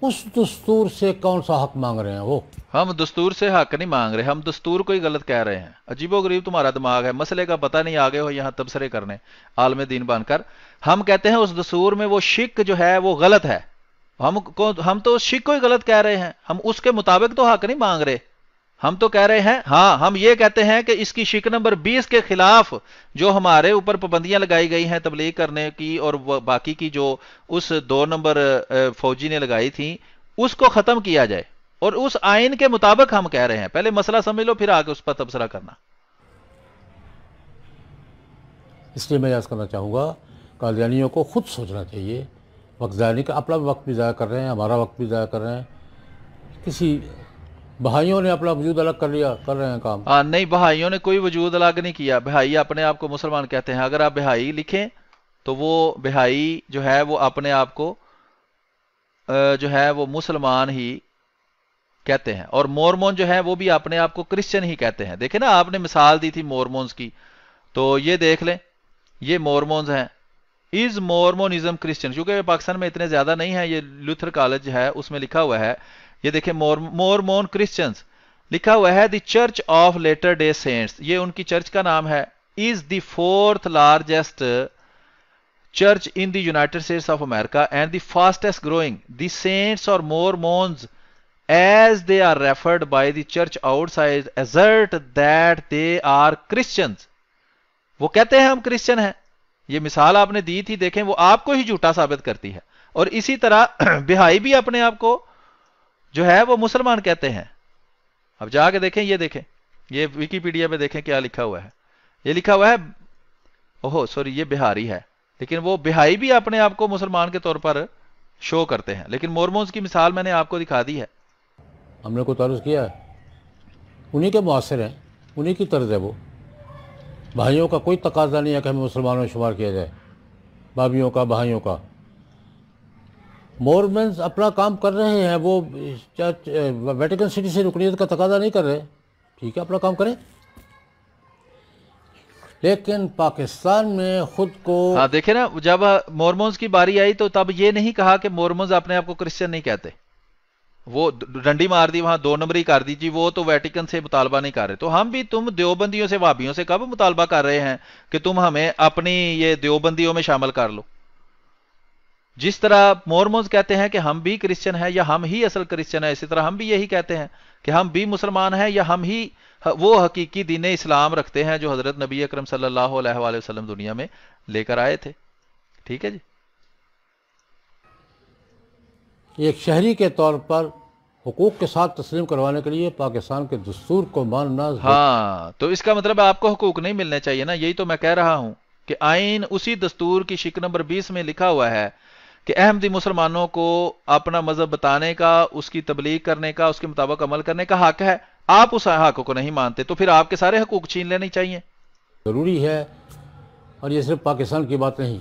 اس دستور سے کون سا حق مانگ رہے ہیں وہ؟ ہم دستور سے حق نہیں مانگ رہے، ہم دستور کو ہی غلط کہہ رہے ہیں۔ عجیب و غریب تمہارا دماغ ہے، مسئلے کا پتہ نہیں، آگے ہو یہاں تبصرے کرنے عالم دین بن کر۔ ہم کہتے ہیں اس دستور میں وہ شق جو ہے وہ غلط ہے، ہم تو اس شق کو ہی غلط کہہ رہے ہیں، ہم اس کے مطابق تو حق نہیں مانگ رہے۔ ہم تو کہہ رہے ہیں، ہاں ہم یہ کہتے ہیں کہ اس کی شق نمبر 20 کے خلاف جو ہمارے اوپر پابندیاں لگائی گئی ہیں تبلیغ کرنے کی اور باقی کی جو اس 2 نمبر فوجی نے لگائی تھی اس کو ختم کیا جائے، اور اس آئین کے مطابق ہم کہہ رہے ہیں۔ پہلے مسئلہ سمجھ لو پھر آگے اس پر تبصرہ کرنا۔ اس لیے میں عرض کرنا چاہوں گا قادیانیوں کو خود سوچنا چاہیے، وقت ضائع نہیں، اپنا وقت بھی ضائع کر رہے ہیں، ہمارا وقت بھی ضائع کر رہے ہیں۔ کسی بہائیوں نے اپنا وجود الگ کر لیا، کر رہے ہیں کام۔ نہیں، بہائیوں نے کوئی وجود الگ نہیں کیا، بہائی اپنے آپ کو مسلمان کہتے ہیں۔ اگر آپ بہائی لکھیں تو وہ بہائی جو ہے وہ اپنے آپ کو جو ہے وہ مسلمان ہی کہتے ہیں، اور مورمون جو ہیں وہ بھی اپنے آپ کو کرسچن ہی کہتے ہیں. دیکھیں نا، آپ نے مثال دی تھی مورمونز کی، تو یہ دیکھ لیں، یہ مورمونز ہیں. از مورمونزم کرسچن؟ چونکہ پاکستان میں اتنے زیادہ نہیں ہیں، یہ لوتھر کالج ہے اس میں لکھا ہوا ہے. یہ دیکھیں مورمون کرسچنز لکھا ہوا ہے، the church of latter day saints, یہ ان کی چرچ کا نام ہے. Is the fourth largest church in the United States of America and the fastest growing. The saints or Mormons, as they are referred by the church outside, assert that they are Christians. وہ کہتے ہیں ہم Christian ہیں. یہ مثال آپ نے دی تھی، دیکھیں وہ آپ کو ہی جھوٹا ثابت کرتی ہے. اور اسی طرح بہائی بھی اپنے آپ کو جو ہے وہ مسلمان کہتے ہیں. اب جا کے دیکھیں، یہ دیکھیں، یہ ویکیپیڈیا پہ دیکھیں کیا لکھا ہوا ہے. یہ لکھا ہوا ہے، اوہو سوری، یہ بہاری ہے، لیکن وہ بہائی بھی اپنے آپ کو مسلمان کے طور پر شو کرتے ہیں. لیکن مورمونز کی مثال میں نے آپ کو دکھا دی ہے. ہم نے کوئی تعارض کیا ہے، انہی کے معاصر ہیں، انہی کی طرز ہے. وہ بھائیوں کا کوئی تقاضا نہیں ہے کہ ہمیں مسلمانوں میں شمار کیا جائے، بھابھیوں کا، بھائیوں کا. مورمنز اپنا کام کر رہے ہیں، وہ ویٹیکن سٹی سے رکنیت کا تقاضا نہیں کر رہے، ٹھیک ہے، اپنا کام کریں. لیکن پاکستان میں خود کو، ہاں دیکھیں نا، جب مورمونز کی باری آئی تو تب یہ نہیں کہا کہ مورمونز اپنے آپ کو کرسچن نہیں کہتے. وہ ڈنڈی مار دی وہاں، 2 نمبری کر دی جی، وہ تو ویٹیکن سے مطالبہ نہیں کر رہے. تو ہم بھی، تم دیوبندیوں سے، وہابیوں سے کب مطالبہ کر رہے ہیں کہ تم ہمیں اپنی یہ دیوبندیوں میں شامل کر لو؟ جس طرح مورمونز کہتے ہیں کہ ہم بھی کرسچن ہیں یا ہم ہی اصل کرسچن ہیں، اسی طرح ہم بھی یہی کہتے ہیں کہ ہم بھی مسلمان ہیں یا ہم ہی وہ حقیقی دین اسلام رکھتے ہیں جو حضرت نبی اکرم صلی اللہ علیہ وآلہ وسلم دنیا میں لے کر آئے تھے. ٹھیک ہے جی. ایک شہری کے طور پر حقوق کے ساتھ تسلیم کروانے کے لیے پاکستان کے دستور کو ماننا. ہاں، تو اس کا مطلب آپ کو حقوق نہیں ملنے چاہیے نا. یہی تو میں کہہ رہا ہوں کہ آئین اسی دستور کی شق نمبر 20 میں لکھا ہوا ہے کہ احمدی مسلمانوں کو اپنا مذہب بتانے کا، اس کی تبلیغ کرنے کا، اس کے مطابق عمل کرنے کا حق ہے. آپ اس حق کو نہیں مانتے تو پھر آپ کے سارے حقوق چھین لینے چاہیے. ضروری ہے. اور یہ صرف پاکستان کی بات نہیں،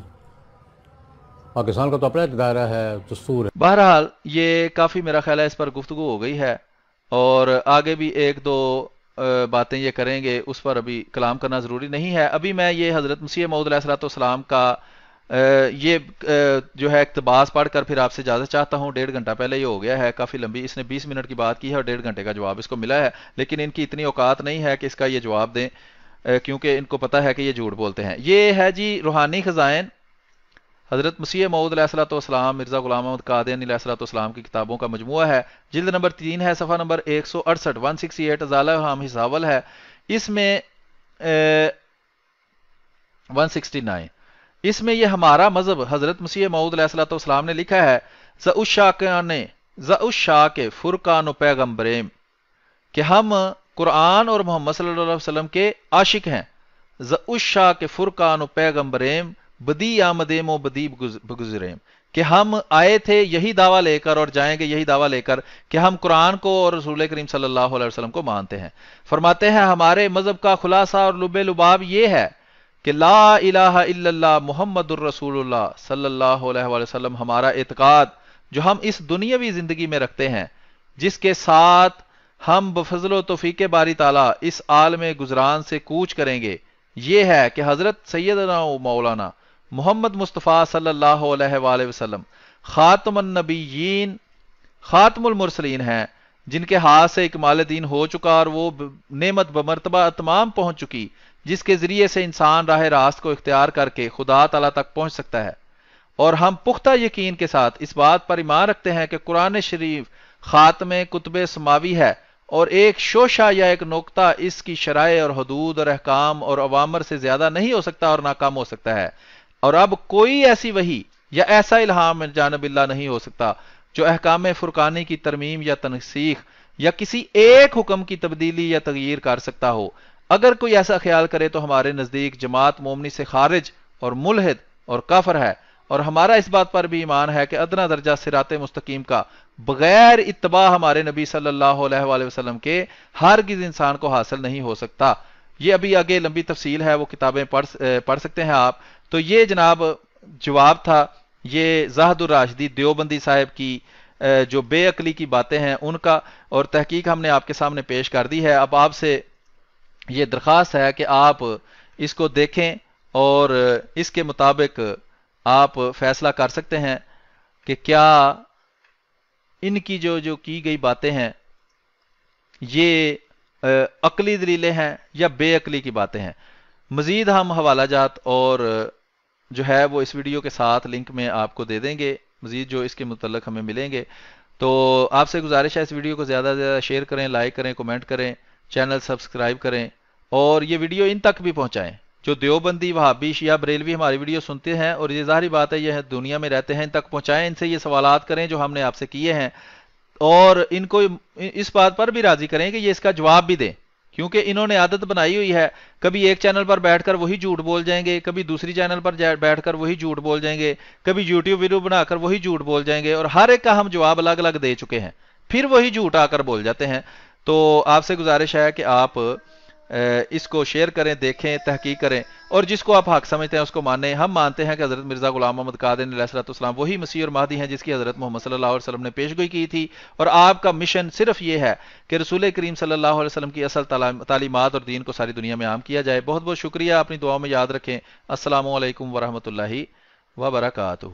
پاکستان کا تو اپنا ایک دائرہ ہے، دستور ہے. بہرحال یہ کافی میرا خیال ہے اس پر گفتگو ہو گئی ہے، اور آگے بھی 1-2 باتیں یہ کریں گے، اس پر ابھی کلام کرنا ضروری نہیں ہے. ابھی میں یہ حضرت مسیح موعود علیہ الصلوۃ والسلام کا یہ جو ہے اقتباس پڑھ کر پھر آپ سے اجازت چاہتا ہوں. 1.5 گھنٹہ پہلے یہ ہو گیا ہے، کافی لمبی، اس نے 20 منٹ کی بات کی ہے اور 1.5 گھنٹے کا جواب اس کو ملا ہے. لیکن ان کی اتنی اوقات نہیں ہے کہ اس کا یہ جواب دیں، کیونکہ ان کو پتہ ہے کہ یہ جھوٹ بولتے ہیں. یہ ہے جی روحانی خزائن، حضرت مسیح موعود علیہ الصلوۃ والسلام، مرزا غلام احمد قادیانی علیہ الصلوۃ والسلام کی کتابوں کا مجموعہ ہے. جلد نمبر 3 ہے، صفحہ نمبر 168، 168 ازالہ ہم حساول ہے. اس میں 169، اس میں یہ ہمارا مذہب حضرت مسیح موعود علیہ الصلوۃ والسلام نے لکھا ہے، ذا کے فرقان و پیغمبریم، کہ ہم قرآن اور محمد صلی اللہ علیہ وسلم کے عاشق ہیں. ذا کے فرقان و پیغمبریم بدی آمدیم و بدی بگزریم، کہ ہم آئے تھے یہی دعویٰ لے کر اور جائیں گے یہی دعویٰ لے کر کہ ہم قرآن کو اور رسول کریم صلی اللہ علیہ وسلم کو مانتے ہیں. فرماتے ہیں ہمارے مذہب کا خلاصہ اور لب لباب یہ ہے کہ لا الہ الا اللہ محمد الرسول اللہ صلی اللہ علیہ وآلہ وسلم ہمارا اعتقاد جو ہم اس دنیاوی زندگی میں رکھتے ہیں، جس کے ساتھ ہم بفضل و توفیق باری تعالیٰ اس عالم گزران سے کوچ کریں گے، یہ ہے کہ حضرت سیدنا و مولانا محمد مصطفیٰ صلی اللہ علیہ وآلہ وسلم خاتم النبیین، خاتم المرسلین ہیں، جن کے ہاتھ سے اکمال دین ہو چکا اور وہ نعمت بمرتبہ تمام پہنچ چکی، جس کے ذریعے سے انسان راہ راست کو اختیار کر کے خدا تعالیٰ تک پہنچ سکتا ہے. اور ہم پختہ یقین کے ساتھ اس بات پر ایمان رکھتے ہیں کہ قرآن شریف خاتم کتب سماوی ہے، اور ایک شوشہ یا ایک نقطہ اس کی شرائع اور حدود اور احکام اور اوامر سے زیادہ نہیں ہو سکتا اور نہ کم ہو سکتا ہے. اور اب کوئی ایسی وحی یا ایسا الہام جانب اللہ نہیں ہو سکتا جو احکام فرقانی کی ترمیم یا تنسیخ یا کسی ایک حکم کی تبدیلی یا تغییر کر سکتا ہو. اگر کوئی ایسا خیال کرے تو ہمارے نزدیک جماعت مومنی سے خارج اور ملحد اور کافر ہے. اور ہمارا اس بات پر بھی ایمان ہے کہ ادنا درجہ صراط مستقیم کا بغیر اتباع ہمارے نبی صلی اللہ علیہ وآلہ وسلم کے ہرگز انسان کو حاصل نہیں ہو سکتا. یہ ابھی آگے لمبی تفصیل ہے، وہ کتابیں پڑھ سکتے ہیں آپ. تو یہ جناب جواب تھا، یہ زاہد الراشدی دیوبندی صاحب کی جو بے عقلی کی باتیں ہیں ان کا، اور تحقیق ہم نے آپ کے سامنے پیش کر دی ہے۔ اب آپ سے یہ درخواست ہے کہ آپ اس کو دیکھیں اور اس کے مطابق آپ فیصلہ کر سکتے ہیں کہ کیا ان کی جو کی گئی باتیں ہیں یہ عقلی دلیلیں ہیں یا بے عقلی کی باتیں ہیں۔ مزید ہم حوالہ جات اور جو ہے وہ اس ویڈیو کے ساتھ لنک میں آپ کو دے دیں گے، مزید جو اس کے متعلق ہمیں ملیں گے۔ تو آپ سے گزارش ہے اس ویڈیو کو زیادہ سے زیادہ شیئر کریں، لائک کریں، کمنٹ کریں، چینل سبسکرائب کریں اور یہ ویڈیو ان تک بھی پہنچائیں۔ جو دیوبندی، وہابی، شیعہ، بریلوی ہماری ویڈیو سنتے ہیں اور یہ ظاہری بات ہے یہ دنیا میں رہتے ہیں، ان تک پہنچائیں، ان سے یہ سوالات کریں جو ہم نے آپ سے کیے ہیں، اور ان کو اس بات پر بھی راضی کریں کہ یہ اس کا جواب بھی دیں، کیونکہ انہوں نے عادت بنائی ہوئی ہے کبھی ایک چینل پر بیٹھ کر وہی جھوٹ بول جائیں گے، کبھی دوسری چینل پر بیٹھ کر وہی جھوٹ بول جائیں گے، کبھی یوٹیوب ویڈیو بنا کر وہی جھوٹ بول جائیں گے، اور ہر ایک کا ہم جواب الگ الگ دے چکے ہیں، پھر وہی جھوٹ آ کر بول جاتے ہیں۔ تو آپ سے گزارش ہے کہ آپ اس کو شیئر کریں، دیکھیں، تحقیق کریں، اور جس کو آپ حق سمجھتے ہیں اس کو مانیں۔ ہم مانتے ہیں کہ حضرت مرزا غلام محمد قادری علیہ السلام وہی مسیح اور مہدی ہیں جس کی حضرت محمد صلی اللہ علیہ وسلم نے پیشگوئی کی تھی، اور آپ کا مشن صرف یہ ہے کہ رسول کریم صلی اللہ علیہ وسلم کی اصل تعلیمات اور دین کو ساری دنیا میں عام کیا جائے۔ بہت بہت شکریہ، اپنی دعاؤں میں یاد رکھیں۔ السلام علیکم ورحمۃ اللہ وبرکاتہ۔